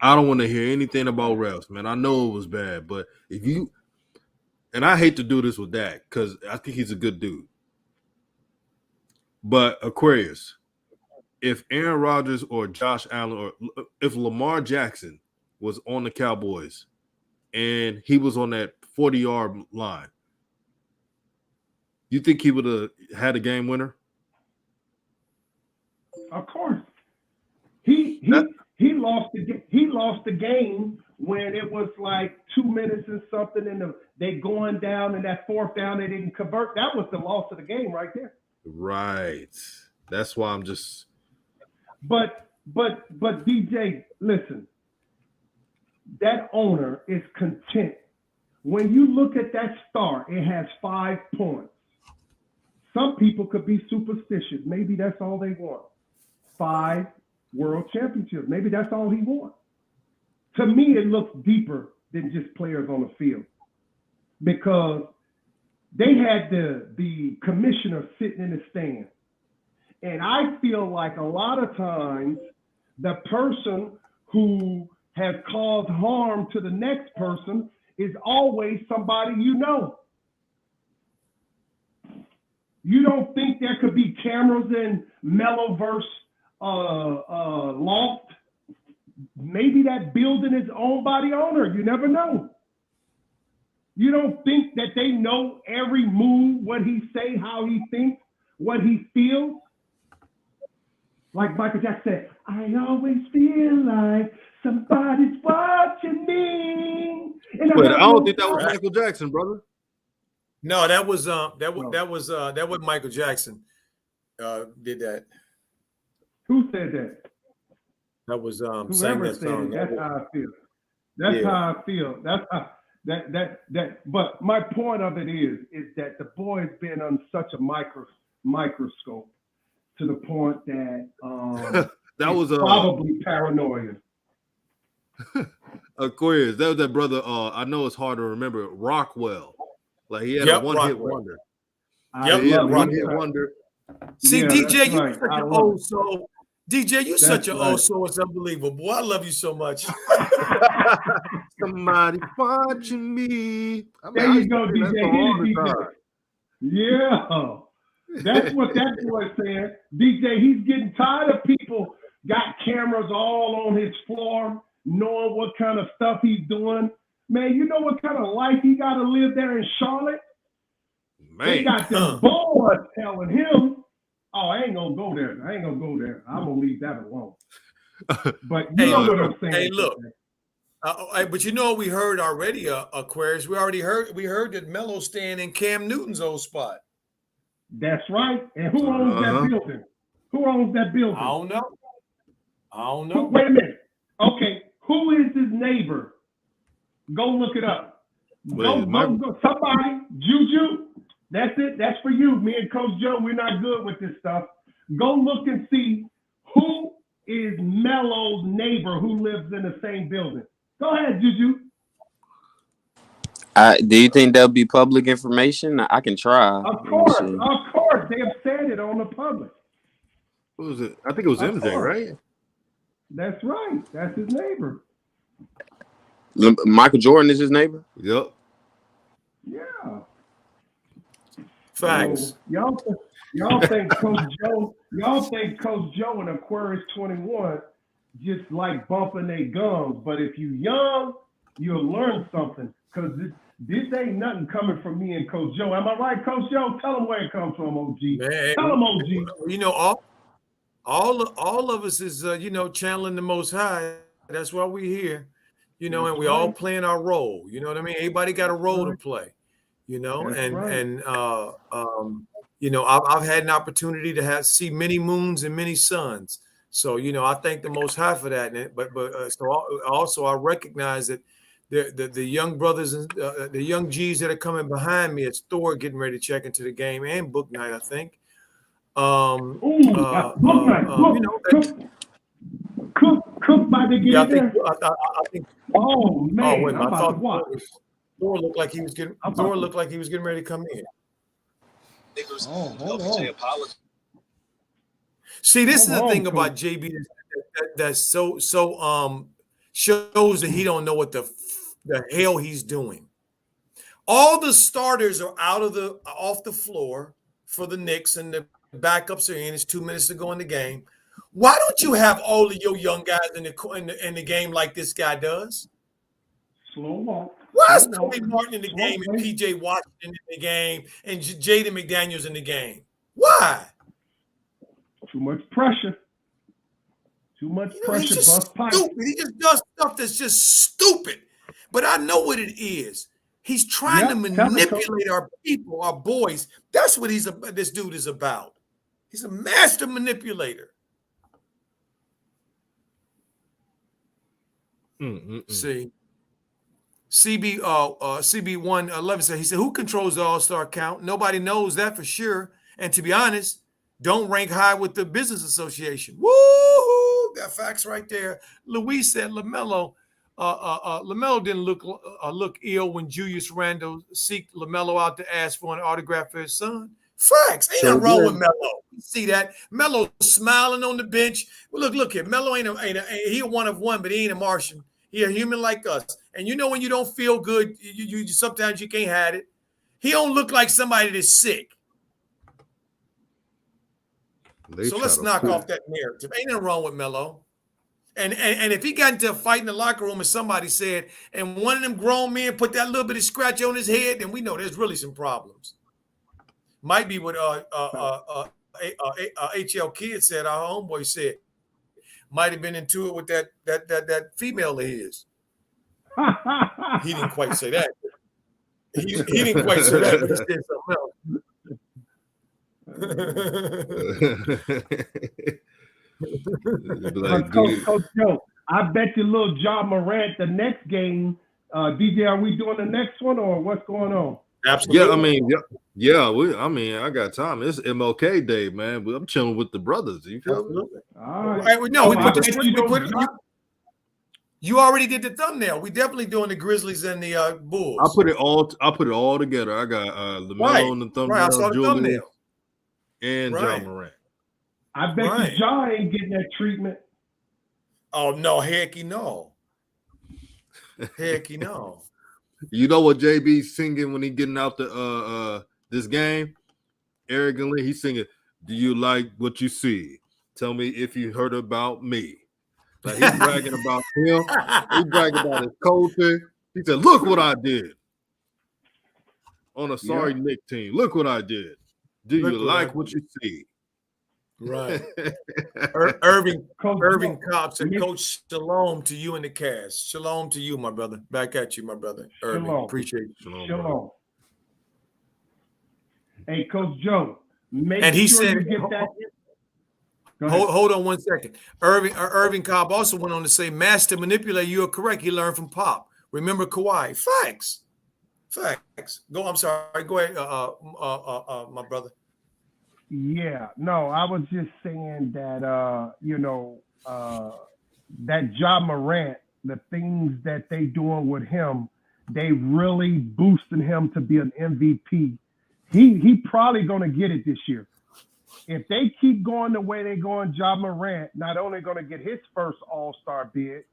I don't want to hear anything about refs, man. I know it was bad, but if you – and I hate to do this with Dak because I think he's a good dude. But Aquarius, if Aaron Rodgers or Josh Allen or if Lamar Jackson was on the Cowboys and he was on that 40-yard line, you think he would have had a game winner? Of course. He lost the game when it was like 2 minutes and something, and they going down, and that fourth down they didn't convert. That was the loss of the game right there. Right. That's why I'm just. But DJ, listen. That owner is content. When you look at that star, it has 5 points. Some people could be superstitious. Maybe that's all they want. 5 world championships. Maybe that's all he wants. To me, it looks deeper than just players on the field because they had the commissioner sitting in the stand. And I feel like a lot of times the person who has caused harm to the next person is always somebody you know. You don't think there could be cameras in Meloverse loft? Maybe that building is owned by the owner. You never know. You don't think that they know every move, what he say, how he thinks, what he feels? Like Michael Jackson said, I always feel like somebody's watching me. But I don't think that was Michael Jackson, brother. No, that was Michael Jackson did that. Who said that? That was sang Whoever that said song. it, that's how I feel. That's how I feel. That's how that. But my point of it is that the boy's been on such a microscope to the point that that was probably paranoia. Aquarius, that was that brother. I know it's hard to remember. Rockwell, like he had a one-hit wonder. One-hit wonder. See, Yeah, DJ, you right. such an old soul. DJ, you such an old soul. It's unbelievable. Boy, I love you so much. Somebody watching me. There you go, DJ. Yeah. That's what that boy's saying. DJ, he's getting tired of people got cameras all on his floor, knowing what kind of stuff he's doing. Man, you know what kind of life he got to live there in Charlotte? Man. They got the boys telling him, oh, I ain't going to go there. I'm going to leave that alone. But you know what I'm saying. Hey, look. But you know what we heard already, Aquarius? We heard that Melo's staying in Cam Newton's old spot. That's right. And who owns that building? Who owns that building? I don't know. I don't know. Wait a minute. Okay, who is his neighbor? Go look it up. Go. Somebody, Juju. That's it. That's for you. Me and Coach Joe, we're not good with this stuff. Go look and see who is Melo's neighbor who lives in the same building. Go ahead, Juju. Do you think that'll be public information? I can try. Of course. They have said it on the public. What was it? I think it was MJ, right? That's right. That's his neighbor. Michael Jordan is his neighbor? Yep. Yeah. Facts. So, y'all think Coach Joe and Aquarius 21 just like bumping their gums. But if you young, you'll learn something. Because this ain't nothing coming from me and Coach Joe. Am I right, Coach Joe? Tell them where it comes from, OG. Man, Tell them, OG. You know, all of us is channeling the Most High. That's why we're here. You know, and we all playing our role. You know what I mean? Everybody got a role to play. You know, I've had an opportunity to see many moons and many suns. So I thank the Most High for that. But also I recognize that the young brothers and the young G's that are coming behind me, it's Thor getting ready to check into the game and Book Night, I think. Book Night. Cook by the game. I think. Oh man! Oh wait, I thought Thor looked like he was getting. Thor looked like he was getting ready to come in. Hold on. See, this is the thing about JB that's so shows that he don't know what the hell he's doing. All the starters are off the floor for the Knicks, and the backups are in. It's 2 minutes to go in the game. Why don't you have all of your young guys in the game like this guy does? Slow walk. Why is Tony Martin in the game and PJ Washington in the game and Jaden McDaniels in the game? Why? Too much pressure. Too much pressure. He's just stupid. He just does stuff that's just stupid. But I know what it is. He's trying to manipulate our people, our boys. That's what this dude is about. He's a master manipulator. See, CB111 said, he said, who controls the all-star count? Nobody knows that for sure. And to be honest, don't rank high with the business association. Woo! Got facts right there. Luis said LaMelo didn't look ill when Julius Randle seeked LaMelo out to ask for an autograph for his son. Facts. Ain't nothing wrong with Melo. You see that? Melo smiling on the bench. Well, look here. Melo ain't he a one of one, but he ain't a Martian. He a human like us. And when you don't feel good, you sometimes you can't hide it. He don't look like somebody that's sick. So let's knock off that narrative. Ain't nothing wrong with Melo. And if he got into a fight in the locker room and somebody said, and one of them grown men put that little bit of scratch on his head, then we know there's really some problems. Might be what HL Kid said, our homeboy said. Might have been into it with that female of his. He didn't quite say that. He didn't quite say that, but he said something else. Coach Joe, I bet you little John Morant the next game. DJ, are we doing the next one or what's going on? Absolutely. Yeah, I got time. It's MLK Day, man. I'm chilling with the brothers. You feel me? All right. You already did the thumbnail. We definitely doing the Grizzlies and the Bulls. I put it all together. I got LaMelo on the thumbnail, I saw the thumbnail. And John Morant. I bet you John ain't getting that treatment. Oh no, hecky no. Hecky no. You know what JB's singing when he getting out the this game? Arrogantly, he's singing, "Do you like what you see? Tell me if you heard about me." Like he's bragging about him. He's bragging about his culture. He said, "Look what I did on a sorry Knicks team. Look what I did. Do you like what you see?" Right. Irving Cobb said, Coach, shalom to you in the cast. Shalom to you, my brother. Back at you, my brother. Irving, shalom. Appreciate it. Shalom. Hey, Coach Joe, make and he sure said, you get that. Hold on 1 second. Irving Cobb also went on to say, "Master manipulator, you are correct. He learned from Pop. Remember Kawhi. Facts. Go. I'm sorry. Go ahead, my brother." Yeah, no, I was just saying that that Ja Morant, the things that they doing with him, they really boosting him to be an MVP. He probably gonna get it this year. If they keep going the way they're going, Ja Morant not only gonna get his first All-Star bid,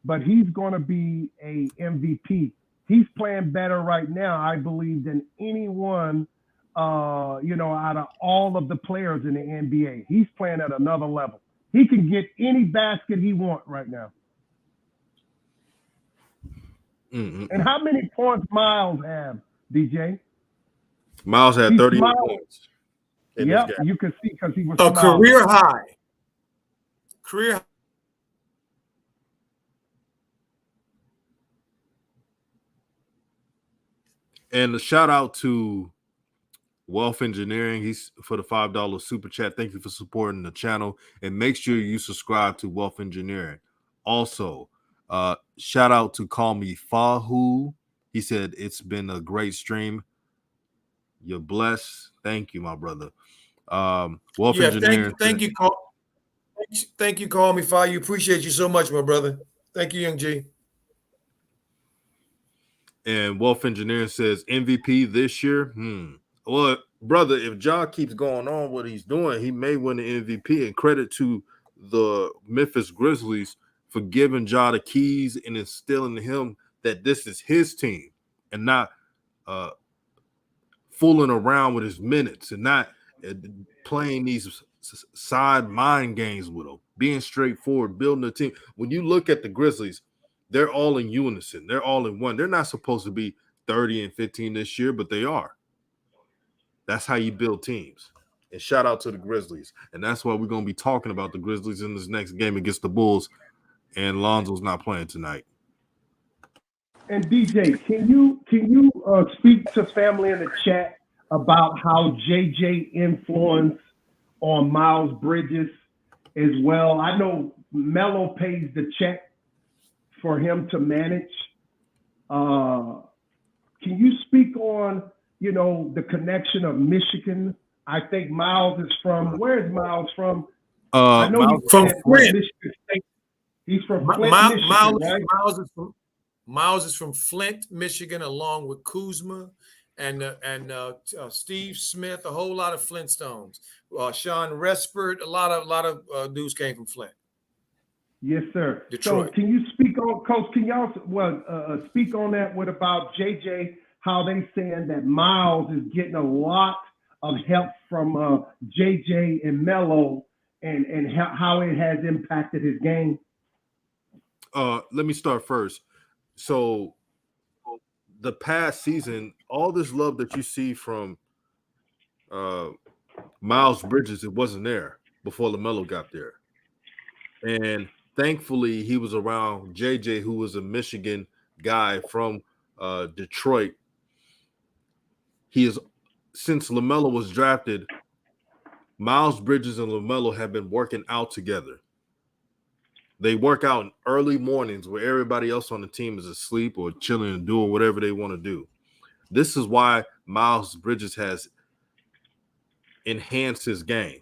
but he's gonna be a MVP. He's playing better right now, I believe, than anyone out of all of the players in the NBA. He's playing at another level. He can get any basket he wants right now. And how many points Miles have, DJ? Miles had 38 points. Yep, you can see because he was a career high. Career. And a shout out to Wealth Engineering. He's for the $5 super chat. Thank you for supporting the channel, and make sure you subscribe to Wealth Engineering. Also, shout out to Call Me Fahu. He said it's been a great stream. You're blessed. Thank you, my brother. Wealth Engineering. Thank you, Call Me Fahu. Appreciate you so much, my brother. Thank you, Young G. And Wealth Engineering says MVP this year. Well, brother, if Ja keeps going on what he's doing, he may win the MVP. And credit to the Memphis Grizzlies for giving Ja the keys and instilling in him that this is his team and not fooling around with his minutes and not playing these side mind games with him, being straightforward, building a team. When you look at the Grizzlies, they're all in unison. They're all in one. They're not supposed to be 30 and 15 this year, but they are. That's how you build teams. And shout out to the Grizzlies. And that's why we're going to be talking about the Grizzlies in this next game against the Bulls. And Lonzo's not playing tonight. And DJ, can you speak to family in the chat about how JJ influenced on Miles Bridges as well? I know Melo pays the check for him to manage. Can you speak on, the connection of Michigan? I think Miles is from, where is Miles from? I know he's from Flint. Michigan State. He's from Flint, Michigan, right? Miles is from Flint, Michigan, along with Kuzma and Steve Smith, a whole lot of Flintstones. Sean Respert, a lot of dudes came from Flint. Yes, sir. Detroit. So can you speak on, Coach, can y'all speak on that? What about JJ, how they saying that Miles is getting a lot of help from JJ and Melo and how it has impacted his game? Let me start first. So the past season, all this love that you see from Miles Bridges, it wasn't there before LaMelo got there. And thankfully, he was around JJ, who was a Michigan guy from Detroit. Since LaMelo was drafted, Miles Bridges and LaMelo have been working out together. They work out in early mornings where everybody else on the team is asleep or chilling and doing whatever they want to do. This is why Miles Bridges has enhanced his game.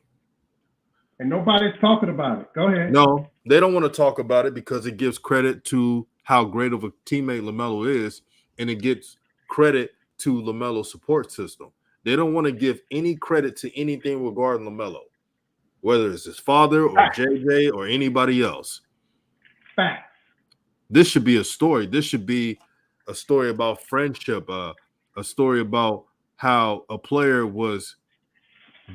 And nobody's talking about it. Go ahead. No, they don't want to talk about it because it gives credit to how great of a teammate LaMelo is, and it gives credit to LaMelo's support system. They don't want to give any credit to anything regarding LaMelo, whether it's his father or JJ or anybody else. Facts. This should be a story. This should be a story about friendship, a story about how a player was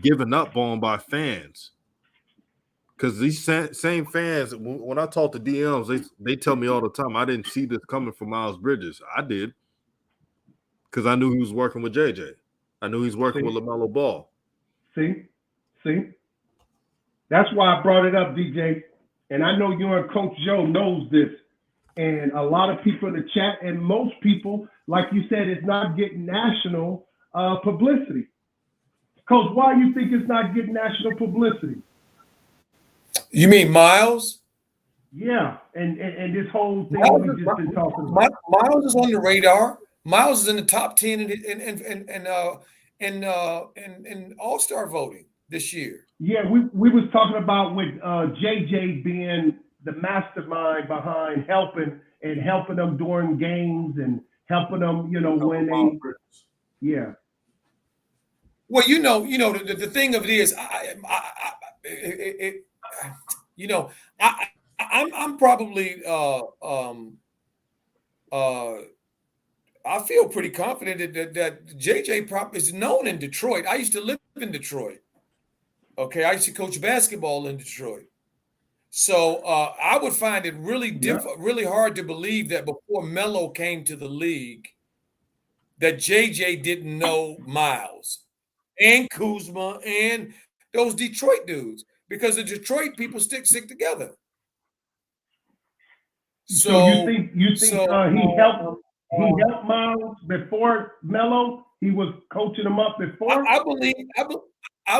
given up on by fans. Because these same fans, when I talk to DMs, they tell me all the time, I didn't see this coming from Miles Bridges. I did. Because I knew he was working with JJ. I knew he was working with LaMelo Ball. See? That's why I brought it up, DJ. And I know you and Coach Joe knows this. And a lot of people in the chat, and most people, like you said, is not getting national publicity. Coach, why do you think it's not getting national publicity? You mean Miles? Yeah, and this whole thing we just been talking about. Miles is on the radar. Miles is in the top 10 in All-Star voting this year. Yeah, we was talking about with JJ being the mastermind behind helping them during games and helping them, when they, yeah. Well, the thing of it is, I'm probably I feel pretty confident that JJ Prop is known in Detroit. I used to live in Detroit. Okay, I used to coach basketball in Detroit. So I would find it really really hard to believe that before Melo came to the league, that JJ didn't know Miles and Kuzma and those Detroit dudes, because the Detroit people stick together. So you think he helped Miles before Melo? He was coaching him up before? I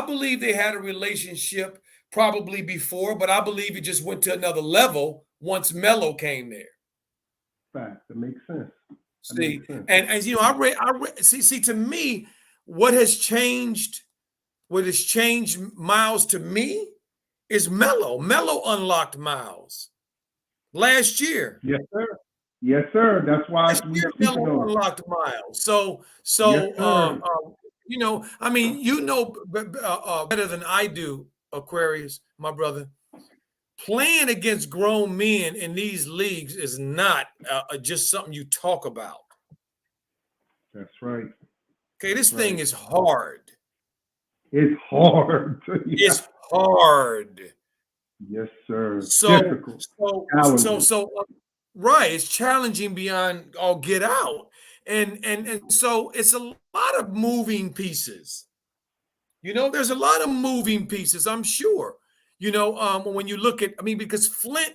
believe they had a relationship probably before, but I believe it just went to another level once Melo came there. Fact, that makes sense. See, and as you know, I read. See, to me, what has changed Miles to me is Melo. Melo unlocked Miles last year. Yes, sir. Yes, sir. That's why Melo unlocked Miles. So yes, I mean, better than I do, Aquarius, my brother. Playing against grown men in these leagues is not just something you talk about. That's right. Okay, this thing is hard. It's hard. Yeah. It's hard. Yes, sir. Difficult. Right. It's challenging beyond all get out. And so it's a lot of moving pieces. There's a lot of moving pieces, I'm sure. When you look at, because Flint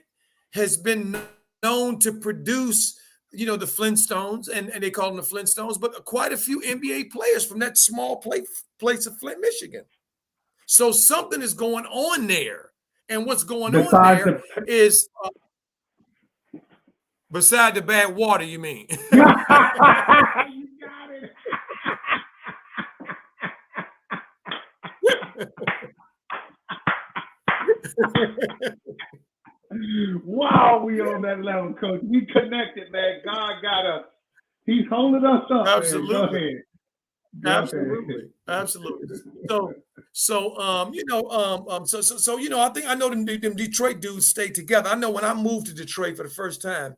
has been known to produce, the Flintstones, and they call them the Flintstones, but quite a few NBA players from that small place of Flint, Michigan. So something is going on there. And what's going on there is, beside the bad water, you mean? You got it. Wow, we on that level, Coach. We connected, man. God got us. He's holding us up. Absolutely. Go ahead. Absolutely. So I think I know them Detroit dudes stay together. I know when I moved to Detroit for the first time,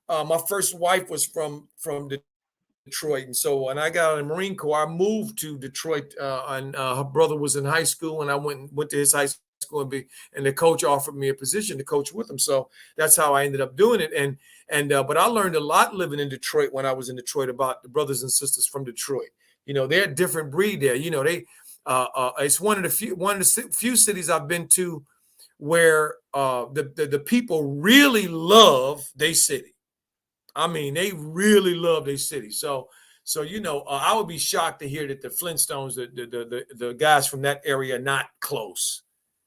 my first wife was from Detroit, and so when I got out of the Marine Corps, I moved to Detroit, and her brother was in high school, and I went to his high school and the coach offered me a position to coach with him. So that's how I ended up doing it. But I learned a lot living in Detroit when I was in Detroit about the brothers and sisters from Detroit. They're a different breed there. It's one of the few cities I've been to where the people really love their city. They really love their city. So I would be shocked to hear that the Flintstones, the guys from that area, are not close,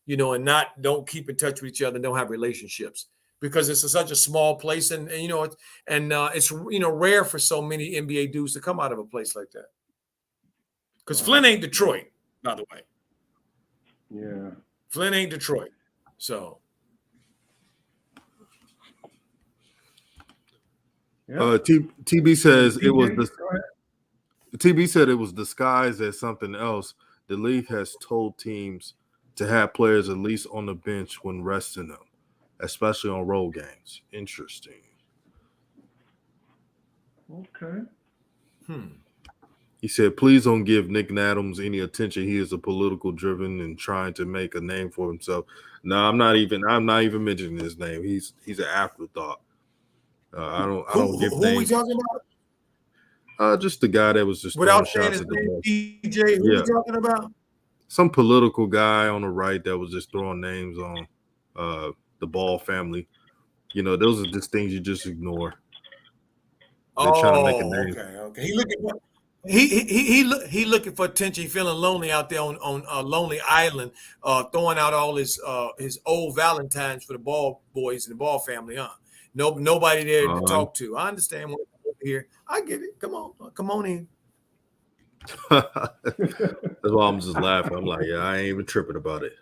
and don't keep in touch with each other and don't have relationships, because it's such a small place, and it's rare for so many NBA dudes to come out of a place like that. Because Flint ain't Detroit, by the way. Yeah. Flint ain't Detroit. So. Yeah. TB says it was TB said it was disguised as something else. The league has told teams to have players at least on the bench when resting them, especially on road games. Interesting. Okay. He said, please don't give Nick Adams any attention. He is a political driven and trying to make a name for himself. No, I'm not even mentioning his name. He's an afterthought. I don't give names. Who are we talking about? Just the guy that was just without saying his name, DJ. Who are we talking about? Some political guy on the right that was just throwing names on the Ball family. Those are just things you just ignore. They're trying to make a name. Okay. He looking for attention. He feeling lonely out there on a lonely island, throwing out all his old Valentines for the Ball boys and the Ball family, huh? Nobody there to talk to. I understand what here. I get it. Come on in. That's why I'm just laughing. I'm like, yeah, I ain't even tripping about it.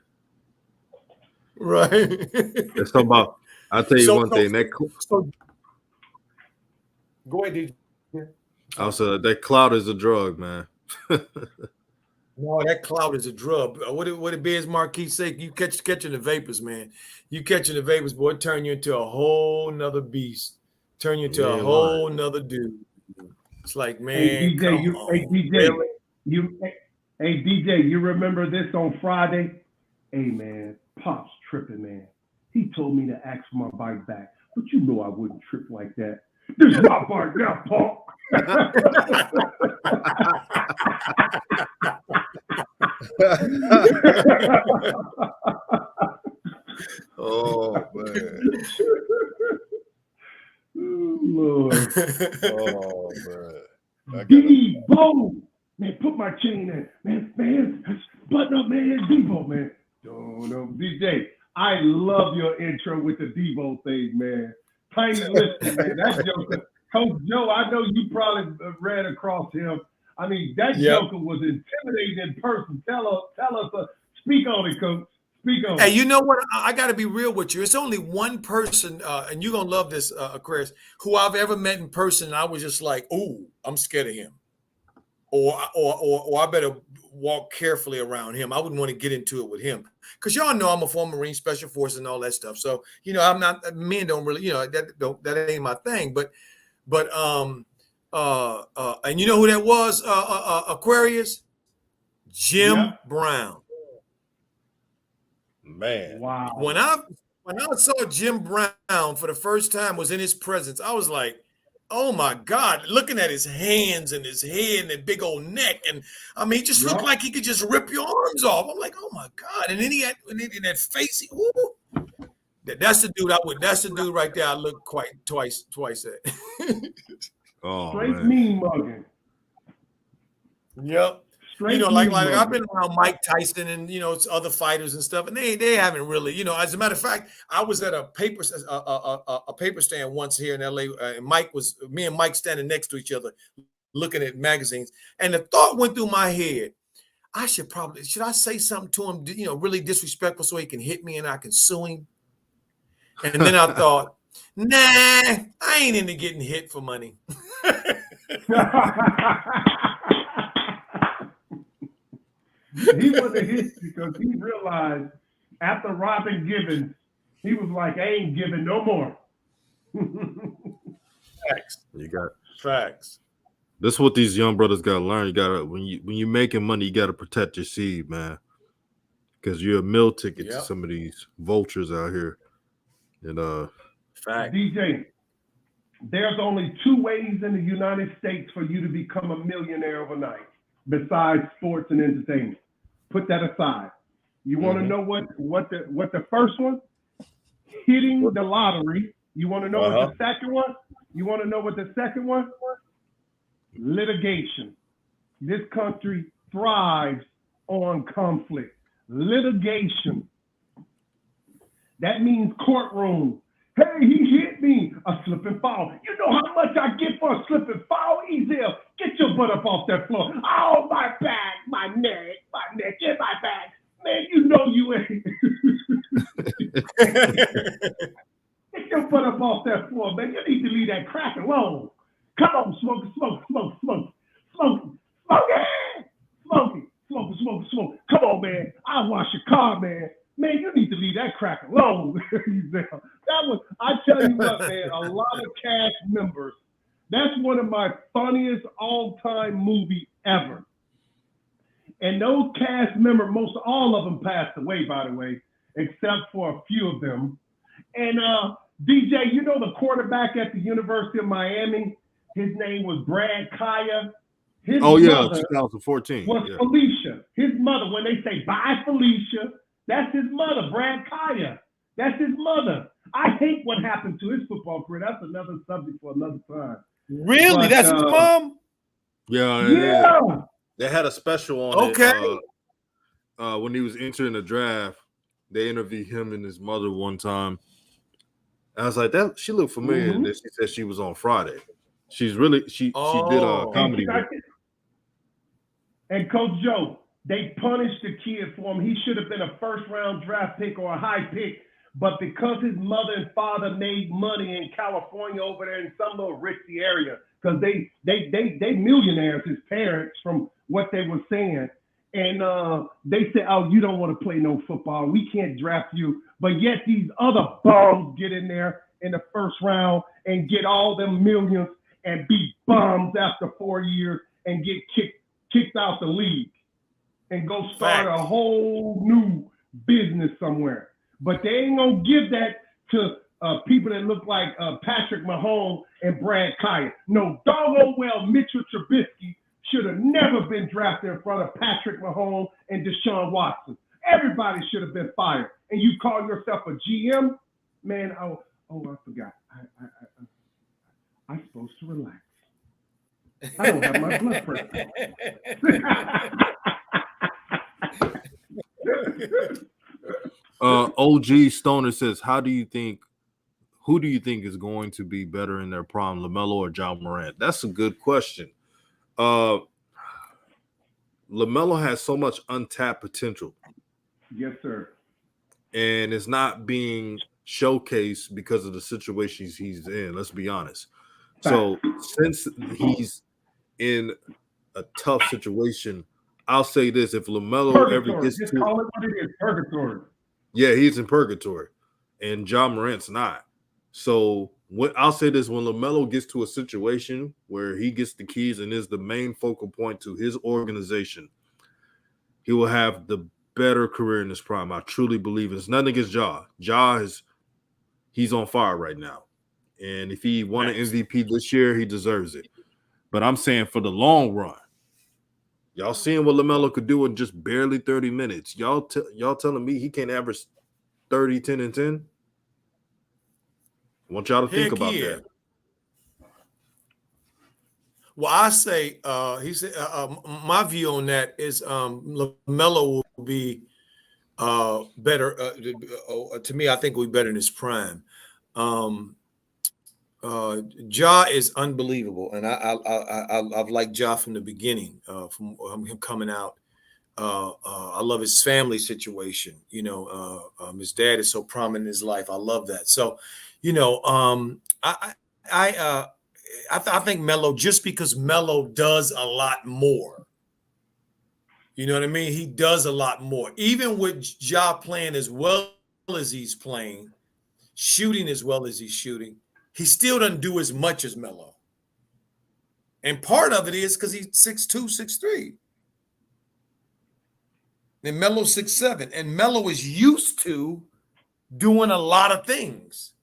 Right. It's something about. I'll tell you one thing. Go ahead, DJ. Also, that cloud is a drug, man. No, that cloud is a drug. What did Biz Marquis say? You catching the vapors, man. You catching the vapors, boy, turn you into a whole nother beast. Turn you into a whole nother dude. It's like, man, hey DJ, you remember this on Friday? Hey man, Pop's tripping, man. He told me to ask for my bike back, but you know I wouldn't trip like that. This is my bike now, Pop. Oh man. Lord. Oh man. Debo, man, put my chain in, man, button up, man, Debo, man. No, DJ, I love your intro with the Debo thing, man. Tiny listening, man. That joker, Coach Joe, I know you probably ran across him. I mean, that joker was intimidating in person. Tell us, speak on it, Coach. Speak on it. Hey, you know what? I got to be real with you. It's only one person, and you're going to love this, Chris, who I've ever met in person. And I was just like, ooh, I'm scared of him. Or I better walk carefully around him. I wouldn't want to get into it with him. Because y'all know I'm a former Marine Special Forces and all that stuff. So, you know, I'm not, men don't really, you know, that ain't my thing. But and you know who that was, Aquarius? Jim Brown. Man. Wow. When I saw Jim Brown for the first time, was in his presence, I was like, oh my God, looking at his hands and his head and that big old neck. And I mean, he just looked like he could just rip your arms off. I'm like, oh my God. And then he had in that face, that's the dude right there. I look twice at. Oh, straight man. mean mugging. Yep. Straight, you know, like I've been around Mike Tyson and, you know, other fighters and stuff, and they haven't really, you know. As a matter of fact, I was at a paper stand once here in LA, and me and Mike standing next to each other, looking at magazines, and the thought went through my head: should I say something to him, you know, really disrespectful, so he can hit me and I can sue him? And then I thought, nah, I ain't into getting hit for money. He was a hit because he realized after Robin Givens, he was like, I ain't giving no more. Facts. You got facts. This is what these young brothers gotta learn. You gotta when you're making money, you gotta protect your seed, man. Because you're a meal ticket to some of these vultures out here. And fact. DJ, there's only two ways in the United States for you to become a millionaire overnight, besides sports and entertainment. Put that aside. You want to know what the first one? Hitting the lottery. You want to know what the second one? You want to know what the second one? Litigation. This country thrives on conflict. Litigation. That means courtroom. Hey, he hit me. A slip and fall. You know how much I get for a slip and fall? Ezel, get your butt up off that floor. Oh, my back, my neck, get my back. Man, you know you ain't. Get your butt up off that floor, man. You need to leave that crack alone. Come on, smoke it. Come on, man. I'll wash your car, man. Man, you need to leave that crack alone. I tell you what, man, a lot of cast members, that's one of my funniest all-time movie ever. And those cast members, most all of them passed away, by the way, except for a few of them. And DJ, you know the quarterback at the University of Miami? His name was Brad Kaya. His mother 2014. was Felicia. His mother, when they say, bye, Felicia, that's his mother, Brad Kaya. That's his mother. I hate what happened to his football career. That's another subject for another time. Really? That's his mom? Yeah, Yeah. they had a special on Okay. it when he was entering the draft. They interviewed him and his mother one time. I was like, that she looked familiar. Mm-hmm. And then she said she was on Friday. She's really she did a Oh. comedy. And Coach Joe, they punished the kid for him. He should have been a first-round draft pick or a high pick, but because his mother and father made money in California over there in some little ritzy area, because they millionaires, his parents, from what they were saying. And they said, oh, you don't want to play no football. We can't draft you. But yet these other bums get in there in the first round and get all them millions and be bums after 4 years and get kicked out the league and go start a whole new business somewhere. But they ain't going to give that to people that look like Patrick Mahomes and Brad Kaya. No, doggone well, Mitchell Trubisky should have never been drafted in front of Patrick Mahomes and Deshaun Watson. Everybody should have been fired. And you call yourself a GM? Man, I forgot. I'm supposed to relax. I don't have my blood pressure. OG Stoner says, who do you think is going to be better in their prime, LaMelo or John Morant? That's a good question. LaMelo has so much untapped potential. Yes, sir. And it's not being showcased because of the situations he's in. Let's be honest. So since he's in a tough situation, I'll say this: if LaMelo ever gets just to, call it what it is, purgatory. Yeah, he's in purgatory, and John Morant's not. So I'll say this: when LaMelo gets to a situation where he gets the keys and is the main focal point to his organization, he will have the better career in his prime. I truly believe it. It's nothing against Ja. He's on fire right now. And if he won an MVP this year, he deserves it. But I'm saying for the long run, y'all seeing what LaMelo could do in just barely 30 minutes. Y'all telling me he can't average 30, 10, and 10? I want y'all to think about that. Well, I say he said my view on that is LaMelo will be better. To me, I think will be better in his prime. Ja is unbelievable, and I've liked Ja from the beginning, from him coming out. I love his family situation. You know, his dad is so prominent in his life. I love that. So, you know, I think Melo, just because Melo does a lot more. You know what I mean? He does a lot more. Even with Ja playing as well as he's playing, shooting as well as he's shooting, he still doesn't do as much as Melo. And part of it is because he's 6'2", 6'3". And Melo's 6'7". And Melo is used to doing a lot of things.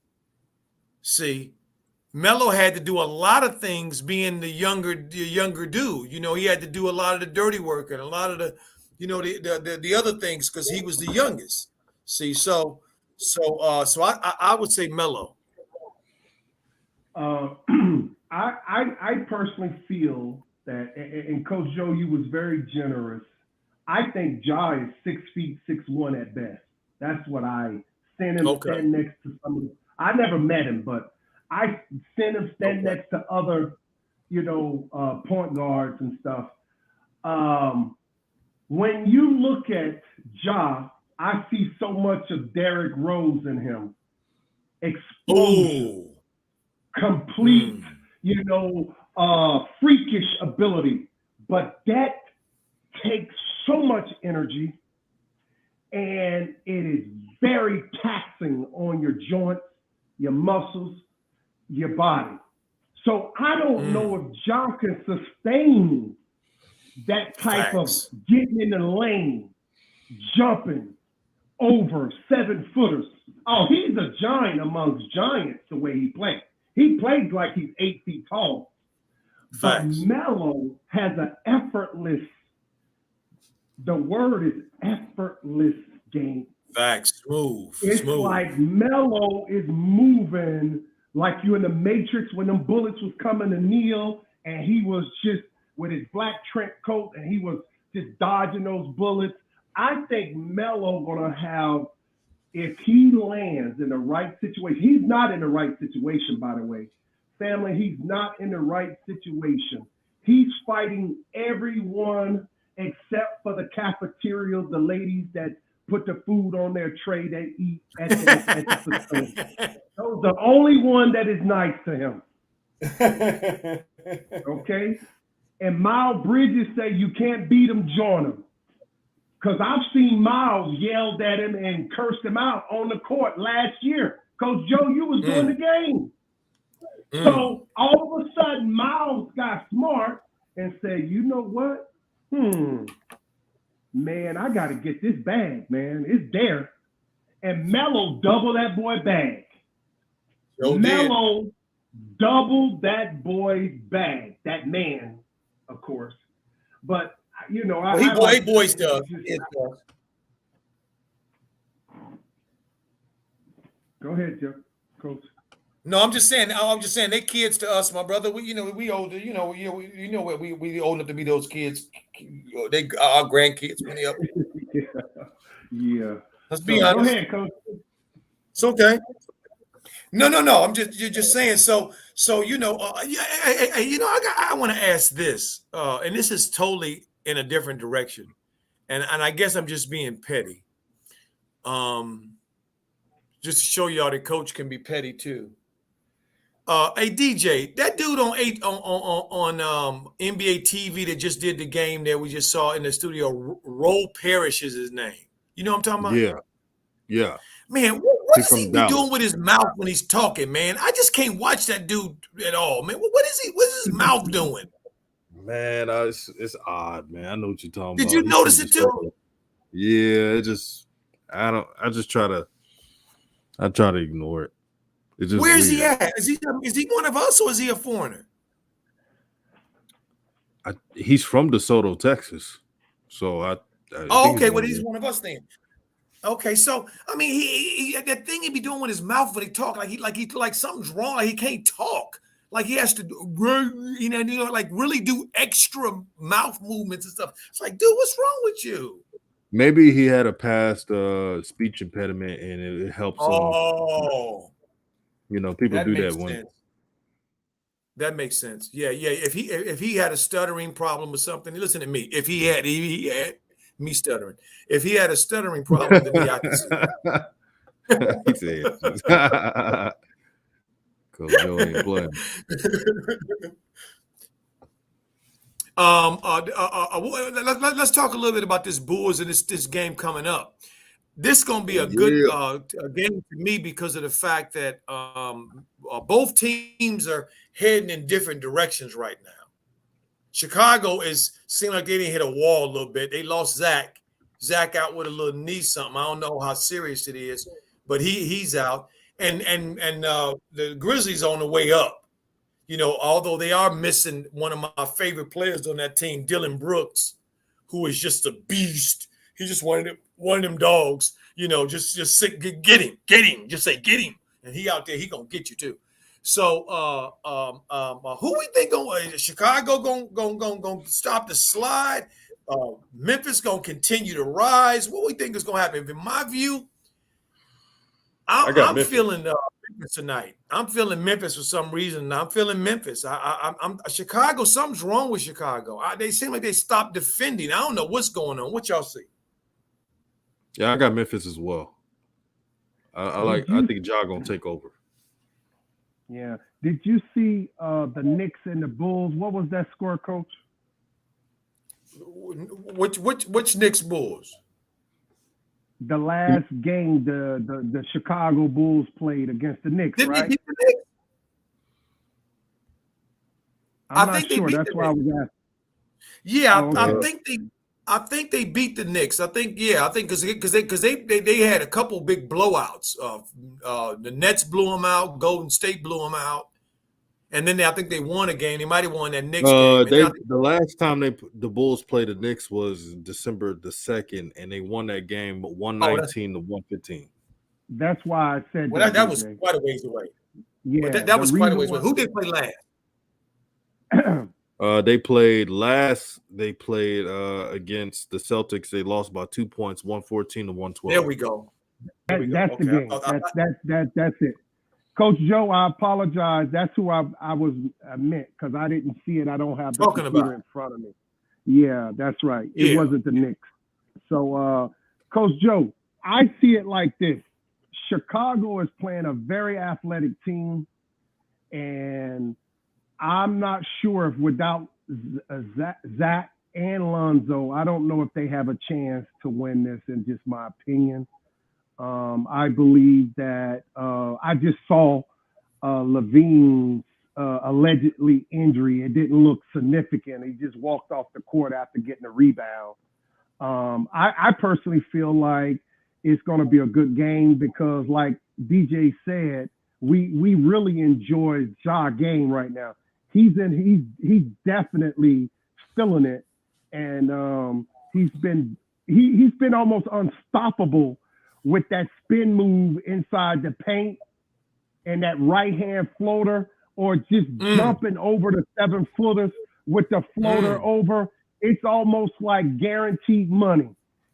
See, Melo had to do a lot of things being the younger dude. You know, he had to do a lot of the dirty work and a lot of the, you know, the other things because he was the youngest. See, so I would say Melo. I personally feel that, and Coach Joe, you was very generous. I think Ja is 6 feet 6'1" at best. That's what I seen him stand next to some. I never met him, but I seen him stand next to other, you know, point guards and stuff. When you look at Ja, I see so much of Derrick Rose in him. Explosion, complete, you know, freakish ability, but that takes so much energy, and it is very taxing on your joints, your muscles, your body. So I don't know if Ja can sustain that type of getting in the lane, jumping over 7-footers. Oh, he's a giant amongst giants the way he plays. He plays like he's 8 feet tall. But Melo has an effortless, the word is effortless game. Smooth. It's like Melo is moving like you in the Matrix when them bullets was coming to Neil, and he was just with his black trench coat, and he was just dodging those bullets. I think Melo gonna have, if he lands in the right situation. He's not in the right situation, by the way. Family, he's not in the right situation. He's fighting everyone except for the cafeteria, the ladies that put the food on their tray they eat at the facility. Those the only one that is nice to him. Okay? And Miles Bridges say you can't beat him, join him. Because I've seen Miles yelled at him and cursed him out on the court last year. Coach Joe, you was doing the game. So all of a sudden, Miles got smart and said, you know what? Man, I got to get this bag, man. It's there. And Melo doubled that boy bag. Melo doubled that boy's bag. That man, of course. But, you know, boy stuff. Go ahead, Joe. Coach. No, I'm just saying they kids to us, my brother. We older, we old enough to be those kids. They our grandkids when they up. Yeah. Let's be honest. Go ahead, Coach. It's okay. No. You're just saying. So I want to ask this, and this is totally in a different direction, and I guess I'm just being petty. Just to show y'all that coach can be petty too. Hey DJ, that dude on NBA TV that just did the game there we just saw in the studio, Roll Parrish is his name. You know what I'm talking about? Yeah. Man, what is he be doing with his mouth when he's talking, man? I just can't watch that dude at all, man. What is his mouth doing? Man, it's odd, man. I know what you're talking about. Did you notice it too? Yeah, I try to ignore it. It's just Where is weird. he at? Is he one of us or is he a foreigner? He's from DeSoto, Texas. So okay, well he's one of us then. Okay, so I mean, he that thing he be doing with his mouth when he talk, like something's wrong, like he can't talk, like he has to, like really do extra mouth movements and stuff. It's like, dude, what's wrong with you? Maybe he had a past speech impediment and it helps him. Oh, people do that one. That makes sense. Yeah. If he had a stuttering problem or something, listen to me. If he had me stuttering. If he had a stuttering problem, then I can see that. He said, Coach Joe ain't playing. Let's talk a little bit about this Bulls and this game coming up. This is going to be a good game for me because of the fact that both teams are heading in different directions right now. Chicago seemed like they didn't hit a wall a little bit. They lost Zach. Zach out with a little knee something. I don't know how serious it is, but he's out. And the Grizzlies on the way up. Although they are missing one of my favorite players on that team, Dylan Brooks, who is just a beast. He's just one of them dogs. Just get him. Just say get him, and he out there. He gonna get you too. So, who we think is Chicago going to stop the slide? Memphis going to continue to rise? What we think is going to happen? In my view, I'm feeling Memphis tonight. I'm feeling Memphis for some reason. I'm feeling Memphis. I'm Chicago. Something's wrong with Chicago. They seem like they stopped defending. I don't know what's going on. What y'all see? Yeah, I got Memphis as well. I think Ja gonna take over. Yeah. Did you see the Knicks and the Bulls? What was that score, Coach? Which Knicks Bulls? The last game the Chicago Bulls played against the Knicks, Didn't right? they beat the Knicks? I'm not sure. That's why I was asking. Yeah, I think they beat the Knicks. I think because they had a couple big blowouts. The Nets blew them out. Golden State blew them out, and then I think they won a game. They might have won that Knicks game. The last time the Bulls played the Knicks was December the 2nd, and they won that game 119 to 115. That's why I said that was quite a ways away. Yeah, but that was quite a ways away. Who did play last? They played against the Celtics. They lost by 2 points, 114 to 112. There we go. That's the game. That's it. Coach Joe, I apologize. That's who I meant because I didn't see it. I don't have the computer in front of me. Yeah, that's right. It wasn't the Knicks. So, Coach Joe, I see it like this. Chicago is playing a very athletic team, and I'm not sure if without Zach and Lonzo, I don't know if they have a chance to win this, in just my opinion. I believe that I just saw Levine's allegedly injury. It didn't look significant. He just walked off the court after getting a rebound. I personally feel like it's going to be a good game because, like DJ said, we really enjoy Ja game right now. He's definitely feeling it, and he's been almost unstoppable with that spin move inside the paint and that right hand floater, or just jumping over the 7-footers with the floater over. It's almost like guaranteed money.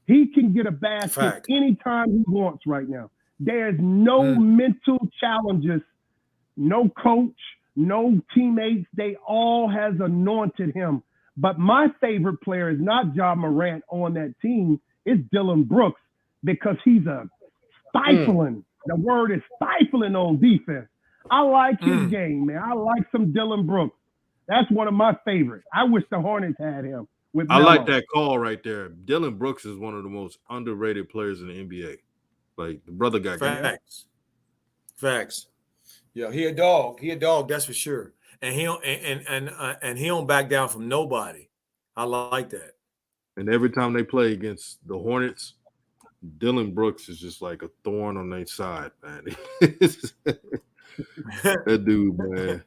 He can get a basket anytime he wants right now. There's no mental challenges, no coach, no teammates. They all has anointed him. But my favorite player is not Ja Morant on that team. It's Dillon Brooks, because he's a stifling. The word is stifling on defense. I like his game, man. I like some Dillon Brooks. That's one of my favorites. I wish the Hornets had him. I like that call right there. Dillon Brooks is one of the most underrated players in the NBA. Like, the brother got Facts. Yeah, he a dog. That's for sure. And he don't back down from nobody. I like that. And every time they play against the Hornets, Dillon Brooks is just like a thorn on their side, man. That dude, man.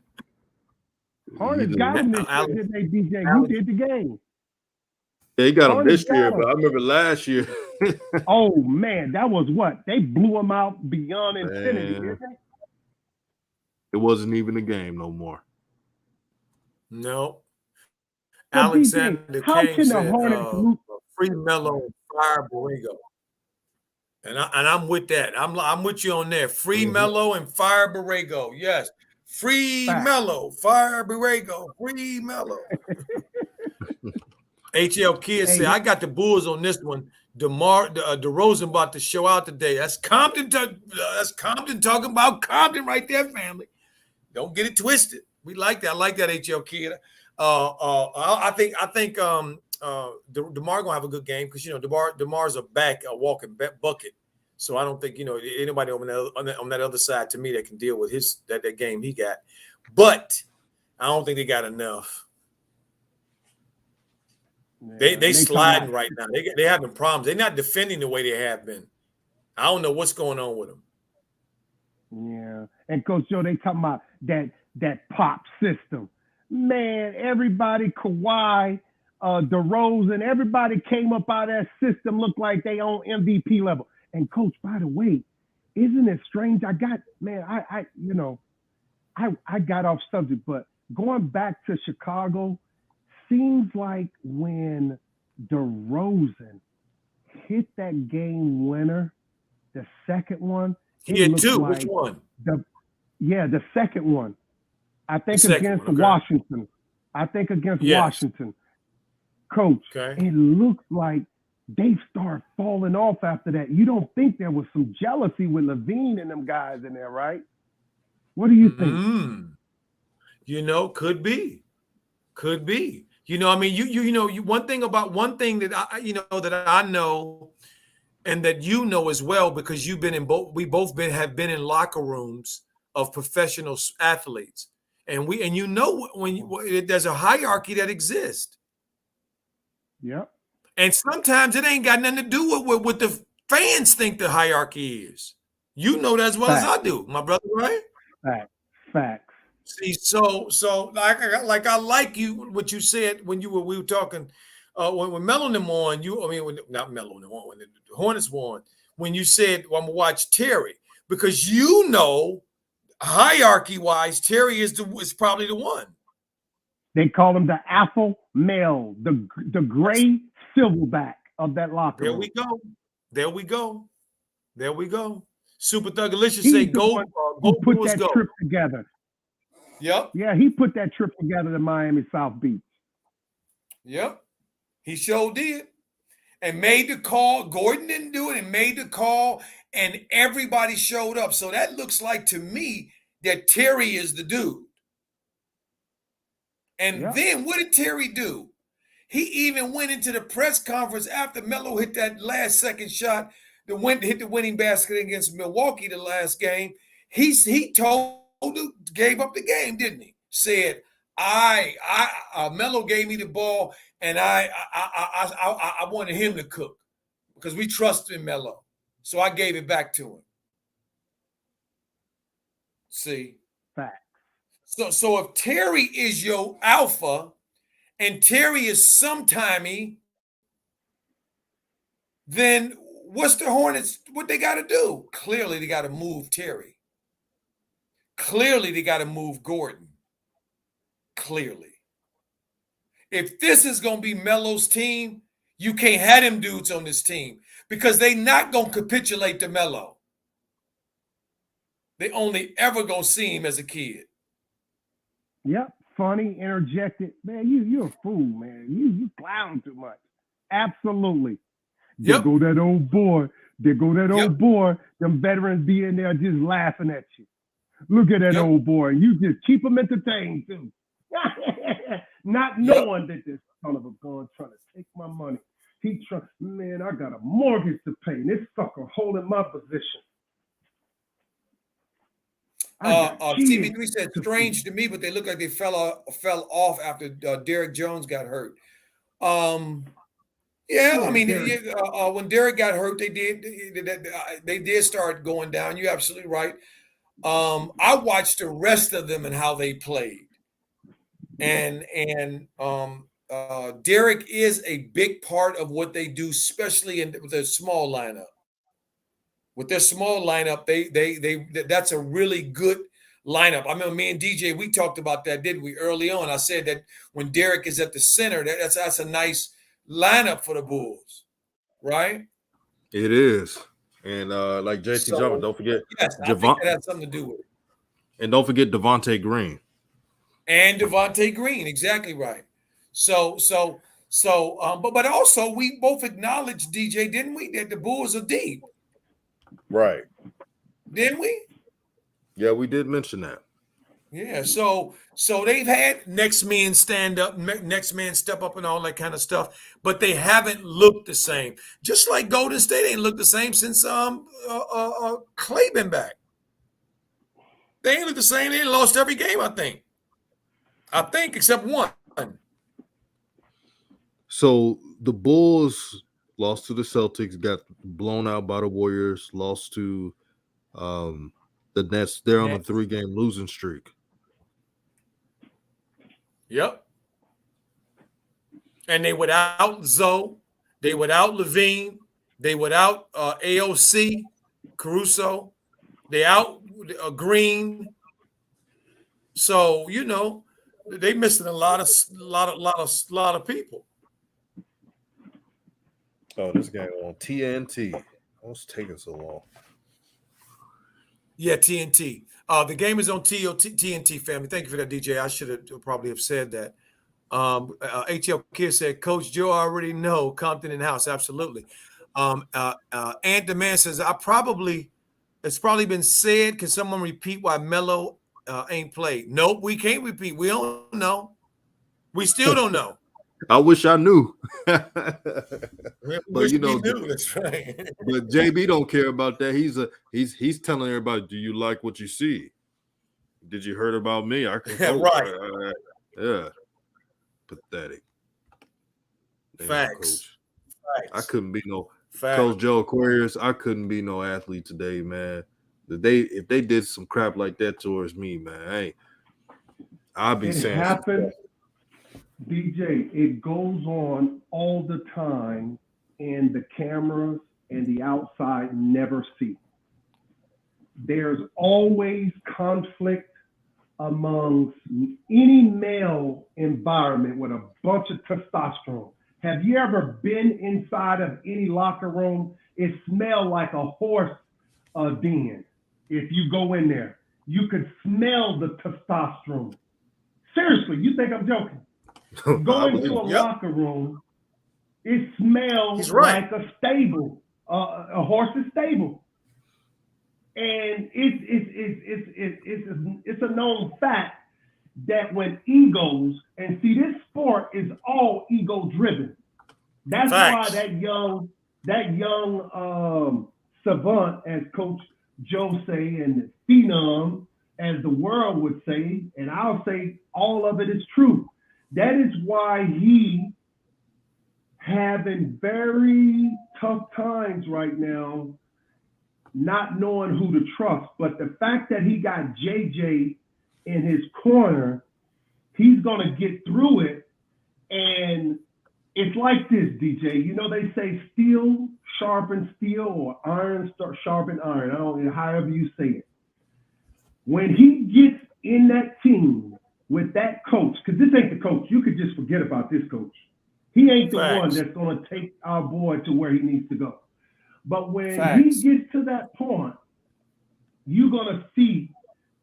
Hornets got him this year, didn't they, DJ? You did the game. Yeah, he got him this year, but I remember last year. Oh, man, that was what? They blew him out beyond infinity, didn't they? It wasn't even a game no more. No. So Alexander DJ, how King can the said, Hornets free Melo, fire Borrego. And I'm with that. I'm with you on there. Free Melo and fire Borrego. Yes. Free Melo, fire Borrego. Free Melo. HL Kid said, I got the Bulls on this one. DeRozan about to show out today. That's Compton. That's Compton talking about Compton right there, family. Don't get it twisted. We like that. I like that, HL Kid. I think DeMar gonna have a good game because DeMar's a walking bucket. So I don't think anybody on that other side to me that can deal with that game he got. But I don't think they got enough. Yeah, they sliding right now. They having problems. They're not defending the way they have been. I don't know what's going on with them. Yeah, and Coach Joe, they talking about that pop system. Man, everybody, Kawhi, DeRozan, everybody came up out of that system, looked like they on MVP level. And Coach, by the way, isn't it strange? I got off subject, but going back to Chicago, seems like when DeRozan hit that game winner, the second one. He had two. Which one? The second one. I think against Washington. Washington. Coach, it looks like they start falling off after that. You don't think there was some jealousy with Levine and them guys in there, right? What do you think? Could be. One thing that that I know, and that as well, because you've been in both. We both have been in locker rooms of professional athletes, and when there's a hierarchy that exists. Yep. And sometimes it ain't got nothing to do with what the fans think the hierarchy is. You know that as well as I do, my brother, right? Facts. See, so I like you what you said when we were talking when Melo and them won. Not Melo and them won, when the Hornets won. When you said, "Well, I'm gonna watch Terry," because hierarchy wise, Terry is probably the one. They call him the alpha male, the gray silverback of that locker There room. we go. There we go. There we go. Super Thugalicious He's say the go, one go who put Bulls, that go. trip together. Yep. Yeah, he put that trip together to Miami South Beach. Yep. He sure did. And made the call. Gordon didn't do it and made the call, and everybody showed up. So that looks like to me that Terry is the dude. And Yep. then what did Terry do? He even went into the press conference after Melo hit that last second shot, hit the winning basket against Milwaukee the last game. He gave up the game, didn't he? Said, Melo gave me the ball, and I wanted him to cook because we trust in Melo. So I gave it back to him. See? Fact. So if Terry is your alpha and Terry is sometimey, then what's the Hornets, what they got to do? Clearly, they got to move Terry. Clearly, they got to move Gordon. Clearly. If this is going to be Melo's team, you can't have them dudes on this team because they not going to capitulate to Melo. They only ever going to see him as a kid. Yep. Funny, interjected. Man, you're a fool, man. You clown too much. Absolutely. There go that old boy. There go that old boy. Them veterans be in there just laughing at you. Look at that old boy. You just keep him entertained too. Not knowing that this son of a gun trying to take my money. Man, I got a mortgage to pay. And this sucker holding my position. CP3 said strange to me, but they look like they fell off after Derrick Jones got hurt. Yeah, I mean, when Derrick got hurt, they did start going down. You're absolutely right. I watched the rest of them and how they played, and Derrick is a big part of what they do, especially with their small lineup. With their small lineup, that's a really good lineup. I remember me and DJ, we talked about that, didn't we, early on? I said that when Derrick is at the center, that's a nice lineup for the Bulls, right? It is. And like JT Jumper, don't forget. Yes, I think that has something to do with it. And don't forget Devontae Green. And Devontae Green, exactly right. But also we both acknowledged, DJ, didn't we, that the Bulls are deep. Right. Didn't we? Yeah, we did mention that. Yeah, so they've had next man stand up, next man step up and all that kind of stuff, but they haven't looked the same. Just like Golden State ain't looked the same since Clay been back. They ain't looked the same. They lost every game, I think except one. So the Bulls lost to the Celtics, got blown out by the Warriors, lost to the Nets. They're on a 3-game losing streak. Yep. And they without Zoe, they without Levine, they without AOC, Caruso, they out Green. So they missing a lot of people. Oh, this game on TNT. What's taking so long? Yeah, TNT. The game is on TNT, family. Thank you for that, DJ. I should have probably have said that. HL Kid said, Coach Joe, I already know Compton in house. Absolutely. Ant the Man says, it's probably been said. Can someone repeat why Melo ain't played? Nope, we can't repeat. We don't know. We still don't know. I wish I knew. But that's right. But JB don't care about that. He's telling everybody, do you like what you see? Did you heard about me? I can right. Yeah. Pathetic. Facts. Facts. I couldn't be no Facts. Coach Joe Aquarius. I couldn't be no athlete today, man. If they did some crap like that towards me, man, I'll be saying it happens. DJ, it goes on all the time, and the cameras and the outside never see. There's always conflict amongst any male environment with a bunch of testosterone. Have you ever been inside of any locker room? It smelled like a horse den. If you go in there, you could smell the testosterone. Seriously, you think I'm joking? Go into a locker room, it smells like a stable, a horse's stable. And it's a known fact that when egos, and see, this sport is all ego driven. That's why that young savant, as Coach Joe say, and phenom, as the world would say, and I'll say all of it is true. That is why he having very tough times right now, not knowing who to trust. But the fact that he got JJ in his corner, he's going to get through it. And it's like this, DJ. You know, they say steel sharpens steel, or iron sharpens iron. I don't know, however you say it. When he gets in that team with that coach, because this ain't the coach. You could just forget about this coach. He ain't the one that's going to take our boy to where he needs to go. But when he gets to that point, you're going to see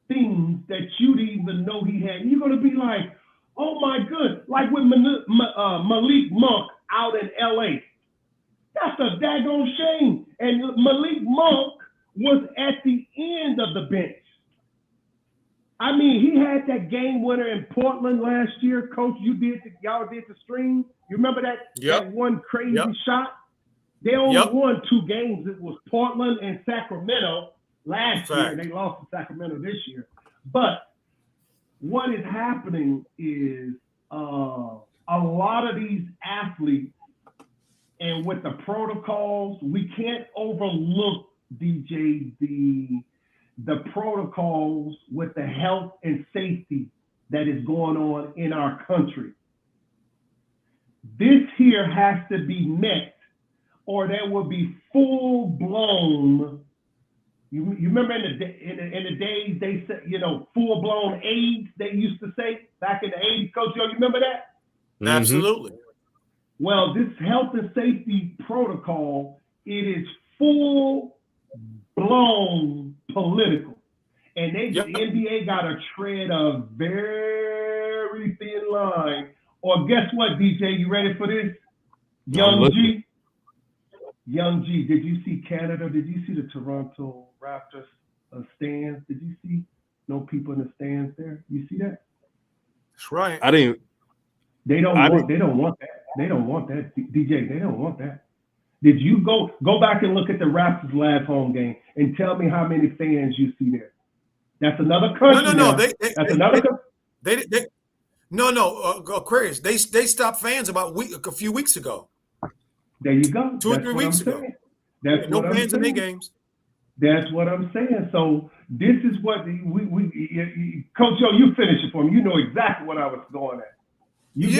things that you didn't even know he had. You're going to be like, oh my goodness, like with Malik Monk out in LA. That's a daggone shame. And Malik Monk was at the end of the bench. I mean, he had that game winner in Portland last year. Coach, y'all did the stream. You remember that one crazy shot? They only won 2 games. It was Portland and Sacramento last year. They lost to Sacramento this year. But what is happening is a lot of these athletes, and with the protocols, we can't overlook, DJ, the protocols with the health and safety that is going on in our country. This here has to be met, or there will be full blown. You remember in the days they said, you know, full blown AIDS, they used to say back in the 80s. Coach, you remember that? Mm-hmm. Absolutely. Well, this health and safety protocol, it is full blown political, and the NBA got to tread a very thin line. Or guess what, DJ? You ready for this? Young G, did you see Canada? Did you see the Toronto Raptors stands? Did you see no people in the stands there? You see that? That's right. I didn't. They don't want that. They don't want that, DJ. They don't want that. Did you go back and look at the Raptors' last home game and tell me how many fans you see there? That's another country. No. Aquarius. They stopped fans about a few weeks ago. There you go. 2 or 3 weeks ago. That's no fans in their games. That's what I'm saying. So this is what we Coach Joe, you finish it for me. You know exactly what I was going at. He's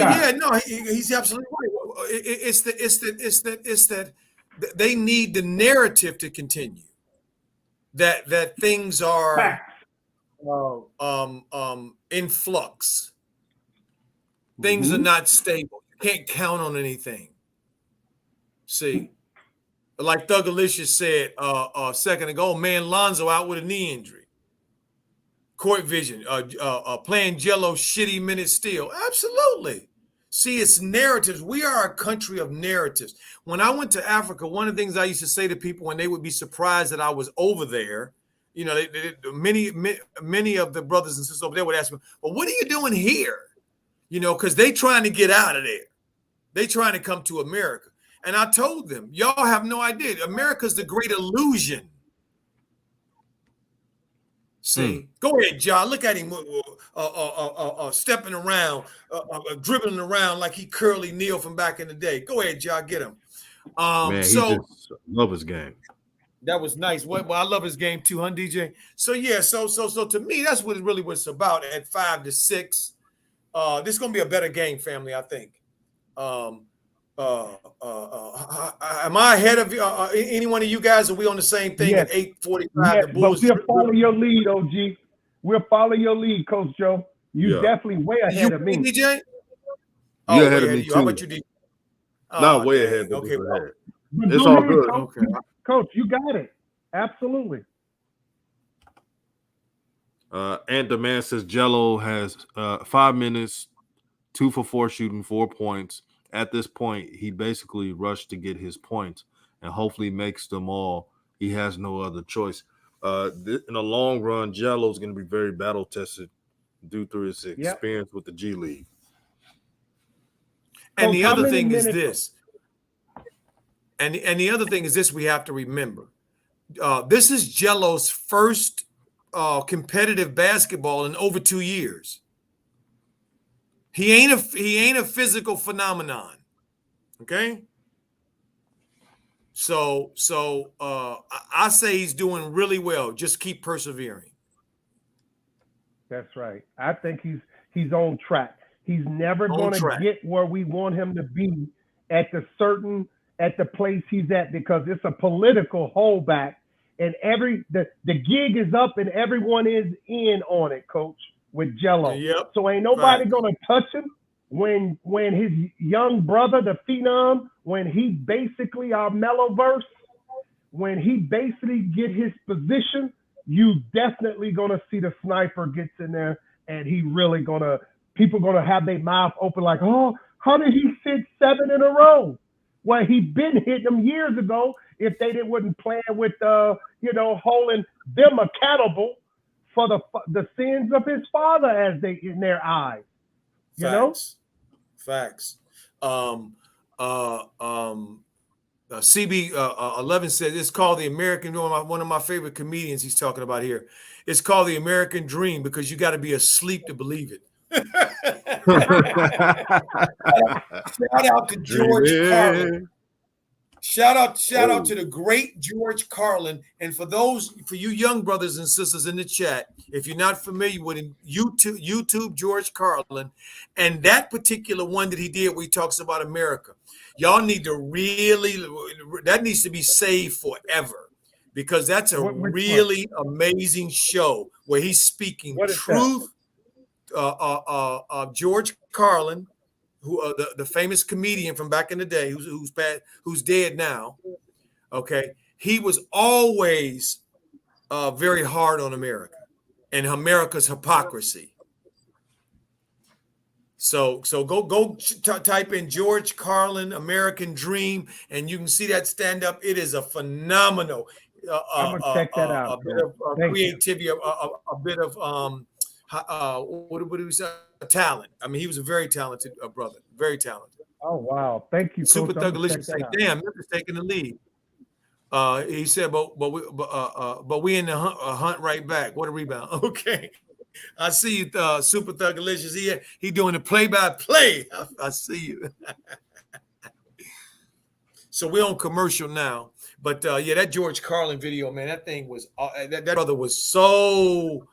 absolutely right. It's that they need the narrative to continue. That things are in flux. Things are not stable. You can't count on anything. See, like Thugalicious said a second ago, man, Lonzo out with a knee injury. Court vision, playing Jello shitty minutes still. Absolutely. See, it's narratives. We are a country of narratives. When I went to Africa, one of the things I used to say to people when they would be surprised that I was over there, you know, many of the brothers and sisters over there would ask me, well, what are you doing here? You know, because they trying to get out of there. They trying to come to America. And I told them, y'all have no idea. America's the great illusion. See, go ahead, John. Look at him stepping around, dribbling around like he Curly Neal from back in the day. Go ahead, John. Get him. Man, he just love his game. That was nice. Well, I love his game too, huh, DJ? So yeah, so to me, that's what it really was about at 5-6. This is gonna be a better game, family. I think. Am I ahead of any one of you guys? Are we on the same thing at 8:45? Yes, but we'll follow your lead, OG. We'll follow your lead, Coach Joe. You definitely way ahead of me. DJ? You're ahead of me, too. How about you, DJ? Not way ahead, but okay, just ahead. But It's go all ahead, good. Coach. Okay. Coach, you got it. Absolutely. Ant Demand says Jello has 5 minutes, 2 for 4 shooting, 4 points. At this point, he basically rushed to get his points and hopefully makes them all. He has no other choice. In the long run, Jello is going to be very battle tested due to his experience with the G League. And the other thing minutes? is this. And the other thing is this we have to remember. This is Jello's first competitive basketball in over 2 years. He ain't a physical phenomenon. Okay? So I say he's doing really well. Just keep persevering. That's right. I think he's on track. He's never going to get where we want him to be at the place he's at, because it's a political holdback, and the gig is up and everyone is in on it, Coach, with Jello. Yep. So ain't nobody going to touch him when his young brother, the Phenom, when he basically our Meloverse, when he basically get his position, you definitely going to see the sniper gets in there, and he really people going to have their mouth open like, oh, how did he sit 7 in a row? Well, he been hitting them years ago if they wouldn't plan with, holding them accountable for the sins of his father as they in their eyes. You know? Facts. CB11 said it's called the American, one of my favorite comedians he's talking about here. It's called the American Dream because you got to be asleep to believe it. Shout out to George Carlin. Shout out to the great George Carlin. And for you young brothers and sisters in the chat, if you're not familiar with him, YouTube George Carlin, and that particular one that he did where he talks about America. Y'all need to that needs to be saved forever, because that's a really amazing show where he's speaking truth. George Carlin, who the famous comedian from back in the day, who's dead now. Okay, he was always very hard on America and America's hypocrisy. So go type in George Carlin American Dream, and you can see that stand up. It is a phenomenal. I'm gonna check that out. A bit of creativity, a bit of what do we say? Talent. I mean, he was a very talented brother, very talented. Oh wow! Thank you, Super Thugalicious. Say, damn, Memphis taking the lead. He said, but we in the hunt right back. What a rebound! Okay, I see you, Super Thugalicious. He doing the play-by-play. I see you. So we're on commercial now, but that George Carlin video, man, that thing was that brother was so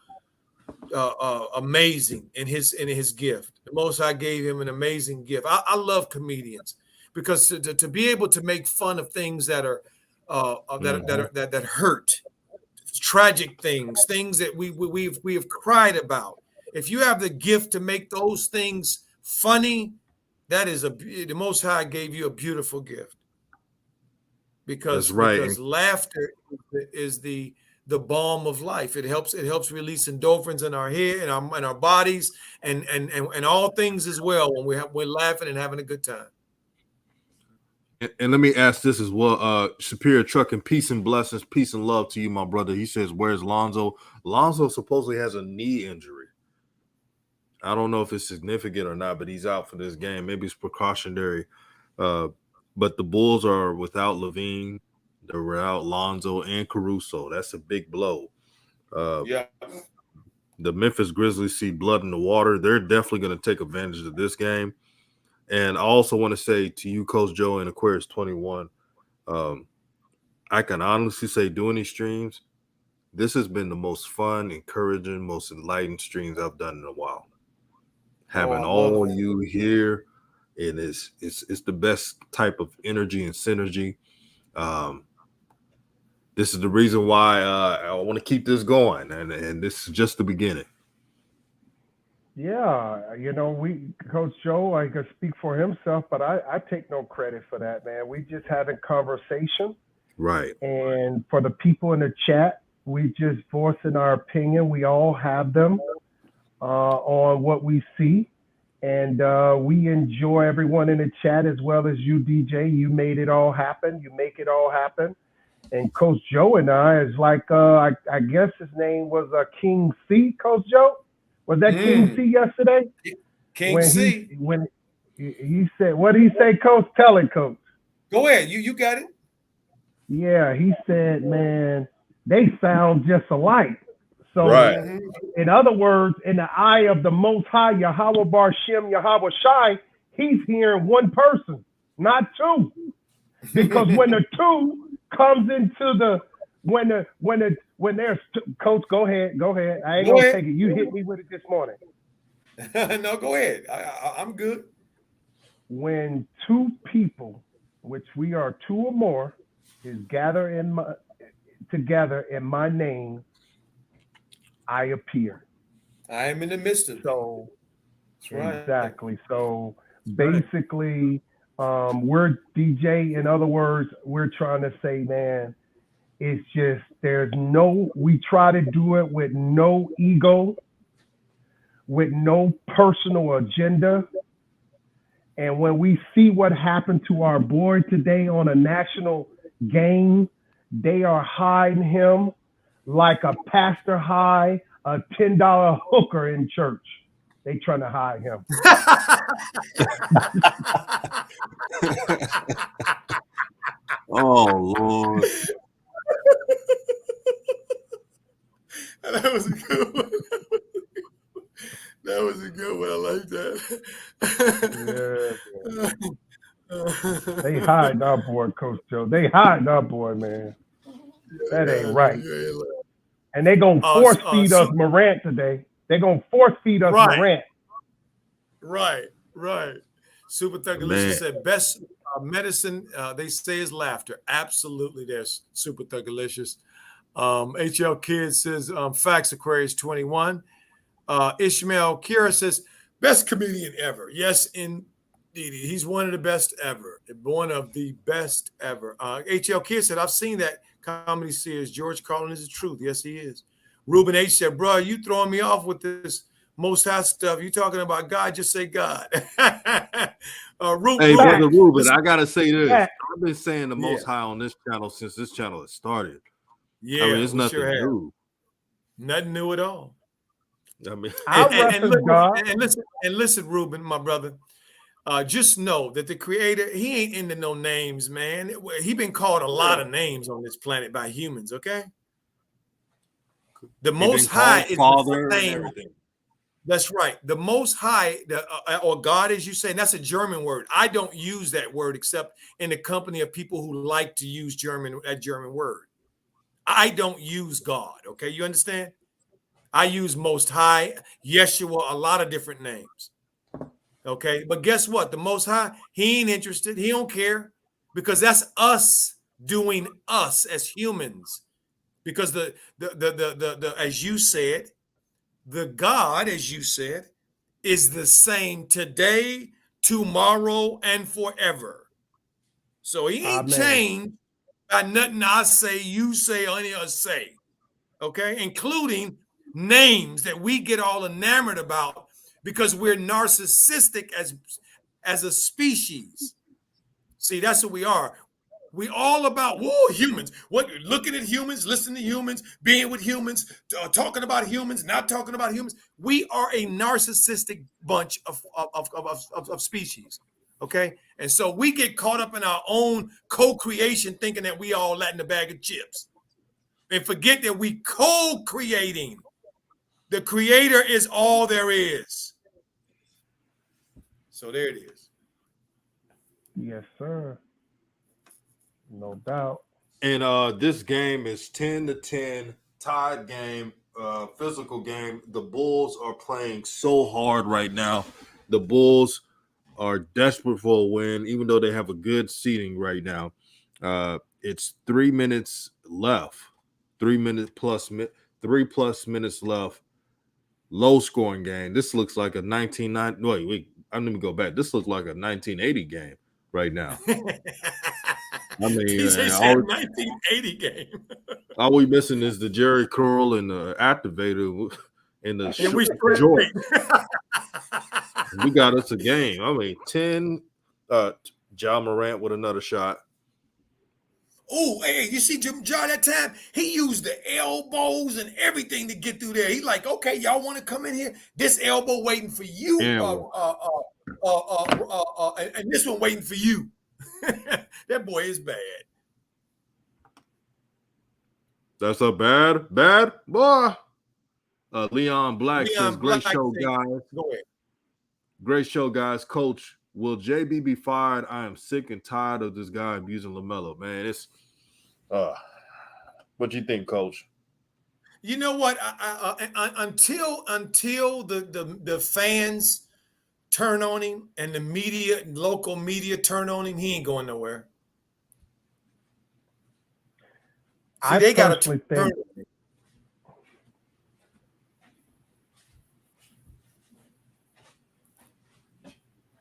amazing in his gift. The Most High gave him an amazing gift. I love comedians because to be able to make fun of things that are that hurt, tragic things that we have cried about. If you have the gift to make those things funny, that is the Most High gave you a beautiful gift. Because laughter is the balm of life. It helps release endorphins in our head and our bodies and all things as well when we're laughing and having a good time. And let me ask this as well. Superior Trucking, peace and blessings, peace and love to you, my brother. He says, where's Lonzo? Lonzo supposedly has a knee injury. I don't know if it's significant or not, but he's out for this game. Maybe it's precautionary. But the Bulls are without Levine. They're without Lonzo and Caruso. That's a big blow. The Memphis Grizzlies see blood in the water. They're definitely going to take advantage of this game. And I also want to say to you, Coach Joe and Aquarius 21, I can honestly say doing these streams, this has been the most fun, encouraging, most enlightened streams I've done in a while. Having all you here, and it's the best type of energy and synergy. this is the reason why I want to keep this going, and this is just the beginning. Yeah, Coach Joe, I could speak for himself, but I take no credit for that, man. We just having conversation. Right. And for the people in the chat, we just voicing our opinion. We all have them on what we see. And we enjoy everyone in the chat as well as you, DJ. You made it all happen. You make it all happen. And Coach Joe and I is like, I guess his name was King C, Coach Joe? Was that King C yesterday? King C. When he said, what did he say, Coach? Tell it, Coach. Go ahead. You got it. Yeah, he said, man, they sound just alike. So, right. In other words, in the eye of the Most High, Yahweh Bar Shem, Yahweh Shai, he's hearing one person, not two. Because when the two comes into the, when there's two, Coach, go ahead. I ain't gonna take it. You hit me with it this morning. No, go ahead. I'm good. When two people, which we are two or more, is together in my name, I appear. I am in the midst of it. So that's right. Exactly. So basically, we're DJ. In other words, we're trying to say, man, it's just we try to do it with no ego, with no personal agenda. And when we see what happened to our boy today on a national game, they are hiding him like a pastor hide a $10 hooker in church. They trying to hide him. Oh, Lord. That was a good one. That was a good one. I like that. Yeah. They hide our boy, Coach Joe. They hide our boy, man. That ain't right. And they gonna force feed us Morant today. They gonna force feed us Morant. Right. Super Thugalicious said best medicine they say is laughter. Absolutely, there's Super Thugalicious. HL Kid says facts Aquarius 21. Ishmael Kira says best comedian ever. Yes, indeed. He's one of the best ever. One of the best ever. HL Kid said, I've seen that comedy series. George Carlin is the truth. Yes, he is. Ruben H said, bro, you throwing me off with this Most High stuff. You talking about God, just say God. Hey, Brother Ruben, I got to say this. I've been saying the Most High on this channel since this channel has started. Yeah, I mean, it's nothing new. Nothing new at all. I mean, and listen, Ruben, my brother. Just know that the Creator, he ain't into no names, man. He been called a lot of names on this planet by humans, okay? The Most High is Father the same. That's right. The Most High, or God, as you say, and that's a German word. I don't use that word except in the company of people who like to use that German word. I don't use God, okay? You understand? I use Most High, Yeshua, a lot of different names. Okay, but guess what? The Most High, he ain't interested. He don't care because that's us doing us as humans. Because the as you said, the God, as you said, is the same today, tomorrow, and forever. So he ain't changed by nothing I say, you say, or any us say. Okay, including names that we get all enamored about because we're narcissistic as a species. See, that's what we are. We all about humans. What looking at humans, listening to humans, being with humans, talking about humans, not talking about humans. We are a narcissistic bunch of species. Okay, and so we get caught up in our own co-creation, thinking that we all that in a bag of chips, and forget that we co-creating. The Creator is all there is. So there it is. Yes, sir. No doubt. And this game is 10-10, tied game, physical game. The Bulls are playing so hard right now. The Bulls are desperate for a win, even though they have a good seating right now. It's 3 minutes left. 3 minutes plus 3+ minutes left. Low scoring game. This looks like a 1990. Wait, I'm gonna go back. This looks like a 1980 game right now. I mean, DJ said 1980 game. all we missing is the Jerry curl and the activator in the And we joint. We got us a game. I mean, 10. John Morant with another shot. Oh, hey, you see Jim John that time? He used the elbows and everything to get through there. He like, okay, y'all want to come in here? This elbow waiting for you, and this one waiting for you. That boy is bad. That's a bad boy. Leon Black says, great show, guys. Go ahead. Great show, guys. Coach, will JB be fired? I am sick and tired of this guy abusing LaMelo. Man, it's what do you think, Coach? You know what? Until the fans turn on him and the media, local media turn on him, he ain't going nowhere. See, they got to turn.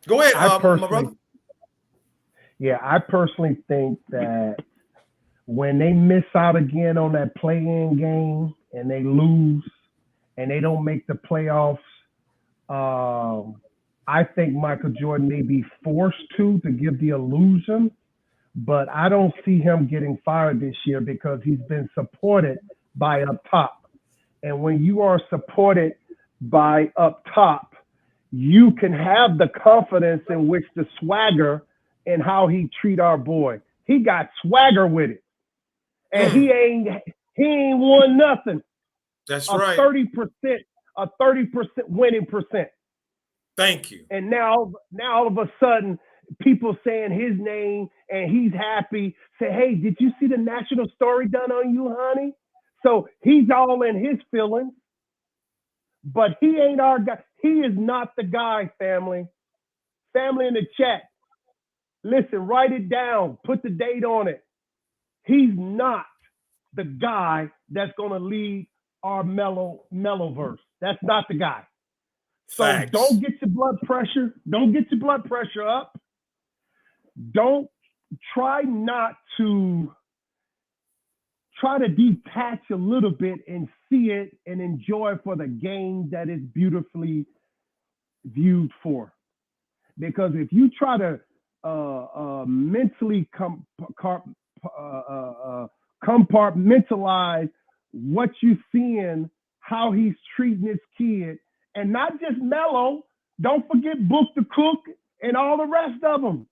Go ahead, my brother. Yeah, I personally think that when they miss out again on that play-in game and they lose and they don't make the playoffs, I think Michael Jordan may be forced to give the illusion, but I don't see him getting fired this year because he's been supported by up top. And when you are supported by up top, you can have the confidence in which the swagger and how he treat our boy. He got swagger with it. And he ain't won nothing. That's right. 30% winning percent. Thank you. And now all of a sudden, people saying his name and he's happy. Say, hey, did you see the national story done on you, honey? So he's all in his feelings. But he ain't our guy. He is not the guy, family. Family in the chat. Listen, write it down. Put the date on it. He's not the guy that's going to lead our Meloverse. That's not the guy. So don't get your blood pressure. Don't get your blood pressure up. Don't try to detach a little bit and see it and enjoy for the game that is beautifully viewed for. Because if you try to mentally compartmentalize what you're seeing, how he's treating his kid, and not just Melo, don't forget Book the Cook and all the rest of them.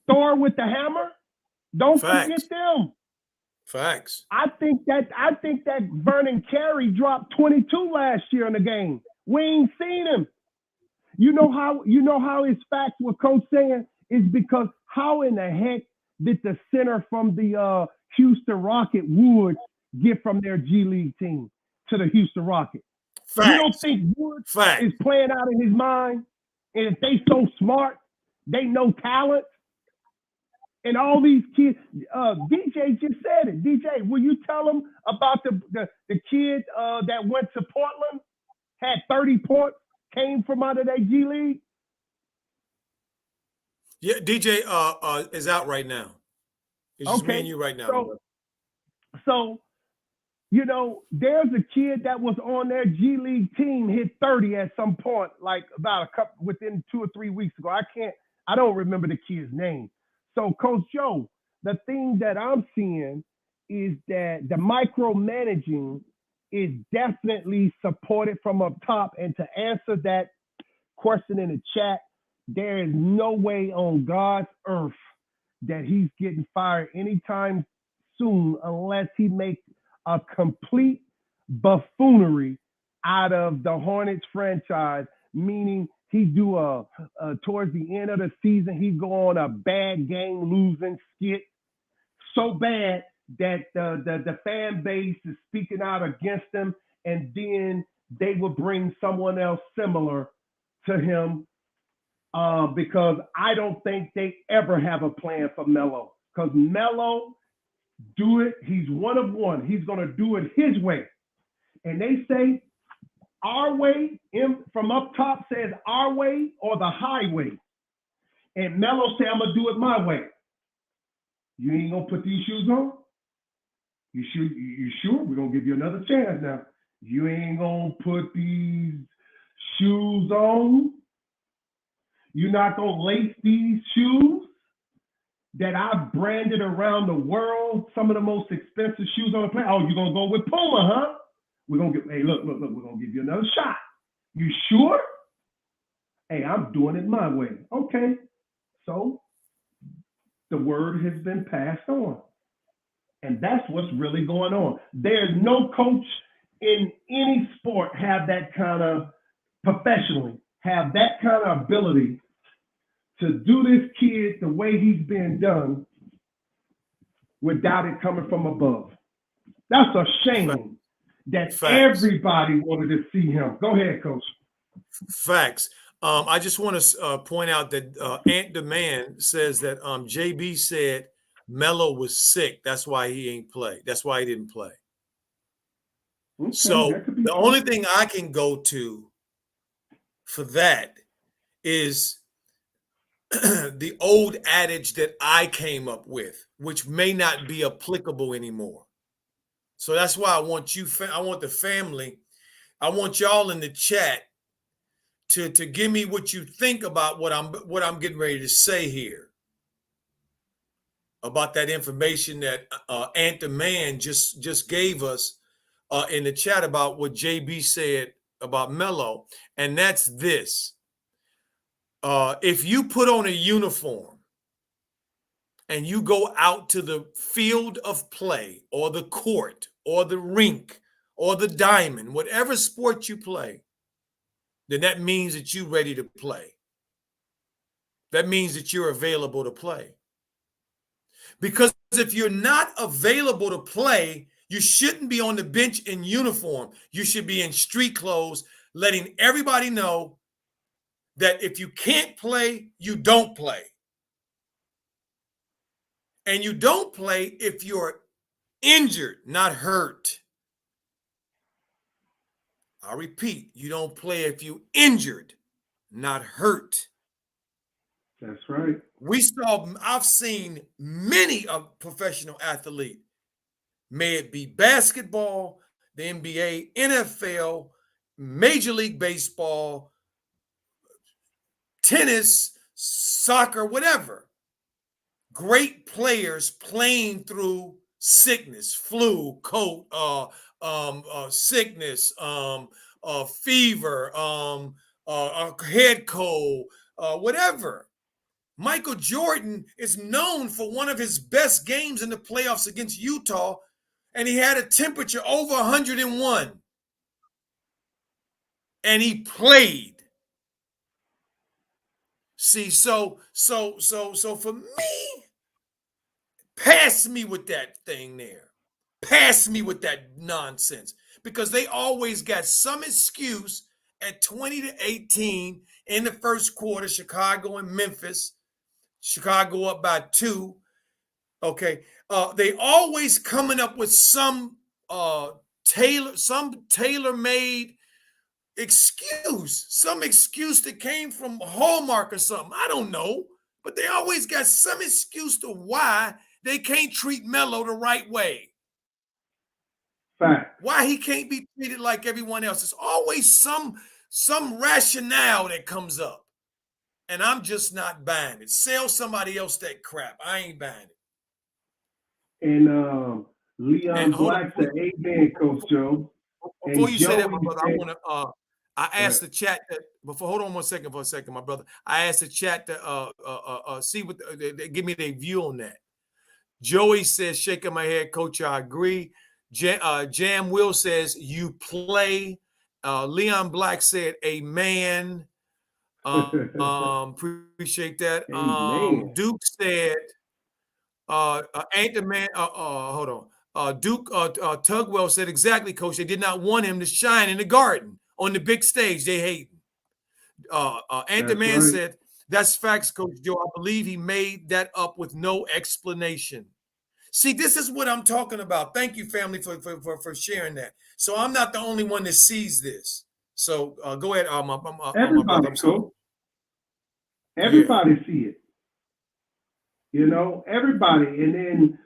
Thor with the hammer, don't forget them. Facts. I think that Vernon Carey dropped 22 last year in the game. We ain't seen him. You know how his facts were Coach saying is because how in the heck did the center from the Houston Rocket Woods get from their G League team to the Houston Rocket? Facts. You don't think Woods is playing out in his mind? And if they so smart, they know talent. And all these kids, DJ just said it. DJ, will you tell them about the kid that went to Portland, had 30 points, came from out of that G League? Yeah, DJ is out right now. It's just me and you right now. So, you know, there's a kid that was on their G League team, hit 30 at some point, like about within 2 or 3 weeks ago. I don't remember the kid's name. So, Coach Joe, the thing that I'm seeing is that the micromanaging is definitely supported from up top. And to answer that question in the chat, there is no way on God's earth that he's getting fired anytime soon unless he makes a complete buffoonery out of the Hornets franchise, meaning he do towards the end of the season, he go on a bad game losing skit so bad that the fan base is speaking out against him, and then they will bring someone else similar to him because I don't think they ever have a plan for Melo. Because Melo do it. He's one of one. He's going to do it his way. And they say our way, from up top says our way or the highway. And Melo say, I'm going to do it my way. You ain't going to put these shoes on? You sure? We're going to give you another chance now. You ain't going to put these shoes on? You're not going to lace these shoes that I've branded around the world, some of the most expensive shoes on the planet? Oh, you're going to go with Puma, huh? We're going to get, hey, look, we're going to give you another shot. You sure? Hey, I'm doing it my way. Okay. So the word has been passed on. And that's what's really going on. There's no coach in any sport have that kind of, professionally, have that kind of ability to do this kid the way he's been done without it coming from above. That's a shame that everybody wanted to see him. Go ahead, Coach. Facts. I just want to point out that Ant Demand says that JB said Melo was sick. That's why he ain't play. That's why he didn't play. Okay, so the only thing I can go to for that is the old adage that I came up with, which may not be applicable anymore. So that's why I want you, I want the family, I want y'all in the chat to give me what you think about what I'm getting ready to say here about that information that Ant the Man just gave us in the chat about what JB said about Melo, and that's this. If you put on a uniform and you go out to the field of play or the court or the rink or the diamond, whatever sport you play, then that means that you're ready to play. That means that you're available to play. Because if you're not available to play, you shouldn't be on the bench in uniform. You should be in street clothes, letting everybody know that if you can't play, you don't play. And you don't play if you're injured, not hurt. I'll repeat, you don't play if you're injured, not hurt. That's right. I've seen many of professional athletes, may it be basketball, the NBA, NFL, Major League Baseball, tennis, soccer, whatever. Great players playing through sickness, flu, cold, sickness, fever, head cold, whatever. Michael Jordan is known for one of his best games in the playoffs against Utah, and he had a temperature over 101. And he played. See, so for me, pass me with that thing there. Pass me with that nonsense. Because they always got some excuse at 20-18 in the first quarter, Chicago and Memphis. Chicago up by 2. Okay. They always coming up with some tailor-made excuse, some excuse that came from Hallmark or something. I don't know. But they always got some excuse to why they can't treat Melo the right way. Fact. Why he can't be treated like everyone else. There's always some rationale that comes up. And I'm just not buying it. Sell somebody else that crap. I ain't buying it. And Leon Black said, amen, Coach Joe. Before you say that, my brother, I want to I asked the chat that before. Hold on for a second, my brother. I asked the chat to see what give me their view on that. Joey says, shaking my head, Coach, I agree. Jam Will says, you play. Leon Black said, amen. Appreciate that. Duke said, ain't the man. Hold on. Duke Tugwell said, exactly, Coach. They did not want him to shine in the garden on the big stage. They hate him. Ain't the man said, that's facts, Coach Joe. I believe he made that up with no explanation. See, this is what I'm talking about. Thank you, family, for sharing that. So I'm not the only one that sees this. So go ahead, my Everybody, brother. I'm sorry. Everybody see it. You know, everybody. And then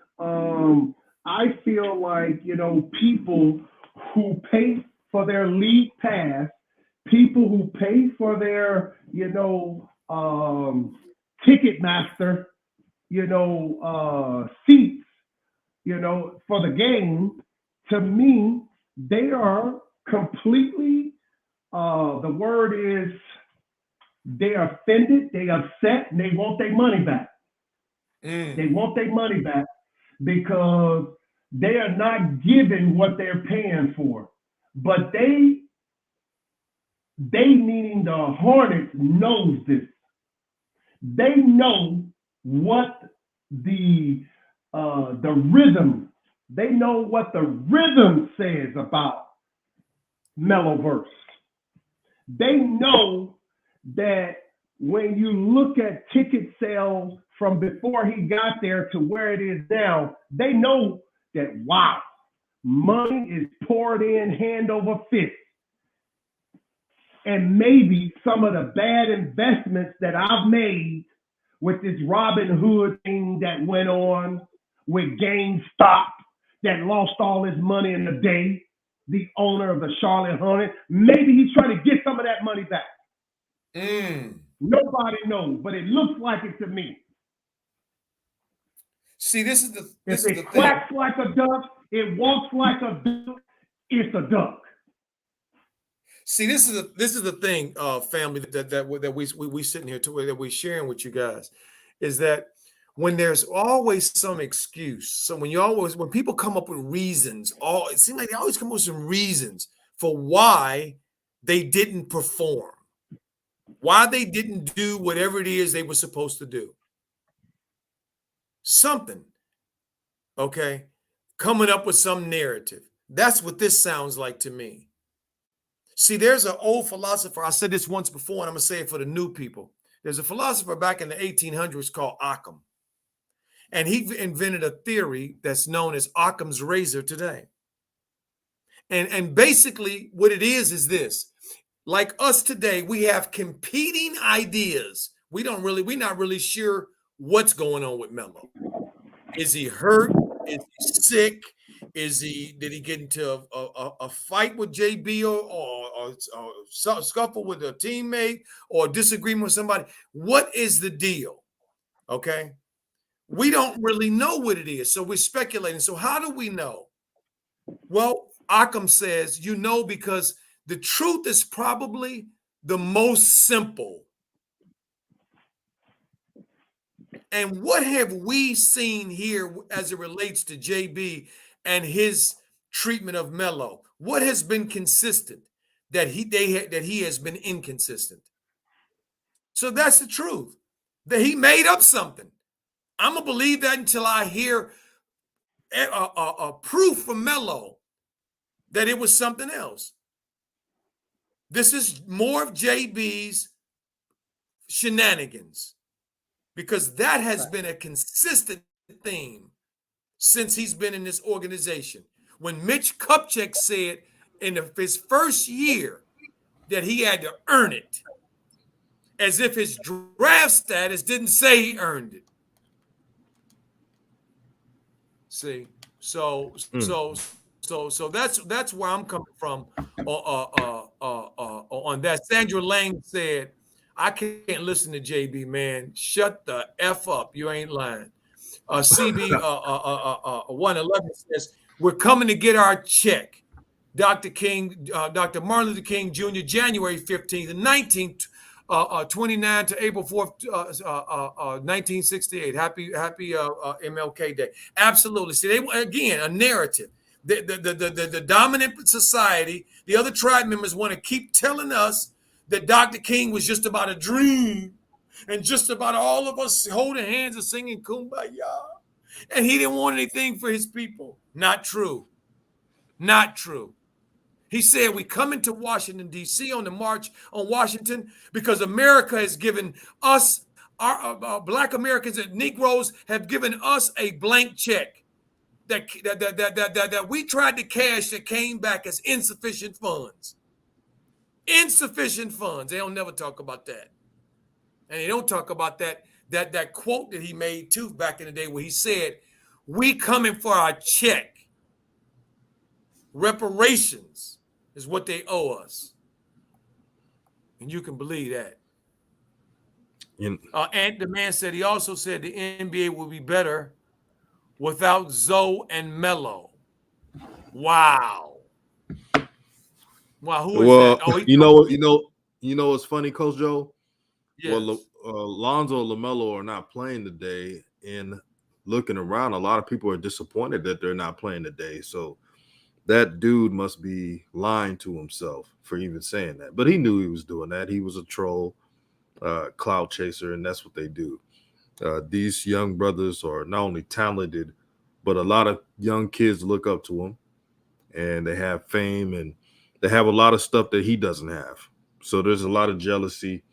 I feel like, you know, people who pay for their league pass, people who pay for their, you know, Ticketmaster, you know, seats, you know, for the game, to me, they are completely, the word is, they're offended, they upset, and they want their money back. They want their money back because they are not given what they're paying for. But they meaning the Hornets, knows this. They know what the rhythm. They know what the rhythm says about Meloverse. They know that when you look at ticket sales from before he got there to where it is now, they know that, wow, money is poured in hand over fist. And maybe some of the bad investments that I've made with this Robin Hood thing that went on with GameStop that lost all his money in a day, the owner of the Charlotte Hornets, maybe he's trying to get some of that money back. Nobody knows, but it looks like it to me. See, this is the if it quacks like a duck, it walks like a duck, it's a duck. See, this is the thing, family, that we sitting here that we're sharing with you guys, is that when there's always some excuse. So when people come up with reasons, it seems like they always come up with some reasons for why they didn't perform, why they didn't do whatever it is they were supposed to do. Something, okay, coming up with some narrative. That's what this sounds like to me. See, there's an old philosopher. I said this once before, and I'm going to say it for the new people. There's a philosopher back in the 1800s called Occam. And he invented a theory that's known as Occam's razor today. And basically what it is this. Like us today, we have competing ideas. We're not really sure what's going on with Melo. Is he hurt? Is he sick? Did he get into a fight with JB or scuffle with a teammate or disagreement with somebody? What is the deal? Okay. We don't really know what it is. So we're speculating. So how do we know? Well, Occam says, because the truth is probably the most simple. And what have we seen here as it relates to JB and his treatment of Melo? What has been consistent that he has been inconsistent? So that's the truth, that he made up something. I'm going to believe that until I hear a proof from Melo that it was something else. This is more of JB's shenanigans, because that has been a consistent theme since he's been in this organization. When Mitch Kupchak said in his first year that he had to earn it, as if his draft status didn't say he earned it. See, so that's where I'm coming from on that. Sandra Lang said, I can't listen to JB, man. Shut the F up. You ain't lying. CB 111 says, we're coming to get our check. Dr. Martin Luther King Jr., January 15th and 19th, 29 to April 4th, 1968. Happy MLK Day. Absolutely. See, again, a narrative. The dominant society, the other tribe members want to keep telling us that Dr. King was just about a dream and just about all of us holding hands and singing Kumbaya. And he didn't want anything for his people. Not true. Not true. He said, we come into Washington, D.C. on the March on Washington because America has given us, our Black Americans and Negroes have given us a blank check. that we tried to cash that came back as insufficient funds. Insufficient funds. They don't never talk about that. And they don't talk about that quote that he made too back in the day where he said, "We coming for our check. Reparations is what they owe us." And you can believe that. And the man said, he also said the NBA will be better without Zoe and Melo. Wow. Wow, who is that? Oh, you know what's funny, Coach Joe? Yes. Well, Lonzo and LaMelo are not playing today, and looking around, a lot of people are disappointed that they're not playing today. So that dude must be lying to himself for even saying that. But he knew he was doing that. He was a troll, cloud chaser, and that's what they do. These young brothers are not only talented, but a lot of young kids look up to him, and they have fame, and they have a lot of stuff that he doesn't have. So there's a lot of jealousy.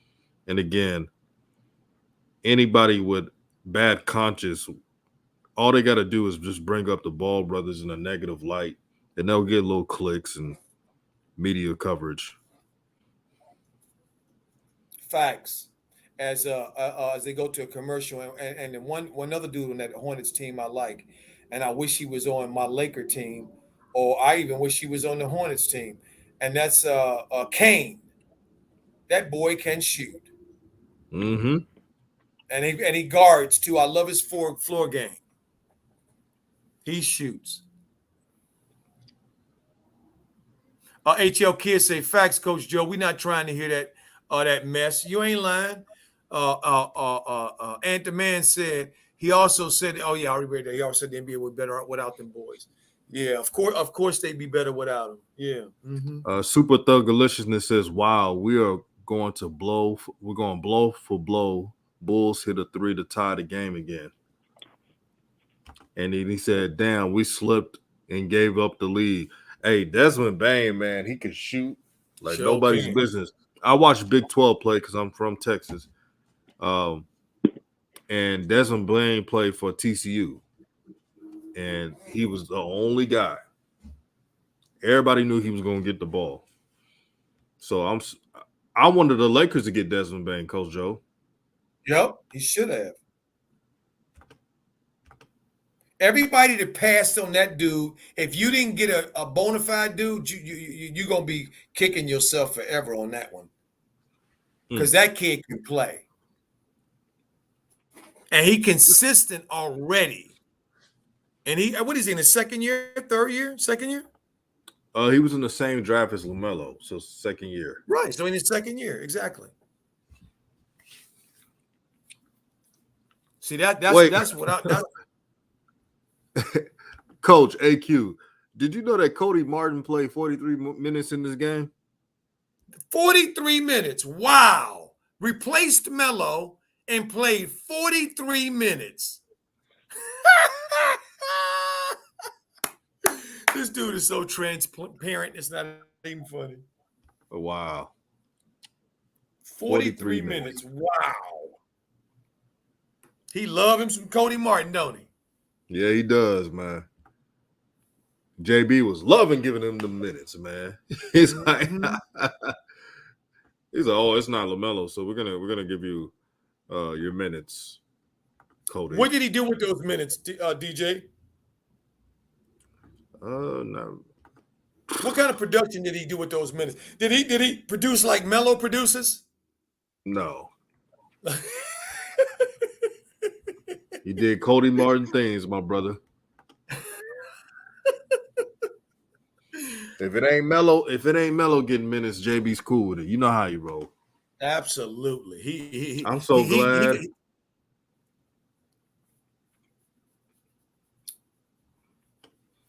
And again, anybody with bad conscience, all they got to do is just bring up the Ball brothers in a negative light, and they'll get little clicks and media coverage. Facts. As they go to a commercial, and then one other dude on that Hornets team I like, and I wish he was on my Laker team, or I even wish he was on the Hornets team, and that's Kane. That boy can shoot. Mm-hmm. And he guards too. I love his floor game. He shoots. HL Kids say, facts, Coach Joe. We're not trying to hear that mess. You ain't lying. And the man said, he also said, oh yeah, I already read that. He also said the NBA would be better without them boys. Yeah, of course they'd be better without them. Yeah. Mm-hmm. Super Thug Deliciousness says, wow, we're going blow for blow. Bulls hit a 3 to tie the game again. And then he said, damn, we slipped and gave up the lead. Hey, Desmond Bane, man, he can shoot like nobody's business. I watch Big 12 play because I'm from Texas. And Desmond Bane played for TCU. And he was the only guy. Everybody knew he was going to get the ball. So I wanted the Lakers to get Desmond Bane, Coach Joe. Yep, he should have. Everybody that passed on that dude, if you didn't get a bona fide dude, you're going to be kicking yourself forever on that one. Because that kid can play. And he consistent already. And what is he in his second year, third year, second year? He was in the same draft as LaMelo, so second year. Right, so in his second year, exactly. See, that's what I... Coach AQ, did you know that Cody Martin played 43 minutes in this game? 43 minutes. Wow. Replaced Melo and played 43 minutes. This dude is so transparent. It's not even funny. Wow. 43 minutes. Wow. He love him some Cody Martin, don't he? Yeah, he does, man. JB was loving giving him the minutes, man. He's like, oh, it's not LaMelo, so we're gonna give you your minutes, Cody. What did he do with those minutes, DJ? No. What kind of production did he do with those minutes? Did he produce like Melo produces? No. He did Cody Martin things, my brother. If it ain't Melo getting minutes, JB's cool with it. You know how you roll. Absolutely. I'm so glad.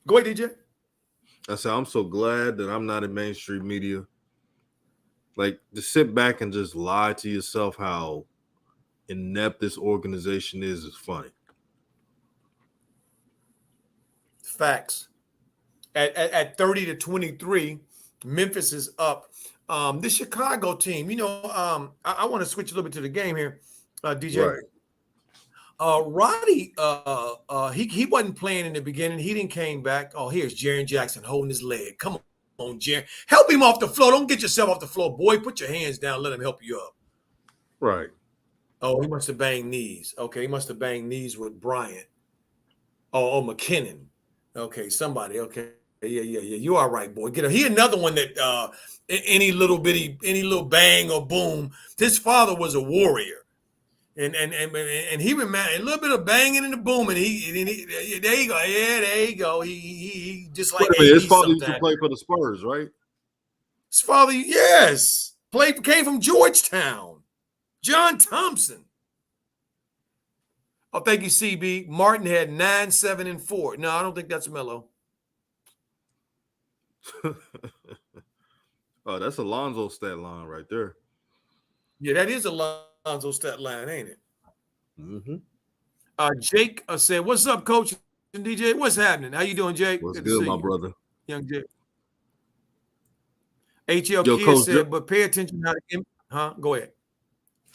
Go ahead, DJ. I said, I'm so glad that I'm not in mainstream media. Like, to sit back and just lie to yourself how inept this organization is funny. Facts. At 30 to 23, Memphis is up. The Chicago team, I want to switch a little bit to the game here, DJ. Roddy, he wasn't playing in the beginning. He didn't came back. Oh, here's Jaren Jackson holding his leg. Come on, Jaren. Help him off the floor. Don't get yourself off the floor, boy. Put your hands down. Let him help you up. Right. Oh, he must have banged knees. Okay, he must have banged knees with Bryant. Oh, McKinnon. Okay, somebody. Okay. Yeah. You all right, boy. Get him. He another one that any little bang or boom. His father was a warrior. And he remember a little bit of banging and the boom, and he there you go, yeah, there you go. He just like his father used to play for the Spurs, right? His father, yes, came from Georgetown. John Thompson. Oh, thank you, CB. Martin had 9, 7, and 4. No, I don't think that's Melo. Oh, that's Alonzo's stat line right there. Yeah, that is Alonzo's stat line, ain't it? Mm-hmm. Jake said, "What's up, Coach and DJ? What's happening? How you doing, Jake? What's good, my brother? Young Jake." HL Yo, Kid Coach, said, "But pay attention how to Go ahead."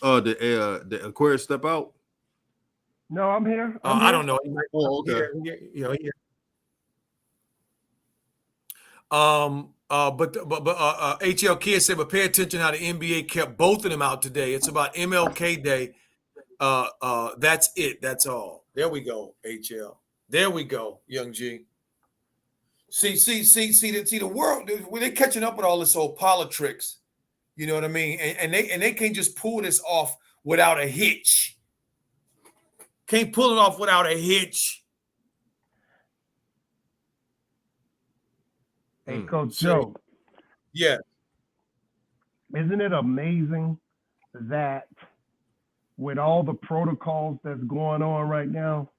The Aquarius step out? No, I'm here. I don't know. Oh, okay. Yeah. But HL Kid said, "But pay attention how the NBA kept both of them out today. It's about MLK Day. That's it. That's all. There we go, HL. There we go, Young G. See the world. They're catching up with all this old politics. You know what I mean? And they can't just pull this off without a hitch. Can't pull it off without a hitch." Hey, Coach Joe. Yeah. Isn't it amazing that with all the protocols that's going on right now,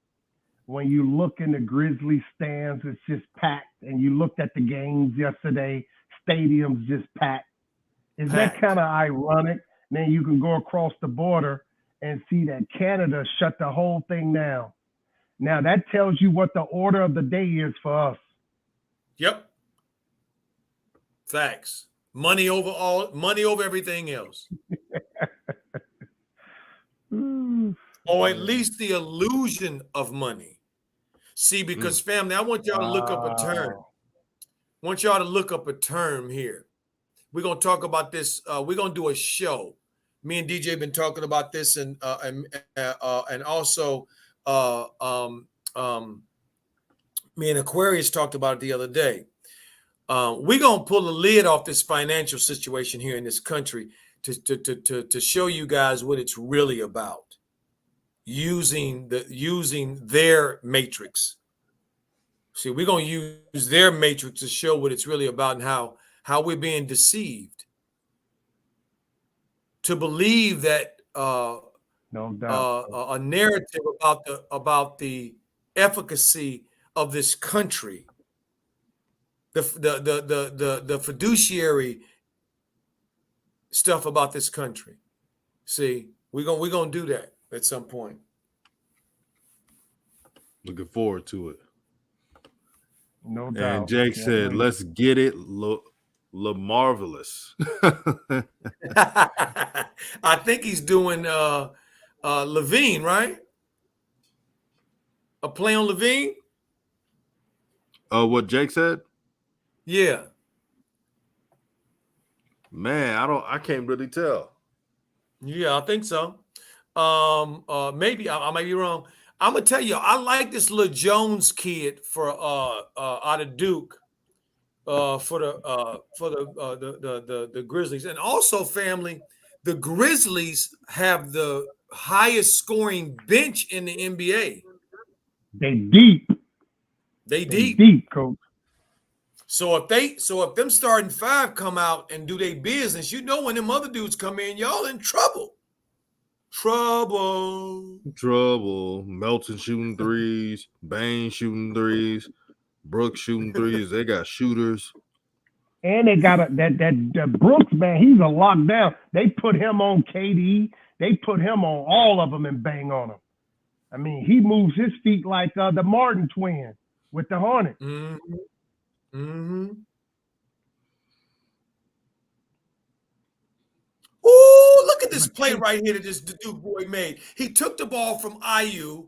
when you look in the Grizzlies stands, it's just packed. And you looked at the games yesterday, stadiums just packed. Is that kind of ironic? Then you can go across the border and see that Canada shut the whole thing down. Now that tells you what the order of the day is for us. Yep. Facts. Money over everything else. Or at least the illusion of money. See, because family, I want y'all to look up a term. I want y'all to look up a term here. We're gonna talk about this. We're gonna do a show. Me and DJ been talking about this, and also me and Aquarius talked about it the other day. We're gonna pull the lid off this financial situation here in this country to show you guys what it's really about. Using their matrix. See, we're gonna use their matrix to show what it's really about and how we're being deceived to believe that no doubt a narrative about the efficacy of this country, the fiduciary stuff about this country. See, we're gonna do that at some point. Looking forward to it. No doubt. And Jake said, "Let's get it, LaMarvelous." I think he's doing Levine, right? A play on Levine. What Jake said? Yeah. Man, I can't really tell. Yeah, I think so. Maybe I might be wrong. I'm gonna tell you, I like this little Jones kid for out of Duke, for the Grizzlies, and also family. The Grizzlies have the highest scoring bench in the NBA. They deep. They deep. Deep, coach. So if them starting five come out and do their business, you know when them other dudes come in, y'all in trouble. Trouble. Melton shooting threes, Bain shooting threes, Brooks shooting threes. They got shooters. And they got that Brooks, man, he's a lockdown. They put him on KD. They put him on all of them and bang on him. I mean, he moves his feet like the Martin twin with the Hornets. Mm-hmm. Mm-hmm. Ooh, look at this play right here that this dude boy made. He took the ball from IU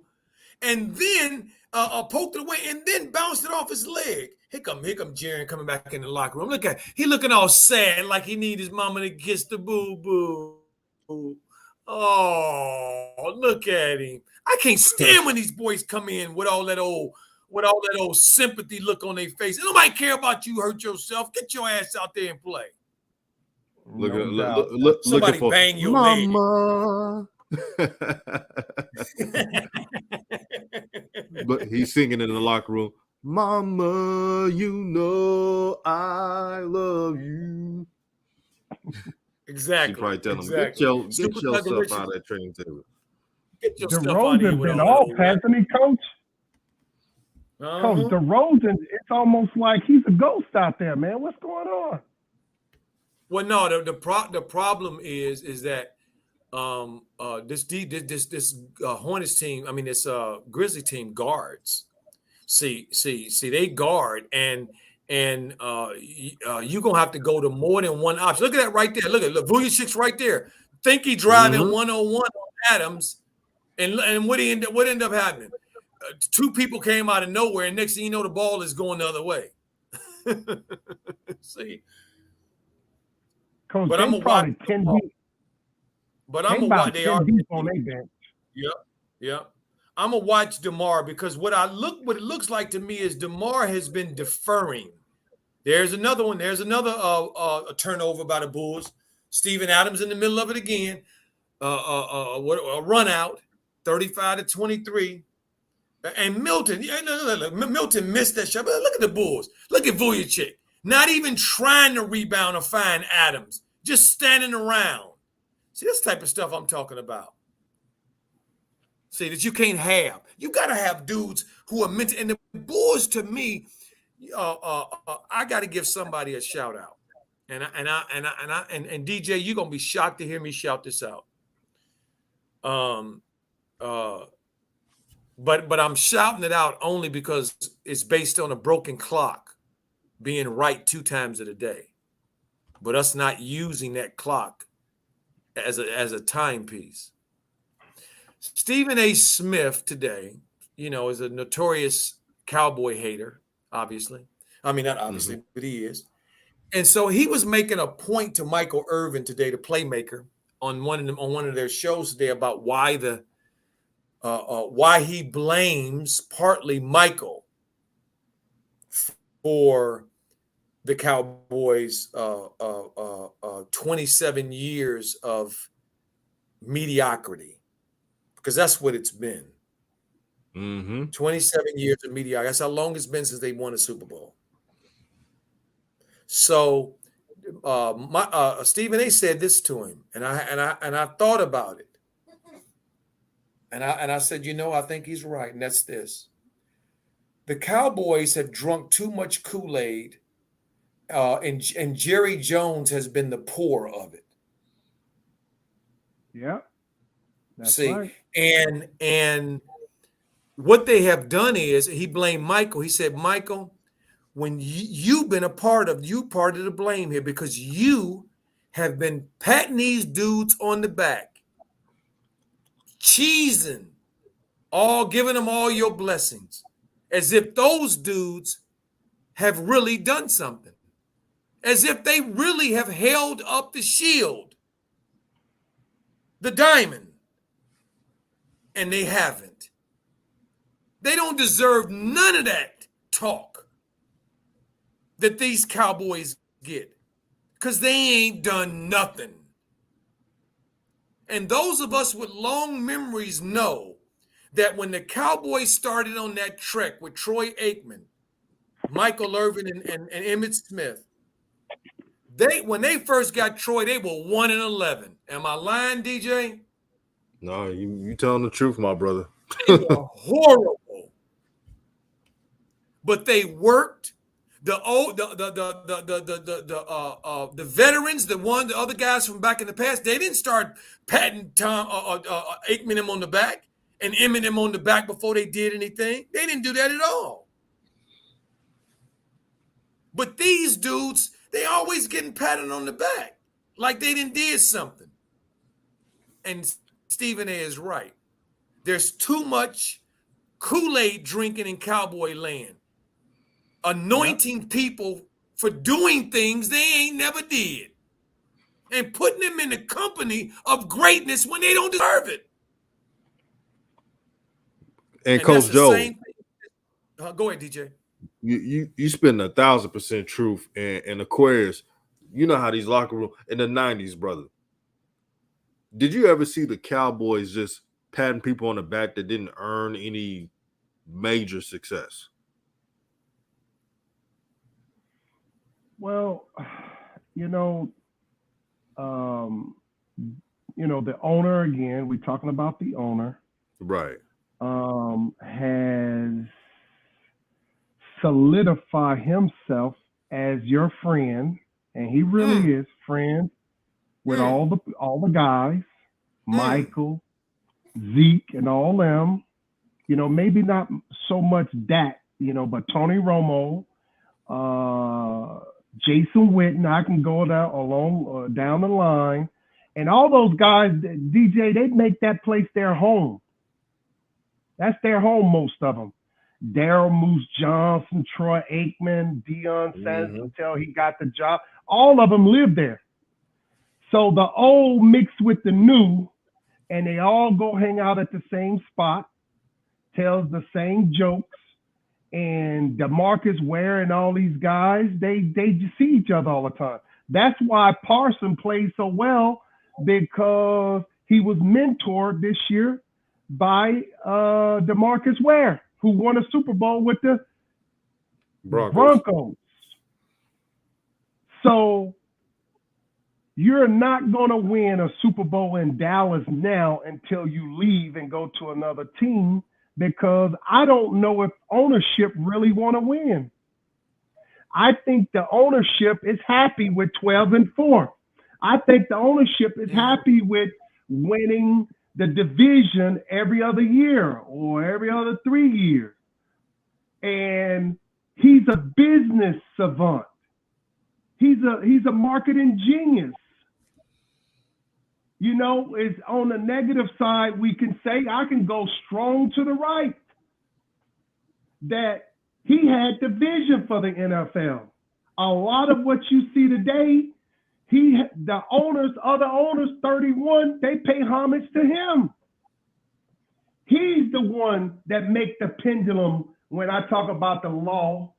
and then poked it away and then bounced it off his leg. Here come Jaren coming back in the locker room. Look at he looking all sad like he need his mama to kiss the boo-boo. Oh, look at him. I can't stand when these boys come in with all that old sympathy look on their face. Nobody care about you hurt yourself. Get your ass out there and play. Look, somebody for bang your mama. But he's singing in the locker room. Mama, you know I love you. Exactly. She probably tell him, exactly. get yourself out of that training table. Get yourself out of here. DeRozan's been off, hasn't he, Coach? Coach, Uh-huh. DeRozan, it's almost like he's a ghost out there, man. What's going on? Well, no, the problem is that this Hornets team, I mean this Grizzly team guards. See, they guard and you're gonna have to go to more than one option. Look at that right there. Look Vujicic's right there. Think he driving 101 on Adams, and what ended up happening? Two people came out of nowhere, and next thing you know, the ball is going the other way. See, Coach, but I'm probably 10 deep. But I'm gonna watch. They are deep on their bench. Yep. I'm gonna watch DeMar because what it looks like to me is DeMar has been deferring. There's another one. There's another a turnover by the Bulls. Steven Adams in the middle of it again. A run out, 35-23. And Milton, Milton missed that shot. But look at the Bulls. Look at Vujicic. Not even trying to rebound or find Adams. Just standing around. See, this type of stuff I'm talking about. See, that you can't have. You got to have dudes who are meant to. And the Bulls, to me, I got to give somebody a shout out. And DJ, you're gonna be shocked to hear me shout this out. But I'm shouting it out only because it's based on a broken clock being right 2 times of the day, but us not using that clock as a timepiece. Stephen A. Smith today, is a notorious cowboy hater, obviously. I mean, not obviously, but he is. And so he was making a point to Michael Irvin today, the playmaker, on one of their shows today about why why he blames partly Michael for the Cowboys' 27 years of mediocrity, because that's what it's been. 27 years of mediocrity. That's how long it's been since they won a Super Bowl. So, Stephen A. said this to him, and I thought about it, and I said, I think he's right, and that's this: the Cowboys have drunk too much Kool-Aid, and Jerry Jones has been the pour of it. Yeah, that's See, right. and what they have done is he blamed Michael. He said, Michael, when you've been part of the blame here, because you have been patting these dudes on the back, cheesing, giving them all your blessings, as if those dudes have really done something, as if they really have held up the shield, the diamond, and they haven't. They don't deserve none of that talk that these Cowboys get, because they ain't done nothing. And those of us with long memories know that when the Cowboys started on that trek with Troy Aikman, Michael Irvin, and Emmitt Smith, when they first got Troy, they were 1-11. Am I lying, DJ? No, you telling the truth, my brother. They were horrible. But they worked. The veterans, the other guys from back in the past, they didn't start patting Tom Aikman him on the back and Emmett him on the back before they did anything. They didn't do that at all. But these dudes, they always getting patted on the back like they didn't did something. and Stephen A is right. There's too much Kool-Aid drinking in cowboy land, anointing people for doing things they ain't never did, and putting them in the company of greatness when they don't deserve it. And Coach Joe, same thing. Go ahead, DJ. You spend 1,000% truth, and Aquarius. You know how these locker room in the 90s, brother. Did you ever see the Cowboys just patting people on the back that didn't earn any major success? Well, the owner, again, we're talking about the owner. Right. Has solidified himself as your friend, and he really is friend with all the guys, Michael, Zeke, and all them. Maybe not so much that, but Tony Romo, Jason Witten, I can go down the line, and all those guys, DJ, they make that place their home. That's their home, most of them. Daryl Moose Johnson, Troy Aikman, Deion Sanders until he got the job. All of them live there. So the old mixed with the new, and they all go hang out at the same spot, tells the same jokes. And DeMarcus Ware and all these guys, they just see each other all the time. That's why Parson plays so well, because he was mentored this year by DeMarcus Ware, who won a Super Bowl with the Broncos. So you're not going to win a Super Bowl in Dallas now until you leave and go to another team, because I don't know if ownership really want to win. I think the ownership is happy with 12-4. I think the ownership is happy with winning the division every other year or every other 3 years. And he's a business savant. He's a marketing genius. It's on the negative side, we can say, I can go strong to the right, that he had the vision for the NFL. A lot of what you see today, the other owners, 31, they pay homage to him. He's the one that make the pendulum, when I talk about the law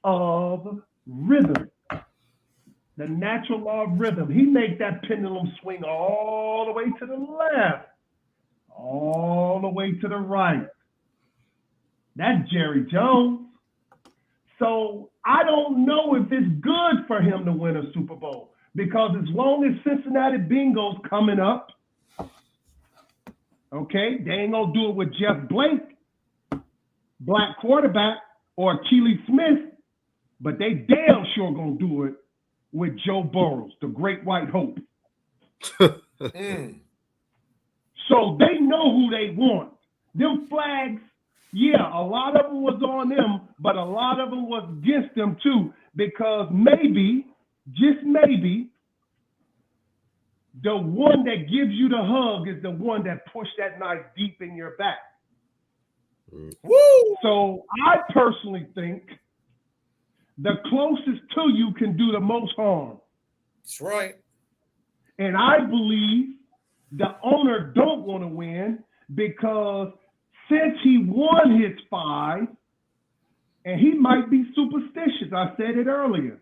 of rhythm, the natural law of rhythm. He make that pendulum swing all the way to the left, all the way to the right. That's Jerry Jones. So I don't know if it's good for him to win a Super Bowl, because as long as Cincinnati Bengals coming up, okay, they ain't gonna do it with Jeff Blake, black quarterback, or Keely Smith, but they damn sure gonna do it with Joe Burrows, the great white hope. So they know who they want. Them flags, yeah, a lot of them was on them, but a lot of them was against them too, because maybe, just maybe, the one that gives you the hug is the one that pushed that knife deep in your back. Woo! So I personally think the closest to you can do the most harm. That's right. And I believe the owner don't want to win, because since he won his 5, and he might be superstitious, I said it earlier,